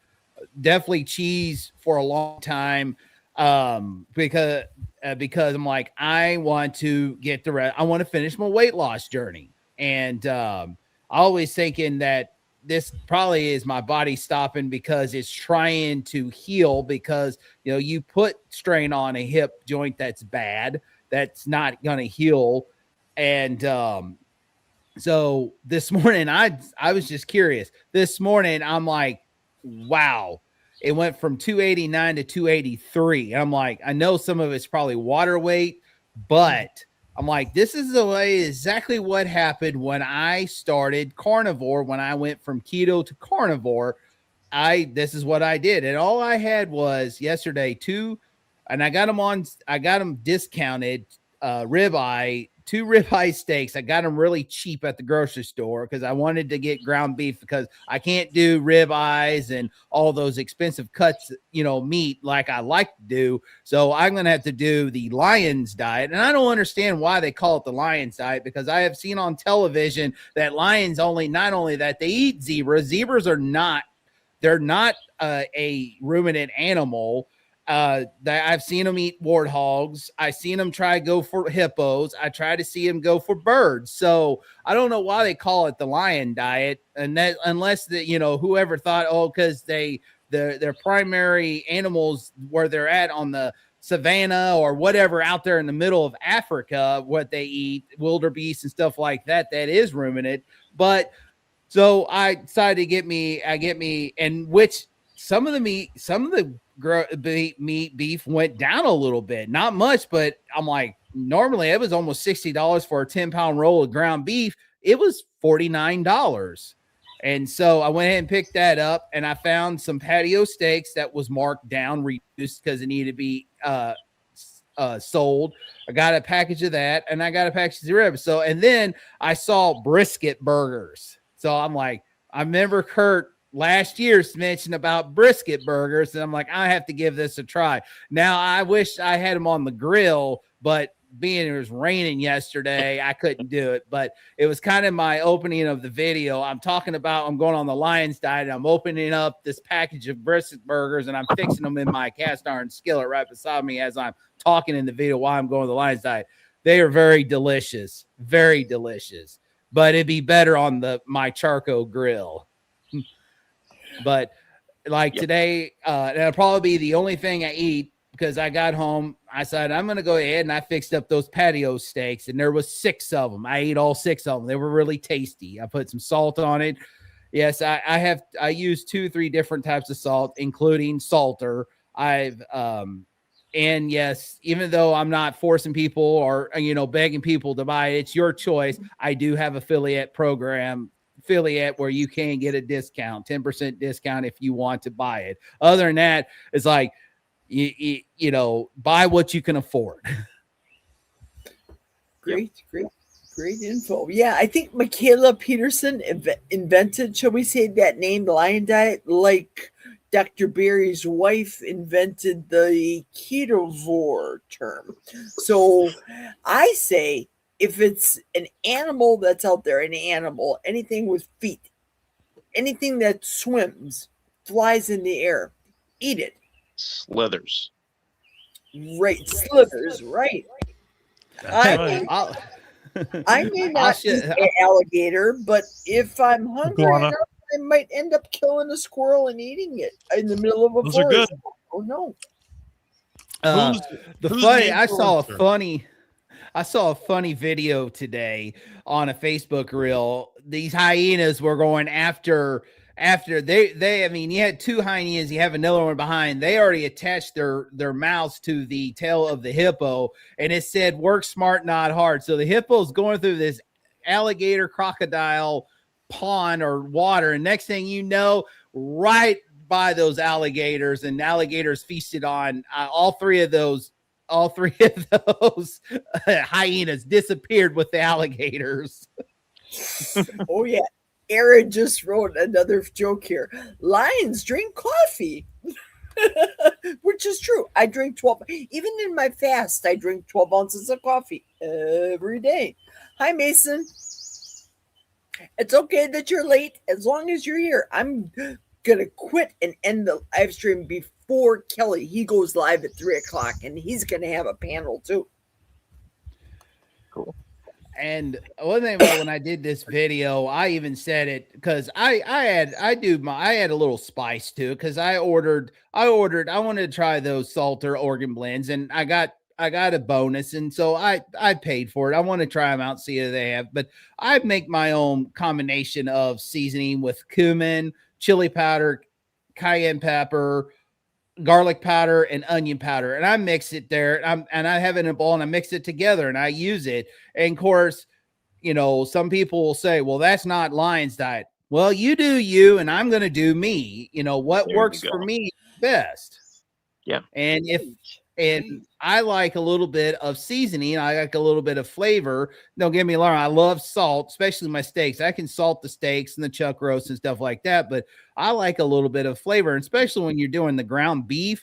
Definitely cheese for a long time, because I'm like, I want to get the rest. I want to finish my weight loss journey, and always thinking that this probably is my body stopping because it's trying to heal, because you put strain on a hip joint that's bad, that's not going to heal. And so this morning I was just curious. This morning I'm like, wow, it went from 289 to 283. And I'm like, I know some of it's probably water weight, but I'm like, this is the way exactly what happened when I started carnivore. When I went from keto to carnivore, this is what I did. And all I had was yesterday and I got them discounted, two ribeye steaks. I got them really cheap at the grocery store because I wanted to get ground beef, because I can't do ribeyes and all those expensive cuts, meat like I like to do. So I'm going to have to do the Lions diet. And I don't understand why they call it the Lions diet, because I have seen on television that lions not only that they eat zebras. Zebras are not, they're not a ruminant animal. That I've seen them eat warthogs. I've seen them try to go for hippos. I try to see them go for birds. So I don't know why they call it the lion diet, and that unless whoever thought, because their primary animals where they're at on the savannah or whatever out there in the middle of Africa, what they eat, wildebeest and stuff like that, that is ruminant. But so I decided to get me, and which some of the beef went down a little bit, not much, but I'm like, normally it was almost $60 for a 10-pound roll of ground beef. It was $49. And so I went ahead and picked that up, and I found some patio steaks that was marked down, reduced, because it needed to be sold. I got a package of that, and I got a package of ribs. So, and then I saw brisket burgers. So I'm like, I remember Kurt last year's mention about brisket burgers, and I'm like, I have to give this a try. Now, I wish I had them on the grill, but being it was raining yesterday, I couldn't do it. But it was kind of my opening of the video. I'm talking about I'm going on the Lions diet. I'm opening up this package of brisket burgers, and I'm fixing them in my cast iron skillet right beside me as I'm talking in the video while I'm going on the Lions diet. They are very delicious, but it'd be better on my charcoal grill. But like today, that'll probably be the only thing I eat, because I got home. I said, I'm going to go ahead, and I fixed up those patio steaks, and there was 6 of them. I ate all 6 of them. They were really tasty. I put some salt on it. Yes, I use 2-3 different types of salt, including Salter. And yes, even though I'm not forcing people or, begging people to buy it, it's your choice. I do have affiliate where you can get a discount, 10% discount if you want to buy it. Other than that, it's like, buy what you can afford. Great info. Yeah, I think Michaela Peterson invented, shall we say, that name, the Lion Diet, like Dr. Berry's wife invented the ketovore term. So I say, if it's an animal that's out there, anything with feet, anything that swims, flies in the air, eat it. Slithers. Right, slithers, right. I may not eat an alligator, but if I'm hungry enough, I might end up killing a squirrel and eating it in the middle of a Those forest. are good. Oh no. I saw a funny video today on a Facebook reel. These hyenas were going after they I mean, you had 2 hyenas, you have another one behind. They already attached their mouths to the tail of the hippo, and it said, work smart, not hard. So the hippo's going through this alligator crocodile pond or water, and next thing you know, right by those alligators, and alligators feasted on all three of those hyenas disappeared with the alligators. Oh yeah. Aaron just wrote another joke here. Lions drink coffee. Which is true. I drink 12, even in my fast, I drink 12 ounces of coffee every day. Hi, Mason. It's okay that you're late as long as you're here. I'm going to quit and end the live stream before Kelly. He goes live at 3 o'clock and he's going to have a panel too. Cool. And one thing about when I did this video, I even said it because I had a little spice to it because I wanted to try those Salter organ blends and I got a bonus, and so I paid for it. I want to try them out, see if they have, but I make my own combination of seasoning with cumin, chili powder, cayenne pepper, garlic powder, and onion powder, and I mix it there. And I have it in a bowl and I mix it together and I use it. And of course, you know, some people will say, well, that's not Lion's diet. Well, you do you, and I'm going to do me. You know, what There works you for go. me best. Yeah. And I like a little bit of seasoning. I like a little bit of flavor. Don't get me wrong. I love salt, especially my steaks. I can salt the steaks and the chuck roast and stuff like that, but I like a little bit of flavor, and especially when you're doing the ground beef,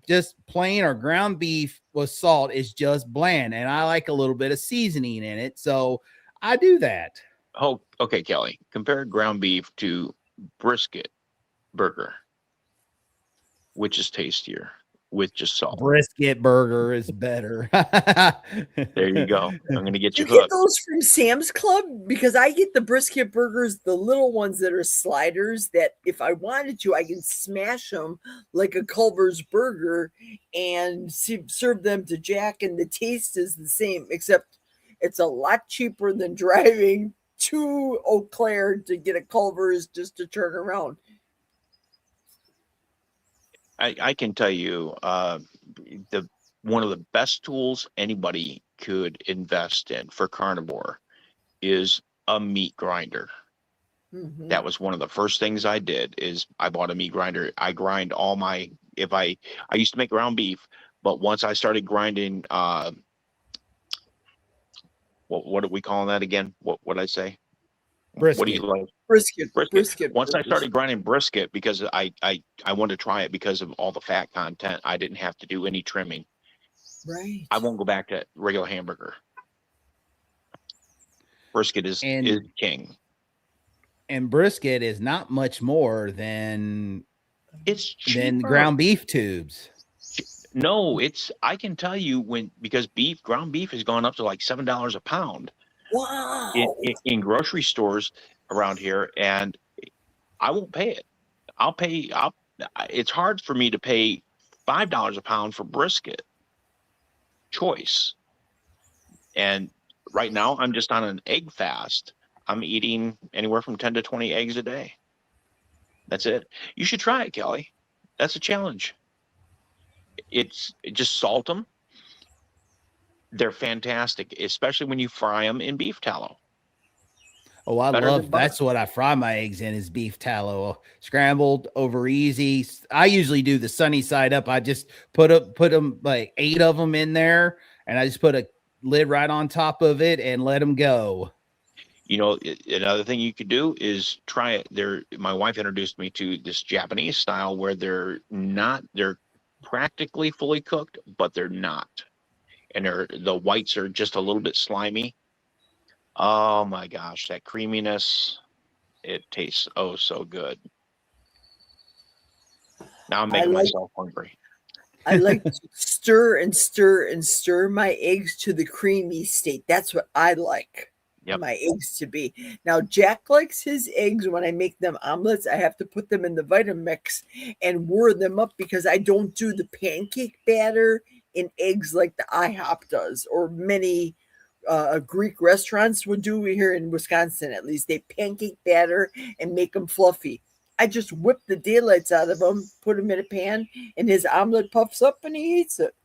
just plain or ground beef with salt is just bland. And I like a little bit of seasoning in it. So I do that. Oh, okay, Kelly. Compare ground beef to brisket burger. Which is tastier with just salt? Brisket burger is better. There you go. I'm going to get You you get hooked. those from Sam's Club? Because I get the brisket burgers, the little ones that are sliders that if I wanted to, I can smash them like a Culver's burger and serve them to Jack, and the taste is the same, except it's a lot cheaper than driving to Eau Claire to get a Culver's just to turn around. I can tell you, one of the best tools anybody could invest in for carnivore is a meat grinder. Mhm. That was one of the first things I did. Is I bought a meat grinder. I grind all my. I used to make ground beef, but once I started grinding, what are we calling that again? What would I say? What do you Brisket. like? Brisket. Once I burgers. started grinding brisket, because I wanted to try it because of all the fat content, I didn't have to do any trimming. Right. I won't go back to regular hamburger. Brisket is king. And brisket is not much more than It's cheaper. ground beef tubes. No, I can tell you because ground beef has gone up to like $7 a pound Wow. in grocery stores around here, and I won't pay it. It's hard for me to pay $5 a pound for brisket choice. And right now I'm just on an egg fast. I'm eating anywhere from 10 to 20 eggs a day. That's it. You should try it, Kelly. That's a challenge. Just salt them. They're fantastic, especially when you fry them in beef tallow. Oh, I Better than love butter. that's what I fry my eggs in is beef tallow, scrambled over easy. I usually do the sunny side up. I just put them like 8 of them in there, and I just put a lid right on top of it and let them go. You know, another thing you could do is try it. My wife introduced me to this Japanese style where they're practically fully cooked, but they're not. And the whites are just a little bit slimy. Oh my gosh, that creaminess, it tastes oh so good. Now I'm making myself hungry. I like to stir and stir and stir my eggs to the creamy state. That's what I like my eggs to be. Now, Jack likes his eggs when I make them omelets. I have to put them in the Vitamix and whir them up because I don't do the pancake batter in eggs like the IHOP does, or many Greek restaurants would do here in Wisconsin. At least they pancake batter and make them fluffy. I just whip the daylights out of him, put him in a pan, and his omelet puffs up and he eats it.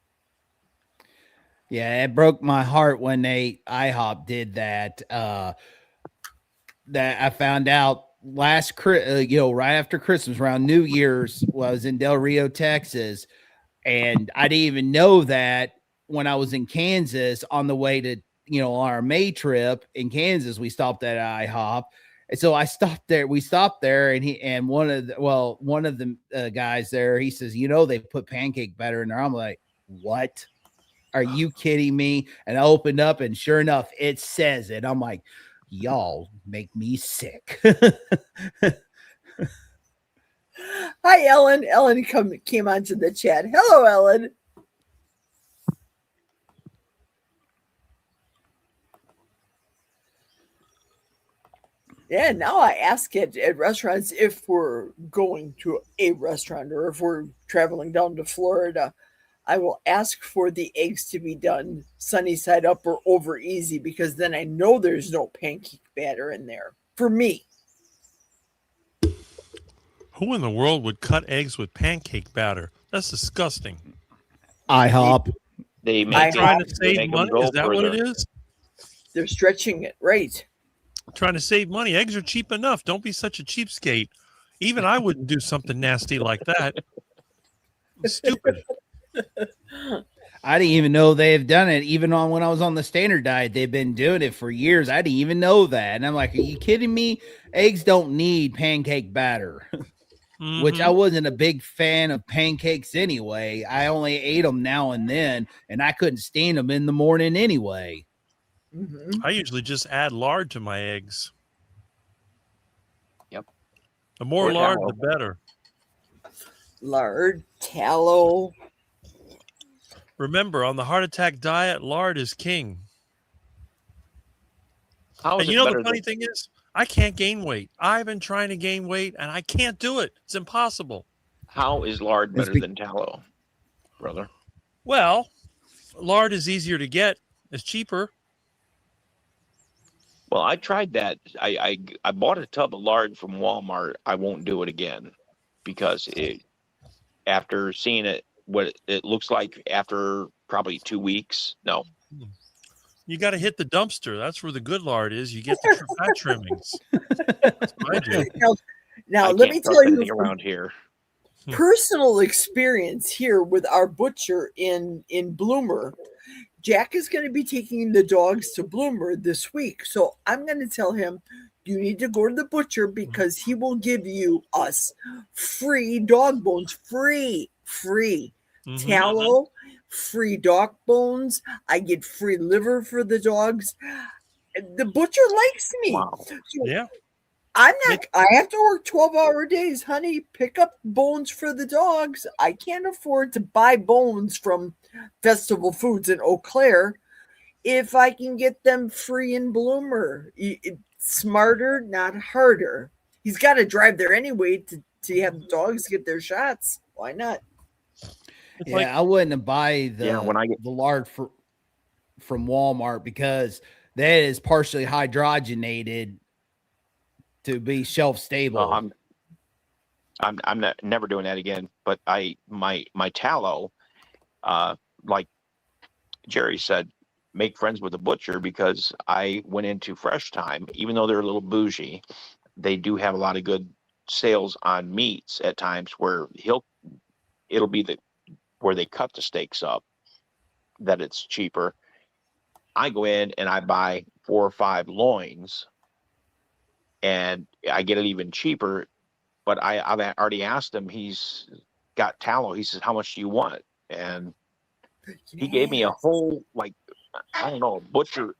Yeah, it broke my heart when IHOP did that. That I found out right after Christmas, around New Year's, I was in Del Rio, Texas, and I didn't even know that when I was in Kansas on the way to, our May trip in Kansas, we stopped at IHOP. And so I stopped there. We stopped there, and one of the guys there, he says, they put pancake batter in there. I'm like, what? Are you kidding me? And I opened up, and sure enough, it says it. I'm like, y'all make me sick. Hi, Ellen. Ellen came onto the chat. Hello, Ellen. Yeah, now I ask it at restaurants if we're going to a restaurant or if we're traveling down to Florida. I will ask for the eggs to be done sunny side up or over easy because then I know there's no pancake batter in there for me. Who in the world would cut eggs with pancake batter? That's disgusting. IHOP. They I make Trying to they save make 'em money? go Is that what it further. is? They're stretching it, right? Trying to save money. Eggs are cheap enough. Don't be such a cheapskate. Even I wouldn't do something nasty like that. Stupid. I didn't even know they have done it. Even when I was on the standard diet, they've been doing it for years. I didn't even know that. And I'm like, are you kidding me? Eggs don't need pancake batter, which I Mhm. wasn't a big fan of pancakes anyway. I only ate them now and then, and I couldn't stand them in the morning anyway. Mm-hmm. I usually just add lard to my eggs. Yep. The more Or lard, tallow. the better. Lard, tallow. Remember, on the heart attack diet, lard is king. How is And it you know better the funny than thing is, I can't gain weight. I've been trying to gain weight, and I can't do it. It's impossible. how is lard It's better be- than tallow, brother? Well, lard is easier to get. It's cheaper. Well, I tried that. I bought a tub of lard from Walmart. I won't do it again because after seeing what it looks like after probably 2 weeks. No, You got to hit the dumpster. That's where the good lard is. You get the fat trimmings. That's what I do. Now I let can't me trust tell you anything from around here. personal experience here with our butcher in Bloomer. Jack is going to be taking the dogs to Bloomer this week. So I'm going to tell him, you need to go to the butcher because he will give us free dog bones, free Mhm. tallow, free dog bones. I get free liver for the dogs. The butcher likes me. Wow. So Yeah. I have to work 12-hour days, honey. Pick up bones for the dogs. I can't afford to buy bones from Festival Foods in Eau Claire if I can get them free in Bloomer. Smarter, not harder. He's got to drive there anyway to have the dogs get their shots. Why not? It's Yeah, like, I wouldn't buy Yeah, when I get the lard from Walmart because that is partially hydrogenated to be shelf stable. I'm never doing that again. But my tallow, like Jerry said, make friends with the butcher because I went into Fresh Time, even though they're a little bougie, they do have a lot of good sales on meats at times where it'll be where they cut the steaks up that it's cheaper. I go in and I buy 4 or 5 loins and I get it even cheaper. But I've already asked him, he's got tallow. He says, how much do you want? And he gave me a whole, like, I don't know, butcher.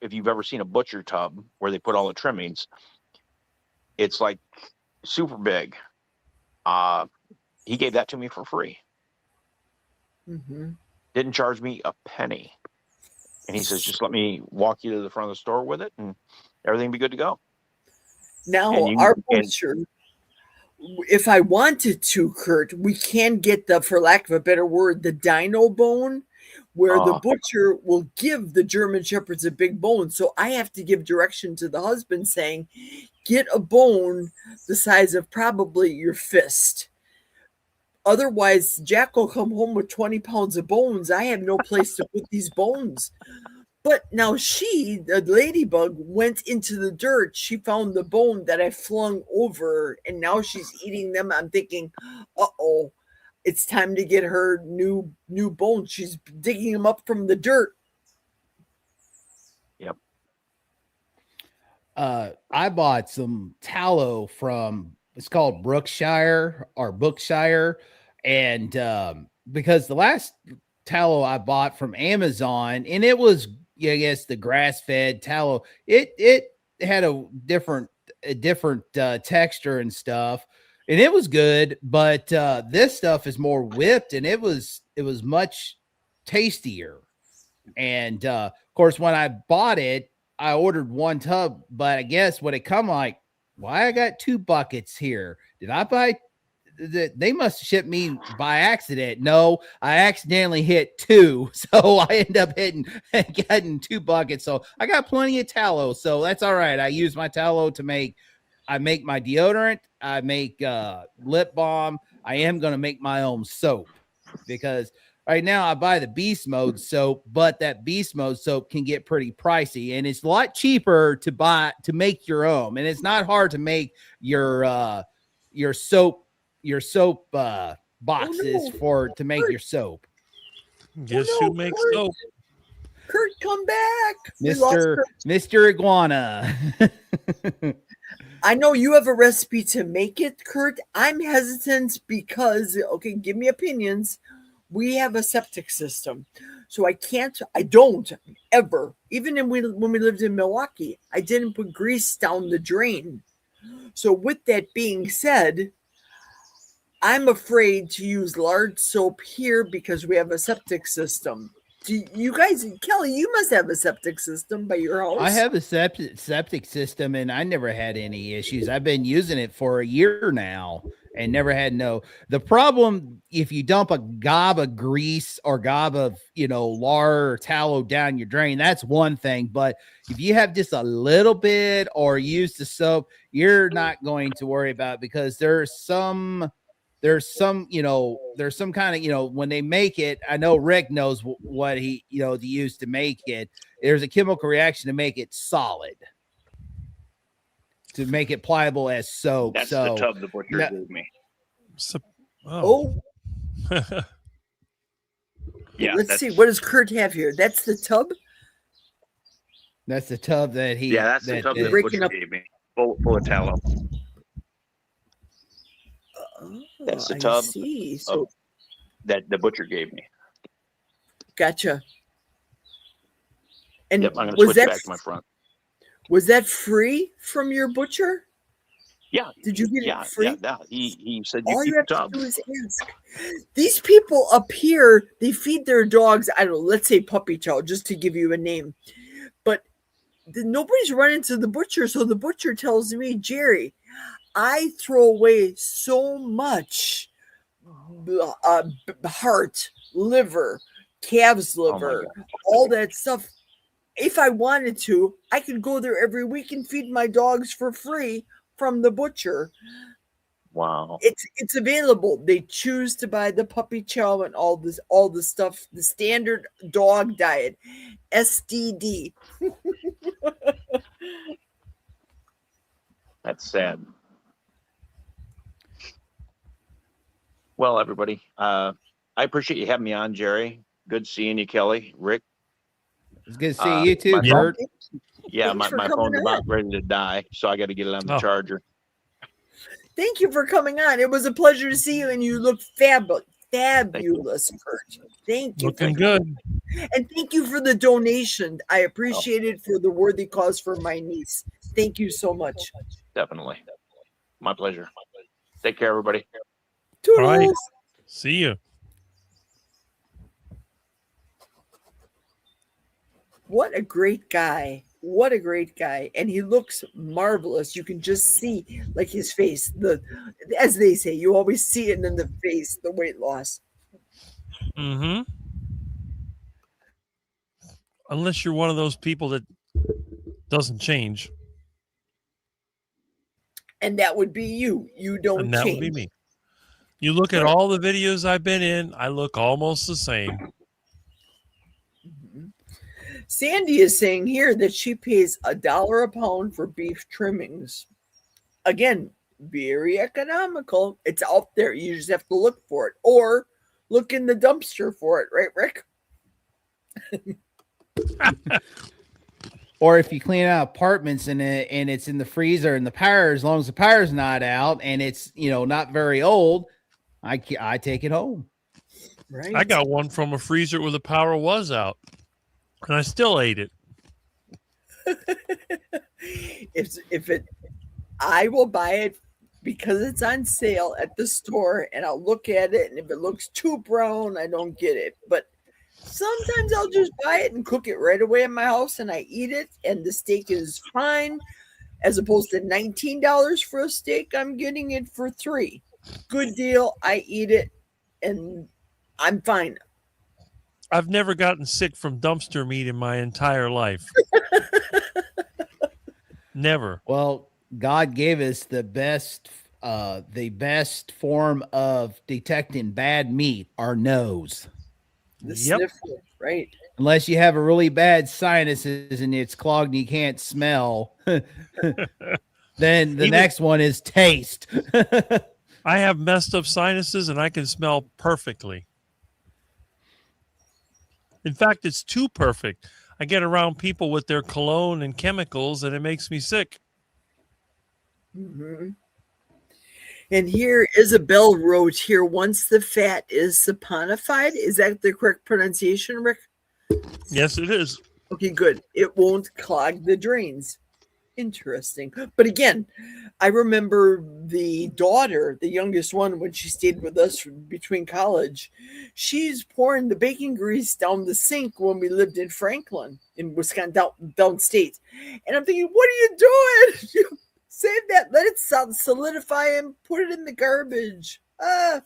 If you've ever seen a butcher tub where they put all the trimmings, it's like super big. He gave that to me for free. Mm-hmm. Didn't charge me a penny. And he says, just let me walk you to the front of the store with it and everything be good to go. Now, And our butcher, if I wanted to, Kurt, we can get for lack of a better word, the dino bone, where the butcher will give the German Shepherds a big bone. So I have to give direction to the husband saying, get a bone the size of probably your fist. Otherwise, Jack will come home with 20 pounds of bones. I have no place to put these bones. But now the ladybug, went into the dirt. She found the bone that I flung over, and now she's eating them. I'm thinking, uh-oh, it's time to get her new bones. She's digging them up from the dirt. Yep. I bought some tallow from, it's called Brookshire or Bookshire. And because the last tallow I bought from Amazon, and it was, yeah, I guess the grass fed tallow, it had a different texture and stuff, and it was good. But this stuff is more whipped, and it was much tastier. And of course, when I bought it, I ordered one tub, but I guess what it come like, why I got 2 buckets here? Did I buy? They must ship me by accident. No, I accidentally hit 2, so I end up getting 2 buckets. So I got plenty of tallow, so that's all right. I use my tallow to make my deodorant. I make lip balm. I am going to make my own soap, because right now I buy the beast mode soap, but that beast mode soap can get pretty pricey, and it's a lot cheaper to make your own. And it's not hard to make your soap boxes to make your soap. Guess Oh, no, who makes Kurt. soap? Kurt, come back. We lost Kurt. Mr. Iguana. I know you have a recipe to make it, Kurt. I'm hesitant because, okay, give me opinions. We have a septic system. So I don't ever, even when we lived in Milwaukee, I didn't put grease down the drain. So with that being said, I'm afraid to use large soap here because we have a septic system. Do you guys, Kelly, you must have a septic system by your house. I have a septic system, and I never had any issues. I've been using it for a year now and never had the problem. If you dump a gob of grease or gob of, lard or tallow down your drain, that's one thing. But if you have just a little bit or use the soap, you're not going to worry about it, because there's some kind of, when they make it, I know Rick knows what he, to use to make it. There's a chemical reaction to make it solid, to make it pliable as soap. That's so the tub the butcher gave me. Oh. Yeah. Let's see. What does Kurt have here? That's the tub? That's the tub that he. Yeah, that's the tub the butcher gave me. Full of tallow. That's the tub that the butcher gave me. Gotcha. And yep, I'm going to switch back to my front. Was that free from your butcher? Yeah. Did you get it free? Yeah. He said all you you have tub. to do is ask. These people up here, they feed their dogs, I don't know, let's say puppy chow, just to give you a name. But nobody's running to the butcher, so the butcher tells me, Jerry, I throw away so much heart, liver, calf's liver, all that stuff. If I wanted to, I could go there every week and feed my dogs for free from the butcher. Wow. It's available. They choose to buy the puppy chow and all the stuff, the standard dog diet, SDD. That's sad. Well, everybody, I appreciate you having me on, Jerry. Good seeing you, Kelly, Rick. It's good to see you too, Kurt. Yeah, my phone's about ready to die, so I got to get it on the charger. Thank you for coming on. It was a pleasure to see you, and you look fabulous, Kurt. Thank you. Looking good. And thank you for the donation. I appreciate it for the worthy cause for my niece. Thank you so much. Definitely. My pleasure. Take care, everybody. Toodles. All right. See you. What a great guy. What a great guy. And he looks marvelous. You can just see like his face. As they say, you always see it in the face, the weight loss. Mm-hmm. Unless you're one of those people that doesn't change. And that would be you. You don't And that change. would be me. You look at all the videos I've been in, I look almost the same. Sandy is saying here that she pays $1 a pound for beef trimmings. Again, very economical. It's out there. You just have to look for it or look in the dumpster for it. Right, Rick? Or if you clean out apartments and it's in the freezer and the power, as long as the power's not out and it's, not very old, I take it home. Right. I got one from a freezer where the power was out, and I still ate it. I will buy it because it's on sale at the store, and I'll look at it, and if it looks too brown, I don't get it. But sometimes I'll just buy it and cook it right away in my house, and I eat it, and the steak is fine. As opposed to $19 for a steak, I'm getting it for $3. Good deal. I eat it, and I'm fine. I've never gotten sick from dumpster meat in my entire life. Never. Well, God gave us the best form of detecting bad meat, our nose. The Yep. sniffle, right? Unless you have a really bad sinuses and it's clogged and you can't smell, then the next one is taste. I have messed up sinuses and I can smell perfectly. In fact, it's too perfect. I get around people with their cologne and chemicals and it makes me sick. Mm-hmm. And here, Isabel wrote here, once the fat is saponified, is that the correct pronunciation, Rick? Yes, it is. Okay, good. It won't clog the drains. Interesting. But again, I remember the daughter, the youngest one, when she stayed with us between college, she's pouring the bacon grease down the sink when we lived in Franklin, in Wisconsin, downstate. And I'm thinking, what are you doing? Save that, let it solidify and put it in the garbage. I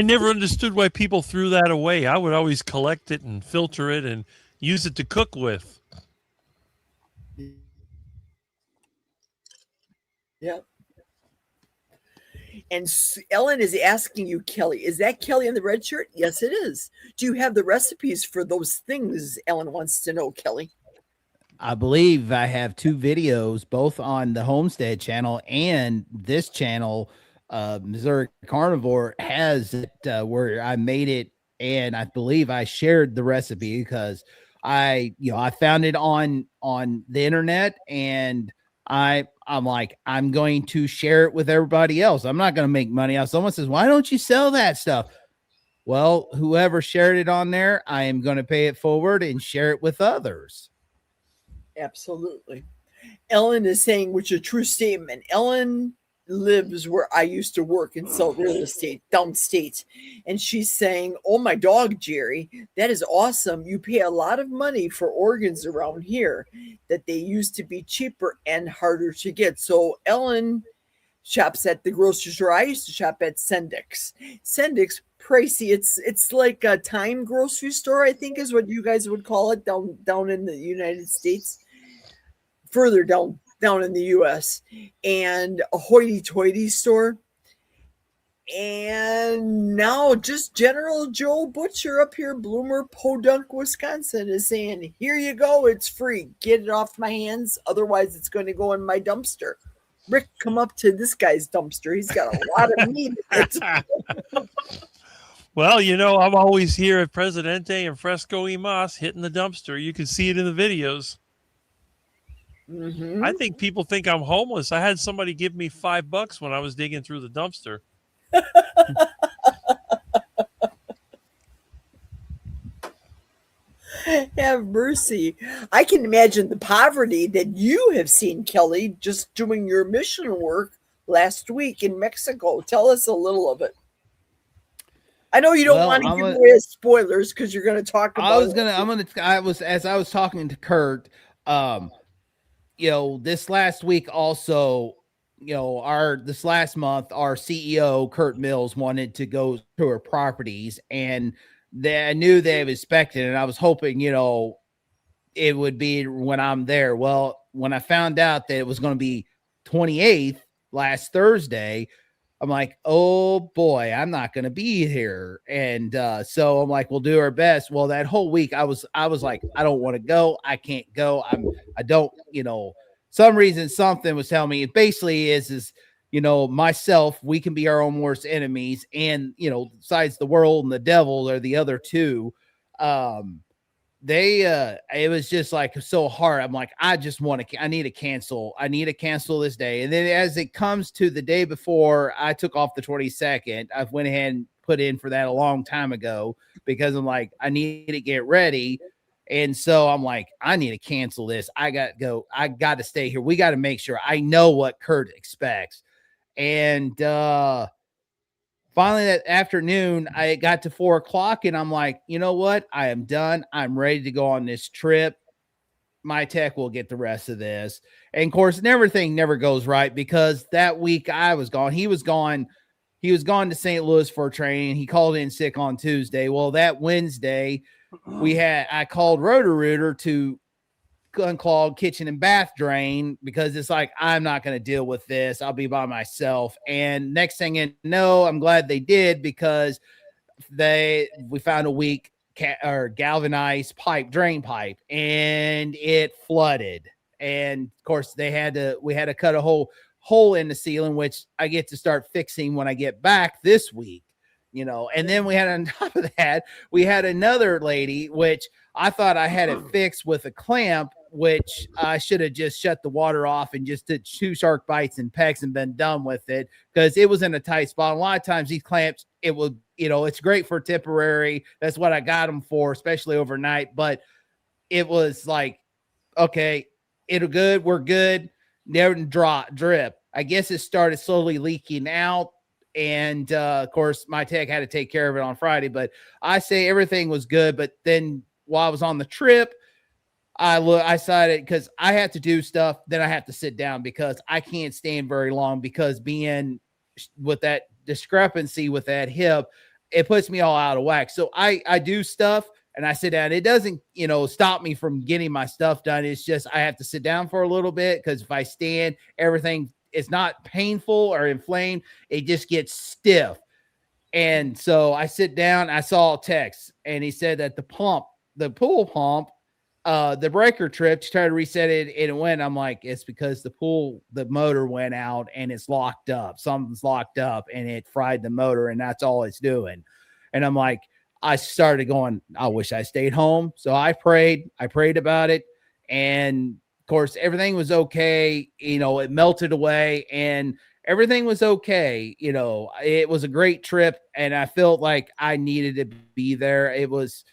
never understood why people threw that away. I would always collect it and filter it and use it to cook with. Yep. And Ellen is asking you, Kelly, is that Kelly in the red shirt? Yes, it is. Do you have the recipes for those things? Ellen wants to know, Kelly. I believe I have 2 videos, both on the Homestead channel and this channel. Missouri Carnivore has it where I made it, and I believe I shared the recipe because I found it on the internet, and I'm like, I'm going to share it with everybody else. I'm not going to make money out. Someone says, why don't you sell that stuff? Well, whoever shared it on there, I am going to pay it forward and share it with others. Absolutely. Ellen is saying, which is a true statement. Ellen lives where I used to work and sell real estate downstate. And she's saying, oh, my dog, Jerry, that is awesome. You pay a lot of money for organs around here that they used to be cheaper and harder to get. So Ellen shops at the grocery store. I used to shop at Sendik's. Sendik's, pricey. It's like a Time grocery store, I think is what you guys would call it down in the United States. Further down in the US, and a hoity-toity store. And now just General Joe Butcher up here, Bloomer, Podunk, Wisconsin, is saying, here you go, it's free. Get it off my hands, otherwise it's going to go in my dumpster. Rick, come up to this guy's dumpster. He's got a lot of meat in it. Well, I'm always here at Presidente and Fresco y Mas hitting the dumpster. You can see it in the videos. Mm-hmm. I think people think I'm homeless. I had somebody give me $5 when I was digging through the dumpster. Have mercy. I can imagine the poverty that you have seen, Kelly, just doing your mission work last week in Mexico. Tell us a little of it. I know you don't want to give away spoilers because you're going to talk about as I was talking to Kurt, this last week also, this last month, our CEO, Kurt Mills, wanted to go to her properties, and I knew they was expecting it, and I was hoping, it would be when I'm there. Well, when I found out that it was going to be 28th last Thursday, I'm like, oh boy, I'm not going to be here. And so I'm like, we'll do our best. Well, that whole week I was like, I don't want to go. I can't go. I don't, some reason something was telling me it basically is, myself, we can be our own worst enemies. And, besides the world and the devil are the other two. it was just like so hard. I'm like, I need to cancel this day. And then as it comes to the day before I took off the 22nd, I went ahead and put in for that a long time ago because I'm like, I need to get ready. And so I'm like, I need to cancel this. I got to go. I got to stay here. We got to make sure I know what Kurt expects. And, finally that afternoon, I got to 4:00 and I'm like, you know what? I am done. I'm ready to go on this trip. My tech will get the rest of this. And of course, everything never goes right because that week I was gone. He was gone to St. Louis for training. He called in sick on Tuesday. Well, that Wednesday, I called Roto-Rooter to unclog kitchen and bath drain because it's like, I'm not going to deal with this. I'll be by myself. And next thing you know, I'm glad they did because we found a weak galvanized drain pipe and it flooded. And of course we had to cut a hole in the ceiling, which I get to start fixing when I get back this week, and then we had on top of that, we had another lady, which I thought I had it fixed with a clamp, which I should have just shut the water off and just did 2 shark bites and pecks and been done with it because it was in a tight spot. A lot of times these clamps, it will, it's great for temporary. That's what I got them for, especially overnight. But it was like, okay, we're good. Never drip. I guess it started slowly leaking out. And of course, my tech had to take care of it on Friday. But I say everything was good. But then while I was on the trip, I decided because I have to do stuff, then I have to sit down because I can't stand very long because being with that discrepancy with that hip, it puts me all out of whack. So I do stuff and I sit down. It doesn't, stop me from getting my stuff done. It's just I have to sit down for a little bit because if I stand, everything is not painful or inflamed. It just gets stiff. And so I sit down. I saw a text and he said that the pool pump, the breaker tripped, tried to reset it and it went. I'm like, it's because the motor went out and it's locked up. Something's locked up and it fried the motor and that's all it's doing. And I'm like, I started going, I wish I stayed home. So I prayed about it. And of course, everything was okay. It melted away and everything was okay. It was a great trip and I felt like I needed to be there. It was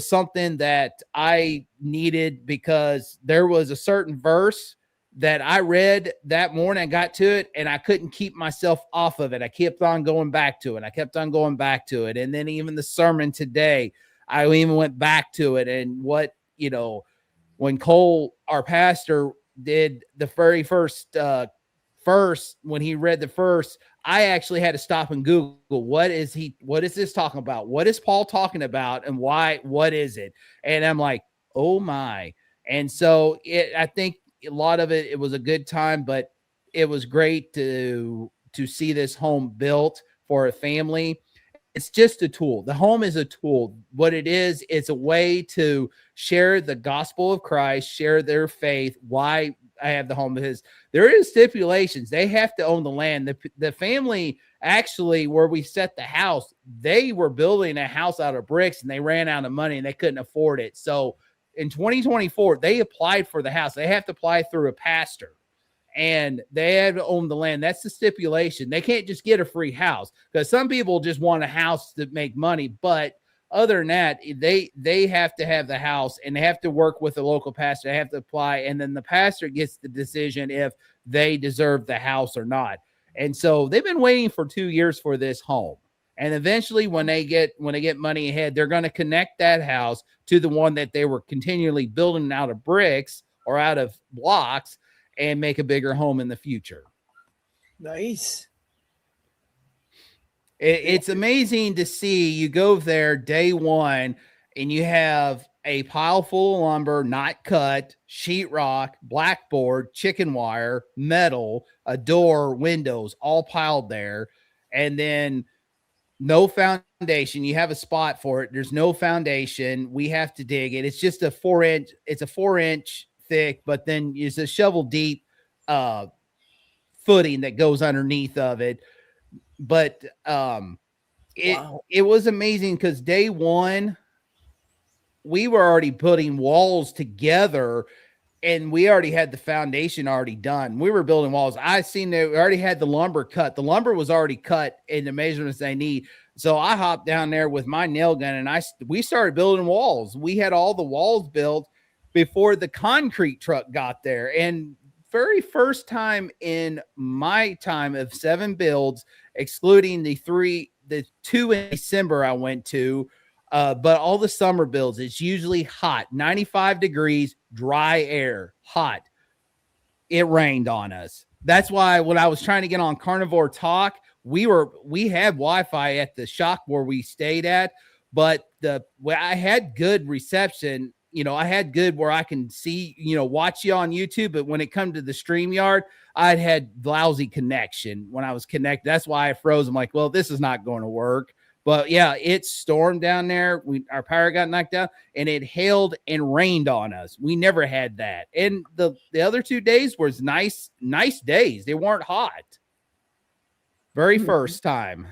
something that I needed because there was a certain verse that I read that morning. I got to it and I couldn't keep myself off of it. I kept on going back to it. And then even the sermon today, I even went back to it. And when Cole, our pastor, did the very first verse, when he read the verse, I actually had to stop and Google what is this talking about? What is Paul talking about and why? What is it? And I'm like, oh my. And so I think a lot of it was a good time, but it was great to see this home built for a family. It's just a tool. The home is a tool. What it is, it's a way to share the gospel of Christ, share their faith. Why I have the home because there is stipulations. They have to own the land. The family actually, where we set the house, they were building a house out of bricks and they ran out of money and they couldn't afford it. So in 2024, they applied for the house. They have to apply through a pastor and they have to own the land. That's the stipulation. They can't just get a free house because some people just want a house to make money. But other than that, they have to have the house and they have to work with the local pastor. They have to apply. And then the pastor gets the decision if they deserve the house or not. And so they've been waiting for 2 years for this home. And eventually when they get money ahead, they're going to connect that house to the one that they were continually building out of bricks or out of blocks and make a bigger home in the future. Nice. It's amazing to see. You go there day one and you have a pile full of lumber, not cut, sheetrock, blackboard, chicken wire, metal, a door, windows, all piled there. And then no foundation. You have a spot for it. There's no foundation. We have to dig it. It's just a 4-inch thick, but then it's a shovel deep footing that goes underneath of it. But it was amazing because day one, we were already putting walls together, and we already had the foundation already done. We were building walls. I seen that we already had the lumber cut. The lumber was already cut in the measurements they need. So I hopped down there with my nail gun, and we started building walls. We had all the walls built before the concrete truck got there. And very first time in my time of 7 builds, excluding the 2 in December I went to, but all the summer builds, it's usually hot, 95 degrees, dry air, hot. It rained on us. That's why when I was trying to get on Carnivore Talk, we had Wi-Fi at the shop where we stayed at, but I had good reception. I had good where I can see, watch you on YouTube. But when it come to the StreamYard, I'd had lousy connection when I was connected. That's why I froze. I'm like, well, this is not going to work. But yeah, it stormed down there. Our power got knocked out, and it hailed and rained on us. We never had that. And the other 2 days was nice days. They weren't hot. Very first time.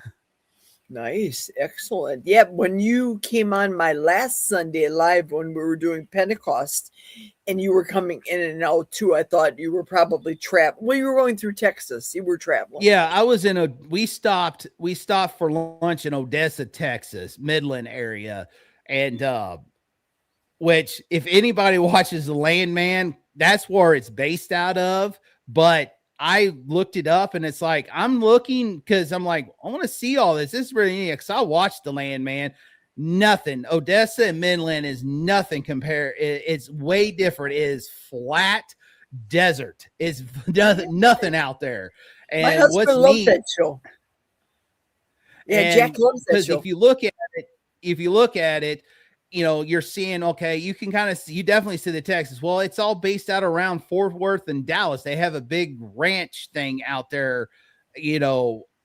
Nice. Excellent. Yeah. When you came on my last Sunday live when we were doing Pentecost and you were coming in and out too, I thought you were probably trapped. Well, you were going through Texas. You were traveling. Yeah, I was we stopped for lunch in Odessa, Texas, Midland area. And, which if anybody watches The Landman, that's where it's based out of. But I looked it up, and it's like, I'm looking because I'm like, I want to see all this. This is really neat because I watched The Landman. Nothing. Odessa and Midland is nothing compared. It's way different. It is flat desert. It's nothing out there. And my husband loves that show. Yeah, Jack loves that show. If you look at it, you're seeing, okay, you can kind of see, you definitely see the Texas. Well, it's all based out around Fort Worth and Dallas. They have a big ranch thing out there,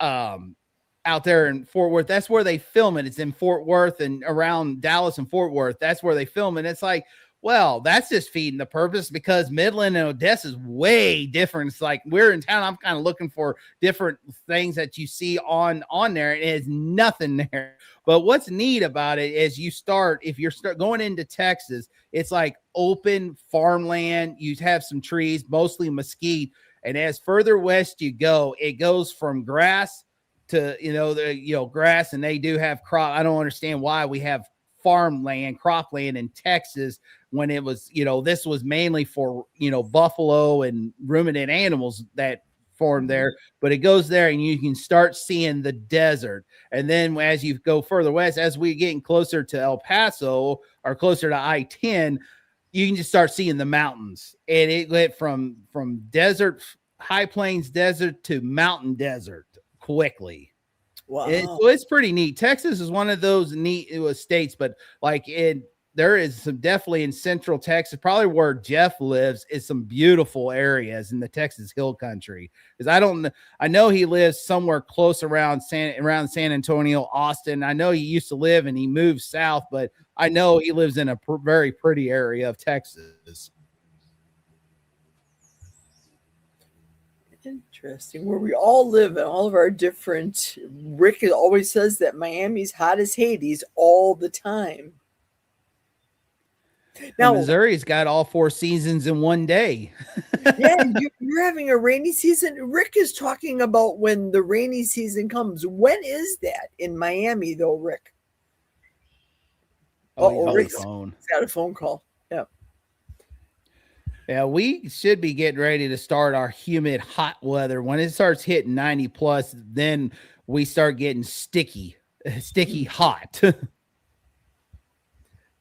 out there in Fort Worth. That's where they film it. It's in Fort Worth and around Dallas and Fort Worth. That's where they film it. It's like, well, that's just feeding the purpose because Midland and Odessa is way different. It's like we're in town. I'm kind of looking for different things that you see on there. And it's nothing there. But what's neat about it is if you're going into Texas, it's like open farmland. You have some trees, mostly mesquite. And as further west you go, it goes from grass to, grass. And they do have crop. I don't understand why we have farmland, cropland in Texas when it was, this was mainly for, buffalo and ruminant animals that formed there, but it goes there and you can start seeing the desert. And then as you go further west, as we're getting closer to El Paso or closer to I-10, you can just start seeing the mountains. And it went from desert, high plains desert to mountain desert quickly. Wow. It's pretty neat. Texas is one of those neat states, but there is some definitely in central Texas, probably where Jeff lives, is some beautiful areas in the Texas Hill Country. Because I know he lives somewhere close around San Antonio, Austin. I know he used to live and he moved south, but I know he lives in a very pretty area of Texas. Interesting. Where we all live and all of our different. Rick always says that Miami's hot as Hades all the time. Now, Missouri's got all 4 seasons in one day. Yeah, you're having a rainy season. Rick is talking about when the rainy season comes. When is that in Miami, though, Rick? Rick's got a phone call. Yeah. Yeah, we should be getting ready to start our humid hot weather. When it starts hitting 90 plus, then we start getting sticky hot.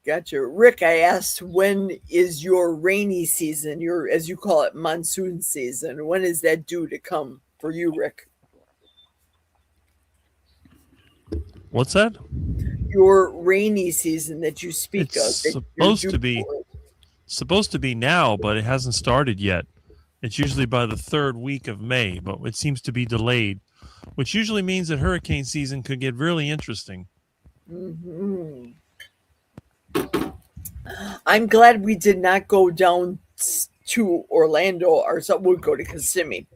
Gotcha. Rick, I asked, when is your rainy season, your, as you call it, monsoon season? When is that due to come for you, Rick? What's that? Your rainy season that you speak It's of. supposed to be now, but it hasn't started yet. It's usually by the 3rd week of May, but it seems to be delayed, which usually means that hurricane season could get really interesting. Mm-hmm. I'm glad we did not go down to Orlando, or so we'll go to Kissimmee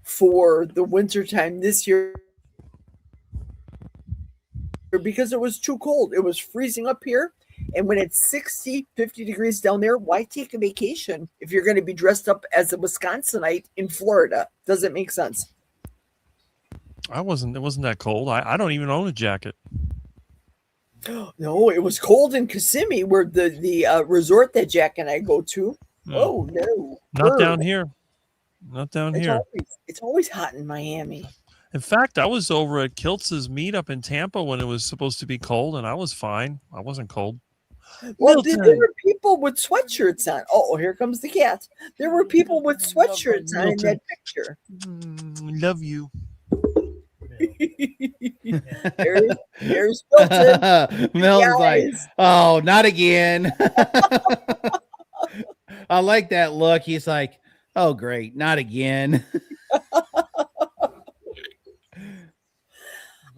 for the wintertime this year because it was too cold. It was freezing up here, And when it's 60, 50 degrees down there, why take a vacation if you're going to be dressed up as a Wisconsinite in Florida? Doesn't make sense. It wasn't that cold. I don't even own a jacket. No, it was cold in Kissimmee, where the resort that Jack and I go to. No. Oh, no. Not down here. Not down here. It's always hot in Miami. In fact, I was over at Kiltz's meetup in Tampa when it was supposed to be cold, and I was fine. I wasn't cold. Well, there were people with sweatshirts on. Oh, here comes the cat. There were people with sweatshirts on in that picture. Love you. There's Milton. Milton's like, oh, not again. I like that look. He's like, oh, great, not again.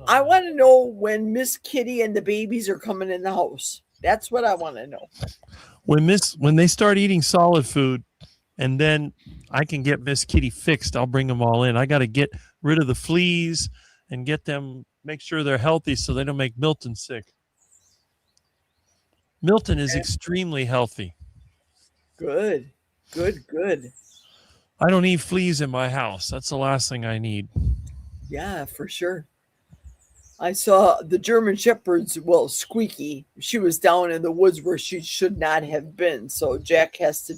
I want to know when Miss Kitty and the babies are coming in the house. That's what I want to know. When they start eating solid food, and then I can get Miss Kitty fixed, I'll bring them all in. I got to get rid of the fleas and get them, make sure they're healthy so they don't make Milton sick. Milton is extremely healthy. Good. I don't need fleas in my house. That's the last thing I need. Yeah, for sure. I saw the German Shepherds, well, Squeaky. She was down in the woods where she should not have been. So Jack has to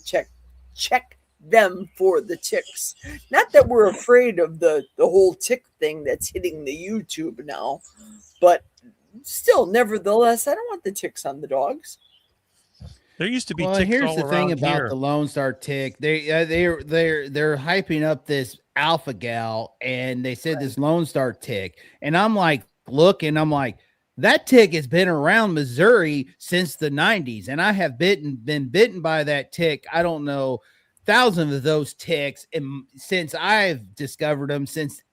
check them for the ticks. Not that we're afraid of the whole tick thing that's hitting the YouTube now, but still, nevertheless, I don't want the ticks on the dogs. There used to be well, ticks here's all the thing around about here. the Lone Star tick. They're hyping up this alpha gal, and they said this Lone Star tick, and I'm like, that tick has been around Missouri since the 90s, and I have been bitten by that tick. I don't know, thousands of those ticks, and since I've discovered them, since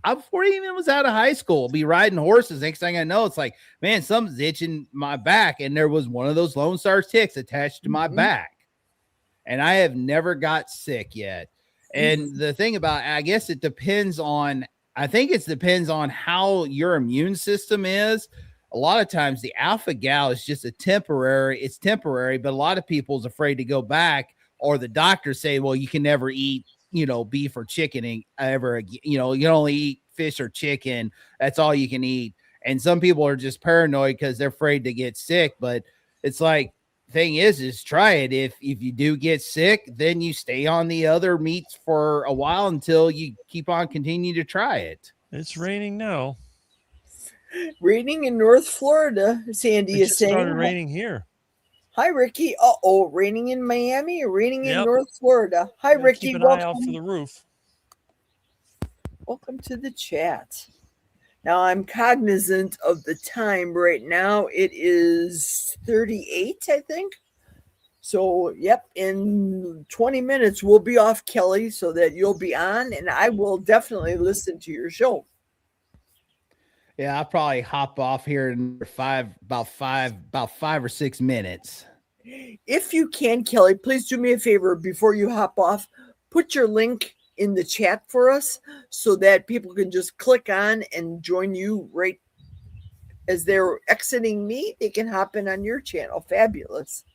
before I even was out of high school, be riding horses. Next thing I know, it's like, man, something's itching my back, and there was one of those Lone Star ticks attached to my back, and I have never got sick yet. And the thing about, I guess it depends on. I think it depends on how your immune system is. A lot of times the alpha gal is just it's temporary, but a lot of people's afraid to go back, or the doctors say, well, you can never eat, beef or chicken ever again. You can only eat fish or chicken. That's all you can eat. And some people are just paranoid because they're afraid to get sick. But it's like, thing is try it. If you do get sick, then you stay on the other meats for a while until you keep on continuing to try it. It's raining now. Raining in North Florida, Sandy is saying. It started raining here. Hi, Ricky. Raining in Miami or raining in North Florida? Hi, Ricky. Keep an eye out for the roof. Welcome to the chat. Now, I'm cognizant of the time right now. It is 38, I think. So, yep, in 20 minutes, we'll be off, Kelly, so that you'll be on, and I will definitely listen to your show. Yeah, I'll probably hop off here in about five or 6 minutes. If you can, Kelly, please do me a favor before you hop off. Put your link in the chat for us so that people can just click on and join you right as they're exiting me. They can hop in on your channel. Fabulous.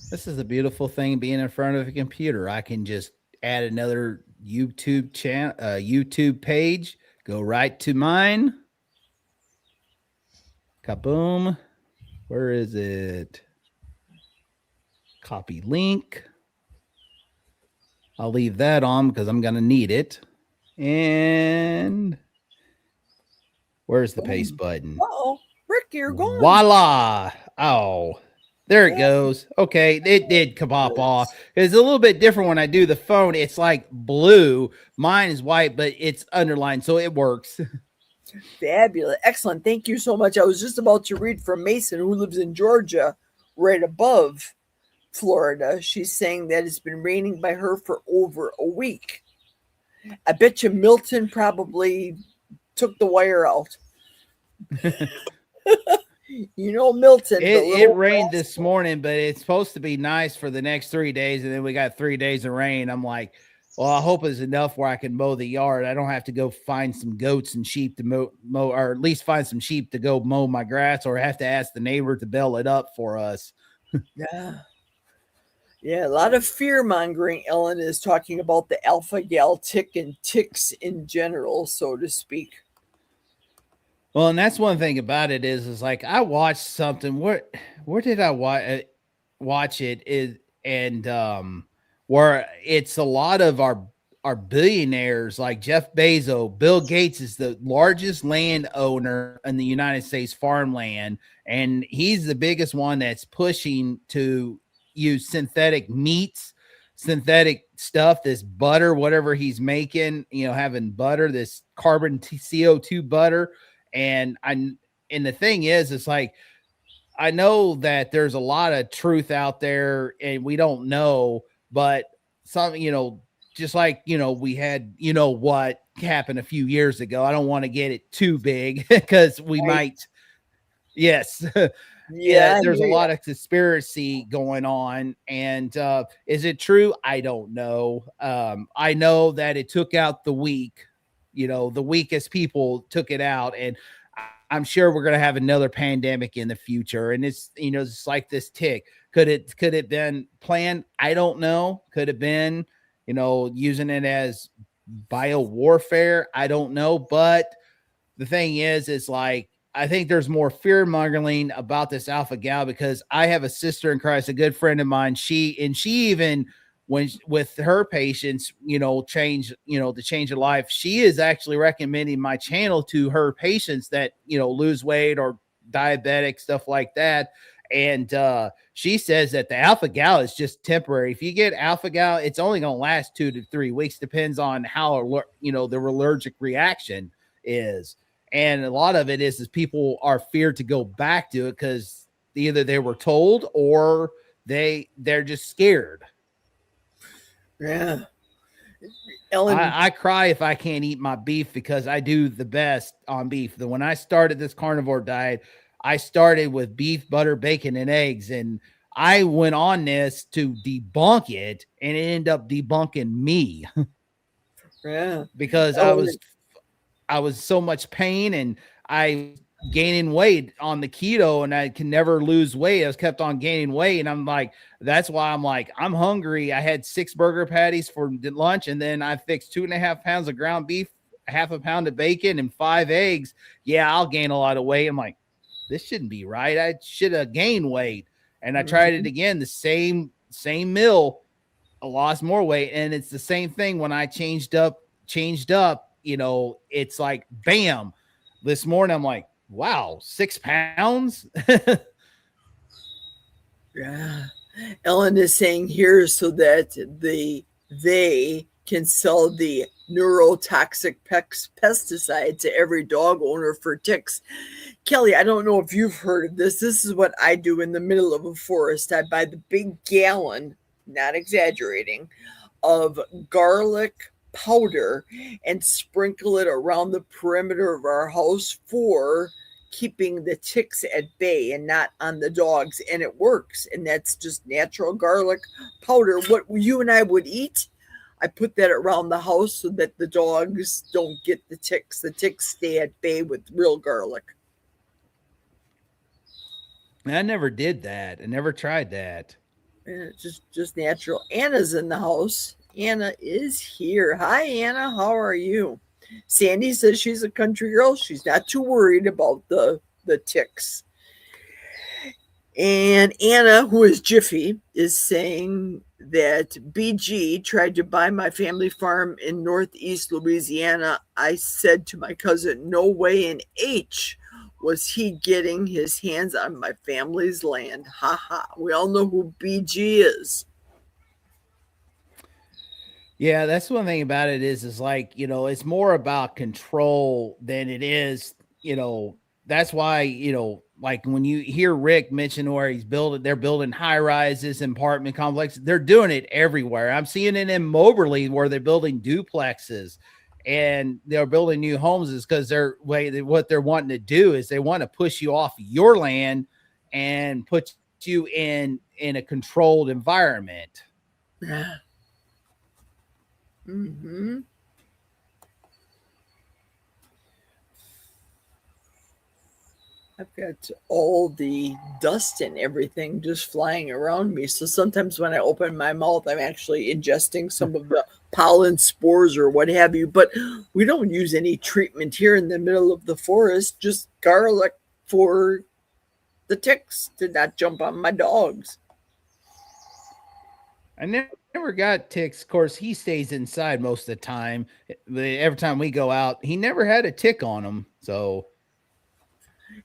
This is a beautiful thing, being in front of a computer. I can just add another YouTube channel, YouTube page, go right to mine. Kaboom. Where is it? Copy link. I'll leave that on because I'm going to need it. And where's the paste button? Uh-oh. Rick, you're gone. Voila. Oh, there it goes. Okay, it did pop off. It's a little bit different when I do the phone. It's like blue. Mine is white, but it's underlined, so it works. Fabulous. Excellent. Thank you so much. I was just about to read from Mason, who lives in Georgia, right above Florida. She's saying that it's been raining by her for over a week. I bet you Milton probably took the wire out. Milton. It rained this morning, but it's supposed to be nice for the next 3 days, and then we got 3 days of rain. I'm like, Well, I hope it's enough where I can mow the yard. I don't have to go find some goats and sheep to mow, or at least find some sheep to go mow my grass, or have to ask the neighbor to bell it up for us. Yeah. Yeah, a lot of fear mongering. Ellen is talking about the alpha gal tick and ticks in general, so to speak. Well, and that's one thing about it is like I watched something. Where did I watch it? Is and where it's a lot of our billionaires like Jeff Bezos. Bill Gates is the largest landowner in the United States farmland, and he's the biggest one that's pushing to use synthetic meats, synthetic stuff, this butter, whatever he's making, having butter, this carbon CO2 butter. And the thing is, it's like, I know that there's a lot of truth out there and we don't know, but some, just like, we had, what happened a few years ago. I don't want to get it too big because we might. Yes. Yeah, there's a lot of conspiracy going on. And is it true? I don't know. I know that it took out the weak, the weakest people took it out. And I'm sure we're going to have another pandemic in the future. And it's, it's like this tick. Could it been planned? I don't know. Could have been, using it as bio warfare. I don't know. But the thing is like, I think there's more fear mongering about this alpha gal because I have a sister in Christ, a good friend of mine. She even when with her patients, change of life, she is actually recommending my channel to her patients that, lose weight or diabetic, stuff like that. And she says that the alpha gal is just temporary. If you get alpha gal, it's only going to last 2 to 3 weeks, depends on how, the allergic reaction is. And a lot of it is people are feared to go back to it because either they were told or they're just scared. Yeah. Ellen, I cry if I can't eat my beef because I do the best on beef. When I started this carnivore diet, I started with beef, butter, bacon, and eggs. And I went on this to debunk it, and it ended up debunking me. yeah. Because I was so much pain and I gaining weight on the keto and I can never lose weight. I was kept on gaining weight. And I'm like, that's why I'm like, I'm hungry. I had 6 burger patties for lunch. And then I fixed 2.5 pounds of ground beef, half a pound of bacon and 5 eggs. Yeah, I'll gain a lot of weight. I'm like, this shouldn't be right. I should have gained weight. And I tried it again, the same meal. I lost more weight. And it's the same thing when I changed up, it's like, bam, this morning, I'm like, wow, 6 pounds. Yeah. Ellen is saying here so that they can sell the neurotoxic pesticide to every dog owner for ticks. Kelly, I don't know if you've heard of this. This is what I do in the middle of a forest. I buy the big gallon, not exaggerating, of garlic powder and sprinkle it around the perimeter of our house for keeping the ticks at bay and not on the dogs. And it works. And that's just natural garlic powder. What you and I would eat, I put that around the house so that the dogs don't get the ticks. The ticks stay at bay with real garlic. I never did that. I never tried that. And it's just natural. Anna's in the house. Anna is here. Hi, Anna. How are you? Sandy says she's a country girl. She's not too worried about the ticks. And Anna, who is Jiffy, is saying that BG tried to buy my family farm in Northeast Louisiana. I said to my cousin, no way in H was he getting his hands on my family's land. Ha ha. We all know who BG is. Yeah, that's one thing about it is like, it's more about control than it is, that's why, like when you hear Rick mention where they're building high rises and apartment complexes, they're doing it everywhere. I'm seeing it in Moberly where they're building duplexes and they're building new homes is because what they're wanting to do is they want to push you off your land and put you in a controlled environment. Yeah. Mm-hmm. I've got all the dust and everything just flying around me. So sometimes when I open my mouth, I'm actually ingesting some of the pollen spores or what have you. But we don't use any treatment here in the middle of the forest, just garlic for the ticks to not jump on my dogs. I never got ticks. Of course, he stays inside most of the time. Every time we go out, he never had a tick on him. So,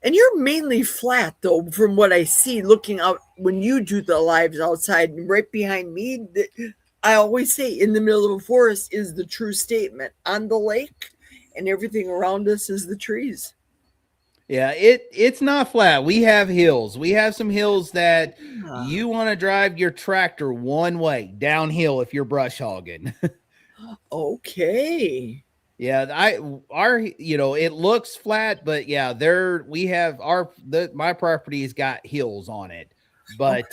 And you're mainly flat, though, from what I see looking out when you do the lives outside. And right behind me, I always say in the middle of a forest is the true statement. On the lake and everything around us is the trees. yeah, it's not flat. We have hills. We have some hills that you want to drive your tractor one way downhill if you're brush hogging. Okay. Yeah, it looks flat, but yeah, we have my property has got hills on it, but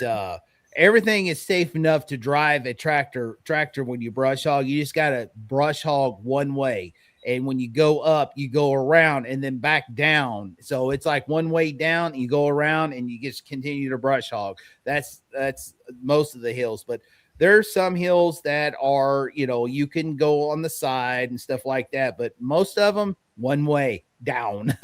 everything is safe enough to drive a tractor when you brush hog. You just got to brush hog one way, and when you go up, you go around and then back down. So it's like one way down, you go around and you just continue to brush hog. That's most of the hills, but there's some hills that are, you can go on the side and stuff like that, but most of them one way down.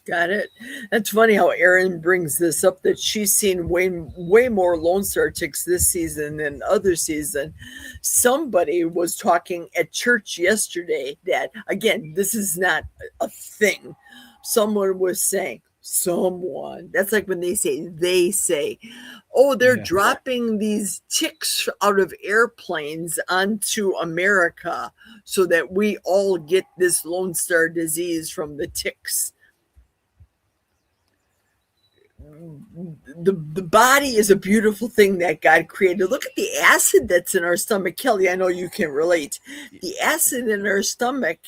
Got it. That's funny how Erin brings this up that she's seen way more Lone Star ticks this season than other season. Somebody was talking at church yesterday that, again, this is not a thing. Someone was saying, that's like when they say, oh, they're dropping these ticks out of airplanes onto America so that we all get this Lone Star disease from the ticks. The body is a beautiful thing that God created. Look at the acid that's in our stomach. Kelly, I know you can relate. The acid in our stomach,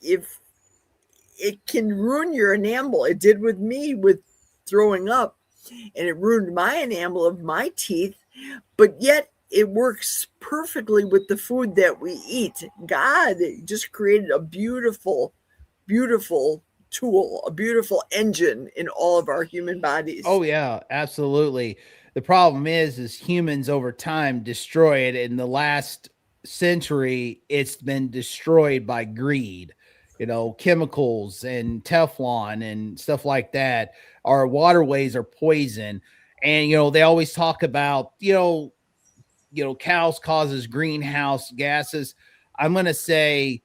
if it can ruin your enamel. It did with me with throwing up, and it ruined my enamel of my teeth, but yet it works perfectly with the food that we eat. God just created a beautiful, beautiful tool, a beautiful engine in all of our human bodies. Oh yeah, absolutely. The problem is humans over time destroy it. In the last century, it's been destroyed by greed. Chemicals and Teflon and stuff like that. Our waterways are poison. And, they always talk about, cows causes greenhouse gases. I'm going to say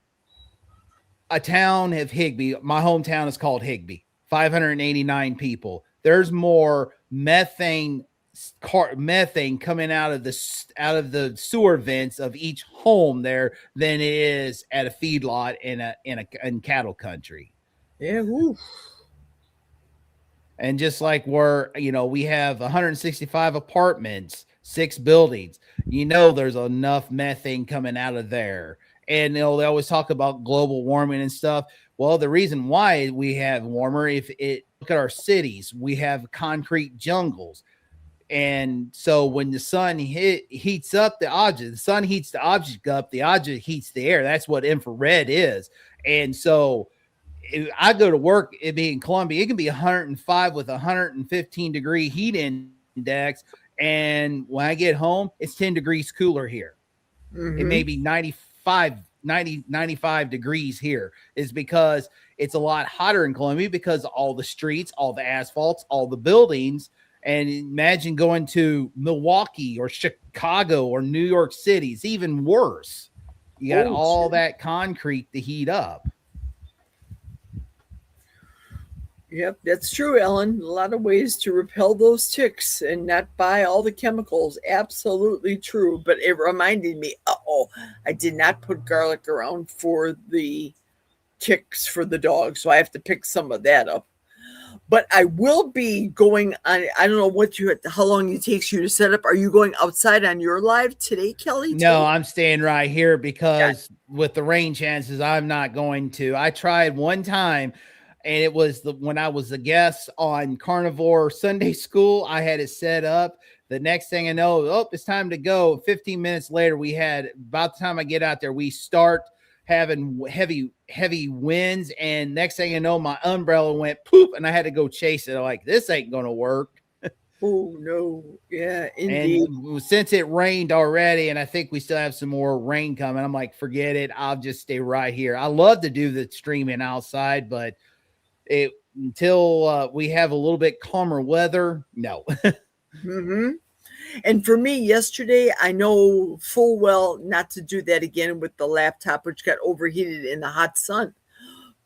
a town of Higbee, my hometown is called Higbee, 589 people. There's more methane coming out of the sewer vents of each home there than it is at a feedlot in cattle country. Yeah. Woo. And just like we have 165 apartments, 6 buildings, there's enough methane coming out of there. And they always talk about global warming and stuff. Well, the reason why we have warmer, look at our cities, we have concrete jungles. And so when the sun heats up the object, the sun heats the object up, the object heats the air. That's what infrared is. And so I go to work, it being Columbia, it can be 105 with 115 degree heat index. And when I get home, it's 10 degrees cooler here. Mm-hmm. It may be 95 degrees here, is because it's a lot hotter in Columbia because all the streets, all the asphalts, all the buildings. And imagine going to Milwaukee or Chicago or New York City. It's even worse. You got all that concrete to heat up. Yep, that's true, Ellen. A lot of ways to repel those ticks and not buy all the chemicals. Absolutely true. But it reminded me, I did not put garlic around for the ticks for the dog. So I have to pick some of that up. But I will be going on. I don't know how long it takes you to set up. Are you going outside on your live today, Kelly? No, I'm staying right here because with the rain chances, I'm not going to. I tried one time, and it was when I was a guest on Carnivore Sunday School. I had it set up The next thing I know, oh, it's time to go. 15 minutes later, we had about the time I get out there, we start having heavy winds. And next thing I know, my umbrella went poop and I had to go chase it. I'm like, this ain't going to work. Oh no. Yeah, indeed. And since it rained already, and I think we still have some more rain coming, I'm like, forget it. I'll just stay right here. I love to do the streaming outside, but until we have a little bit calmer weather, no. Mm-hmm. And for me, yesterday, I know full well not to do that again with the laptop, which got overheated in the hot sun.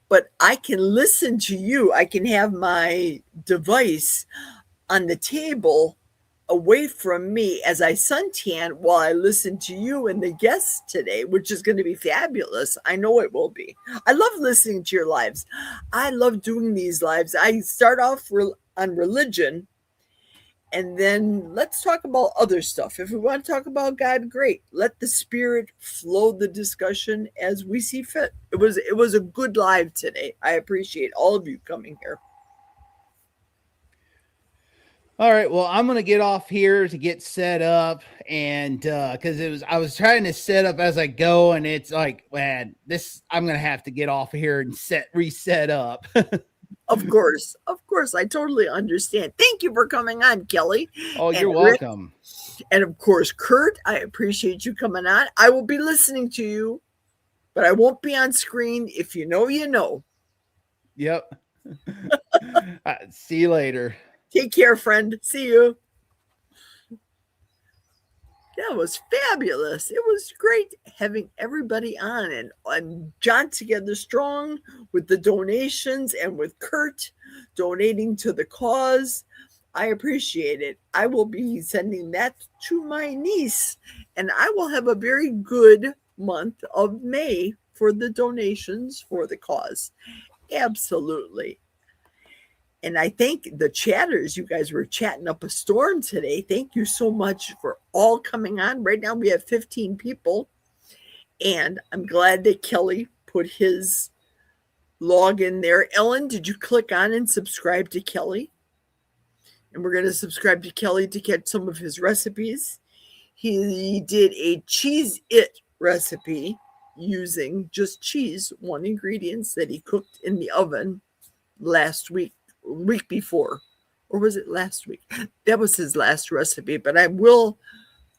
But I can listen to you. I can have my device on the table away from me as I suntan while I listen to you and the guests today, which is going to be fabulous. I know it will be. I love listening to your lives. I love doing these lives. I start off on religion, and then let's talk about other stuff. If we want to talk about God, great. Let the Spirit flow the discussion as we see fit. It was a good live today. I appreciate all of you coming here. All right, well, I'm gonna get off here to get set up, and because I was trying to set up as I go, and it's like, man, I'm gonna have to get off here and reset up. Of course, I totally understand. Thank you for coming on, Kelly. Oh, you're Rick, welcome. and of course, Kurt, I appreciate you coming on. I will be listening to you, but I won't be on screen. If you know, you know. Yep. See you later. Take care, friend. See you. That was fabulous. It was great having everybody on and John Together Strong with the donations and with Kurt donating to the cause. I appreciate it. I will be sending that to my niece, and I will have a very good month of May for the donations for the cause. Absolutely. And I thank the chatters. You guys were chatting up a storm today. Thank you so much for all coming on. Right now we have 15 people. And I'm glad that Kelly put his log in there. Ellen, did you click on and subscribe to Kelly? And we're going to subscribe to Kelly to get some of his recipes. He did a Cheese It recipe using just cheese, one ingredient that he cooked in the oven week before, or was it last week? That was his last recipe, but I will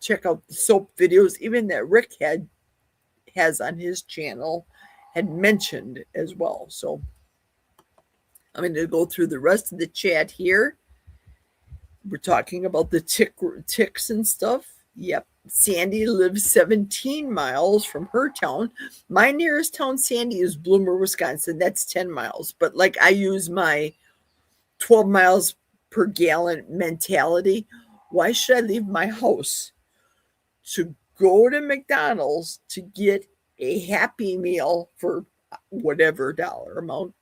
check out the soap videos, even that Rick has on his channel, had mentioned as well. So I'm going to go through the rest of the chat here. We're talking about the ticks and stuff. Yep. Sandy lives 17 miles from her town. My nearest town, Sandy, is Bloomer, Wisconsin. That's 10 miles. But like I use my 12 miles per gallon mentality. Why should I leave my house to go to McDonald's to get a Happy Meal for whatever dollar amount?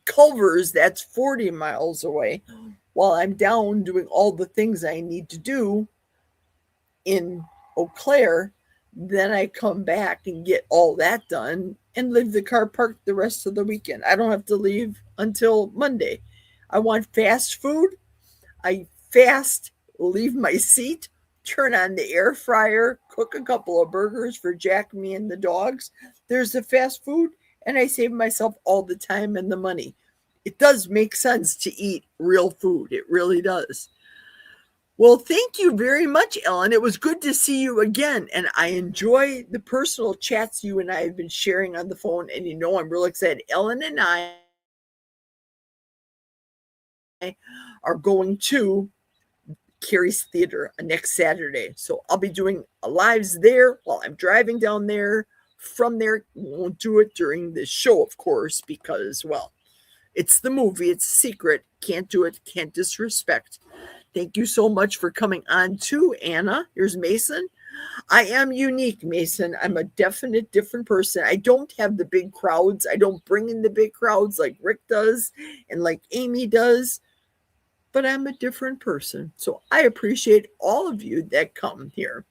Culver's, that's 40 miles away, while I'm down doing all the things I need to do in Eau Claire. Then I come back and get all that done and leave the car parked the rest of the weekend. I don't have to leave until Monday. I want fast food. I leave my seat, turn on the air fryer, cook a couple of burgers for Jack, me, and the dogs. There's the fast food, and I save myself all the time and the money. It does make sense to eat real food. It really does. Well, thank you very much, Ellen. It was good to see you again, and I enjoy the personal chats you and I have been sharing on the phone, and I'm real excited. Ellen and I are going to Carrie's Theater next Saturday. So I'll be doing lives there while I'm driving down there. From there, won't do it during the show, of course, because, well, it's the movie. It's a secret. Can't do it. Can't disrespect. Thank you so much for coming on too, Anna. Here's Mason. I am unique, Mason. I'm a definite different person. I don't have the big crowds. I don't bring in the big crowds like Rick does and like Amy does. But I'm a different person. So I appreciate all of you that come here.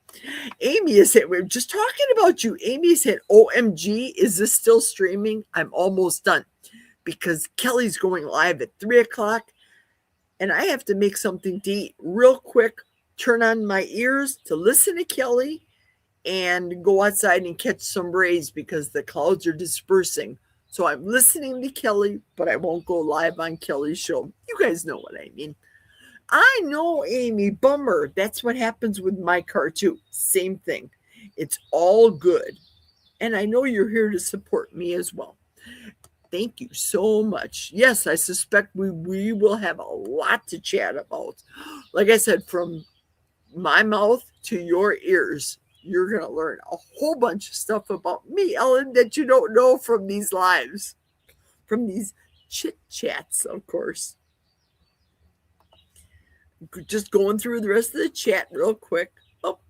Amy said, we're just talking about you. Amy said, OMG, is this still streaming? I'm almost done because Kelly's going live at 3:00 and I have to make something to eat real quick turn on my ears to listen to Kelly and go outside and catch some rays because the clouds are dispersing. So I'm listening to Kelly, but I won't go live on Kelly's show. You guys know what I mean. I know, Amy, bummer. That's what happens with my car too. Same thing. It's all good. And I know you're here to support me as well. Thank you so much. Yes, I suspect we will have a lot to chat about. Like I said, from my mouth to your ears, you're going to learn a whole bunch of stuff about me, Ellen, that you don't know from these lives, from these chit chats, of course. Just going through the rest of the chat real quick. Oh,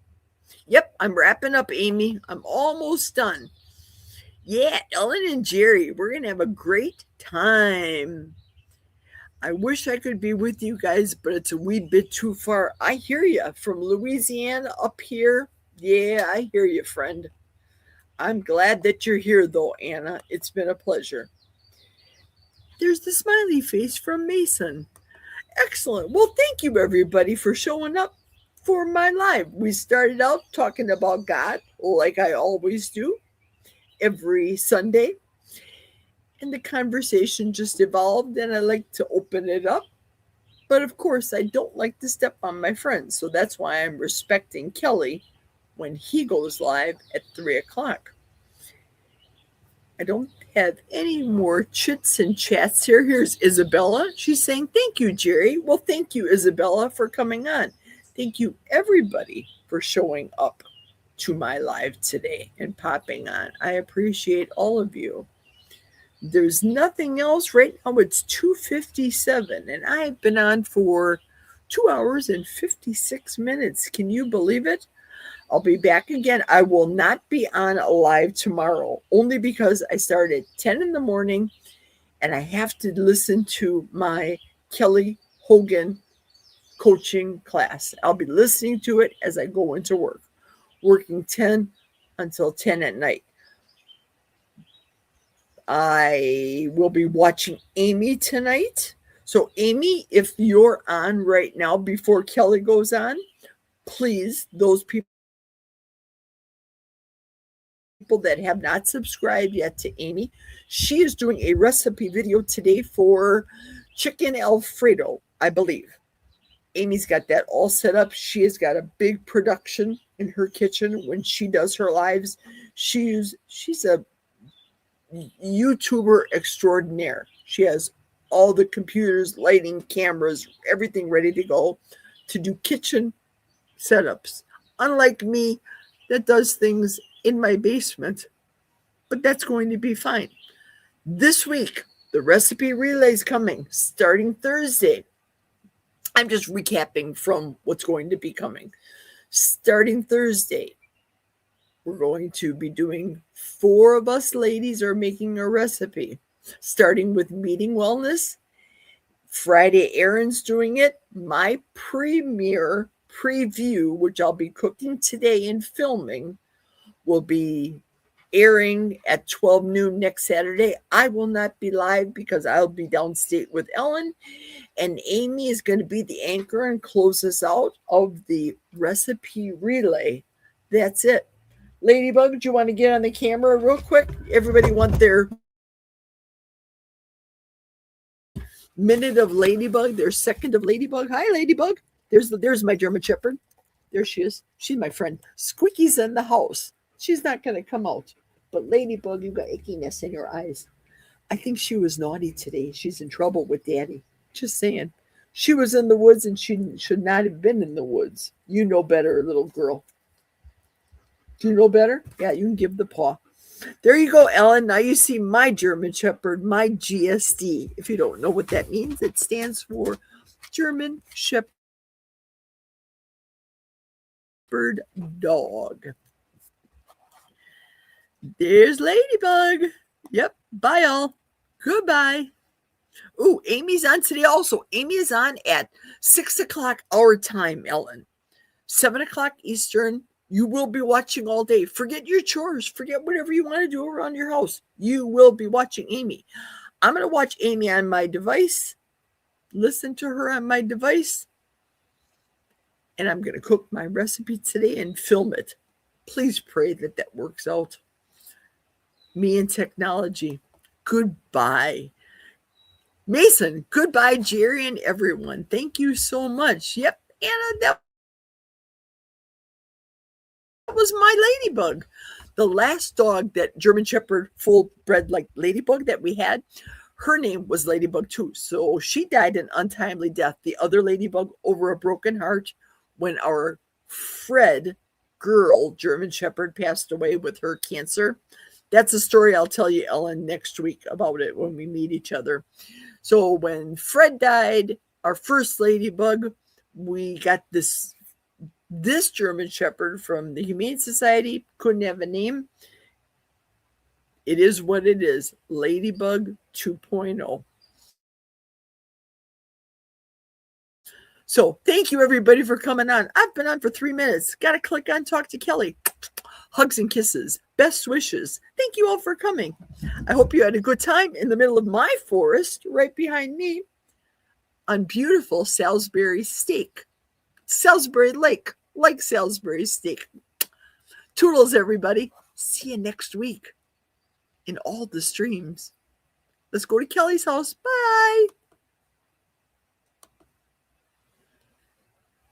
yep, I'm wrapping up, Amy. I'm almost done. Yeah, Ellen and Jerry, we're going to have a great time. I wish I could be with you guys, but it's a wee bit too far. I hear you from Louisiana up here. Yeah, I hear you, friend. I'm glad that you're here, though, Anna. It's been a pleasure. There's the smiley face from Mason. Excellent. Well, thank you, everybody, for showing up for my live. We started out talking about God, like I always do, every Sunday. And the conversation just evolved, and I like to open it up. But, of course, I don't like to step on my friends, so that's why I'm respecting Kelly when he goes live at 3 o'clock. I don't have any more chits and chats here. Here's Isabella. She's saying, thank you, Jerry. Well, thank you, Isabella, for coming on. Thank you, everybody, for showing up to my live today and popping on. I appreciate all of you. There's nothing else right now. It's 2:57, and I've been on for 2 hours and 56 minutes. Can you believe it? I'll be back again. I will not be on live tomorrow, only because I start at 10 in the morning, and I have to listen to my Kelly Hogan coaching class. I'll be listening to it as I go into work, working 10 until 10 at night. I will be watching Amy tonight. So, Amy, if you're on right now before Kelly goes on, please, those people that have not subscribed yet to Amy, she is doing a recipe video today for chicken Alfredo, I believe. Amy's got that all set up. She has got a big production in her kitchen when she does her lives. She's a YouTuber extraordinaire. She has all the computers, lighting, cameras, everything ready to go to do kitchen setups. Unlike me, that does things in my basement, but that's going to be fine. This week, the recipe relay is coming starting Thursday. I'm just recapping from what's going to be coming. Starting Thursday, we're going to be doing 4 of us ladies are making a recipe, starting with Meeting Wellness. Friday, Erin's doing it. My premiere preview, which I'll be cooking today and filming, will be airing at 12 noon next Saturday. I will not be live because I'll be downstate with Ellen, and Amy is going to be the anchor and close us out of the recipe relay. That's it. Ladybug, do you want to get on the camera real quick? Everybody want their minute of Ladybug, their second of Ladybug. Hi, Ladybug. There's my German Shepherd. There she is. She's my friend. Squeaky's in the house. She's not going to come out. But Ladybug, you got ickiness in your eyes. I think she was naughty today. She's in trouble with Daddy. Just saying. She was in the woods and she should not have been in the woods. You know better, little girl. Do you know better? Yeah, you can give the paw. There you go, Ellen. Now you see my German Shepherd, my GSD. If you don't know what that means, it stands for German Shepherd Dog. There's Ladybug. Yep. Bye, all. Goodbye. Ooh, Amy's on today also. Amy is on at 6 o'clock our time, Ellen. 7 o'clock Eastern. You will be watching all day. Forget your chores. Forget whatever you want to do around your house. You will be watching Amy. I'm going to watch Amy on my device. Listen to her on my device. And I'm going to cook my recipe today and film it. Please pray that that works out. Me and technology. Goodbye. Mason, goodbye, Jerry, and everyone. Thank you so much. Yep, Anna, that was my ladybug. The last dog, that German Shepherd full bred like ladybug that we had, her name was Ladybug too. So she died an untimely death. The other ladybug over a broken heart when our Fred girl, German Shepherd, passed away with her cancer. That's a story I'll tell you, Ellen, next week about it when we meet each other. So when Fred died, our first ladybug, we got this German Shepherd from the Humane Society. Couldn't have a name. It is what it is. Ladybug 2.0. So thank you, everybody, for coming on. I've been on for 3 minutes. Got to click on Talk to Kelly. Hugs and kisses. Best wishes. Thank you all for coming. I hope you had a good time in the middle of my forest, right behind me, on beautiful Salisbury Steak. Salisbury Lake, like Salisbury Steak. Toodles, everybody. See you next week in all the streams. Let's go to Kelly's house. Bye.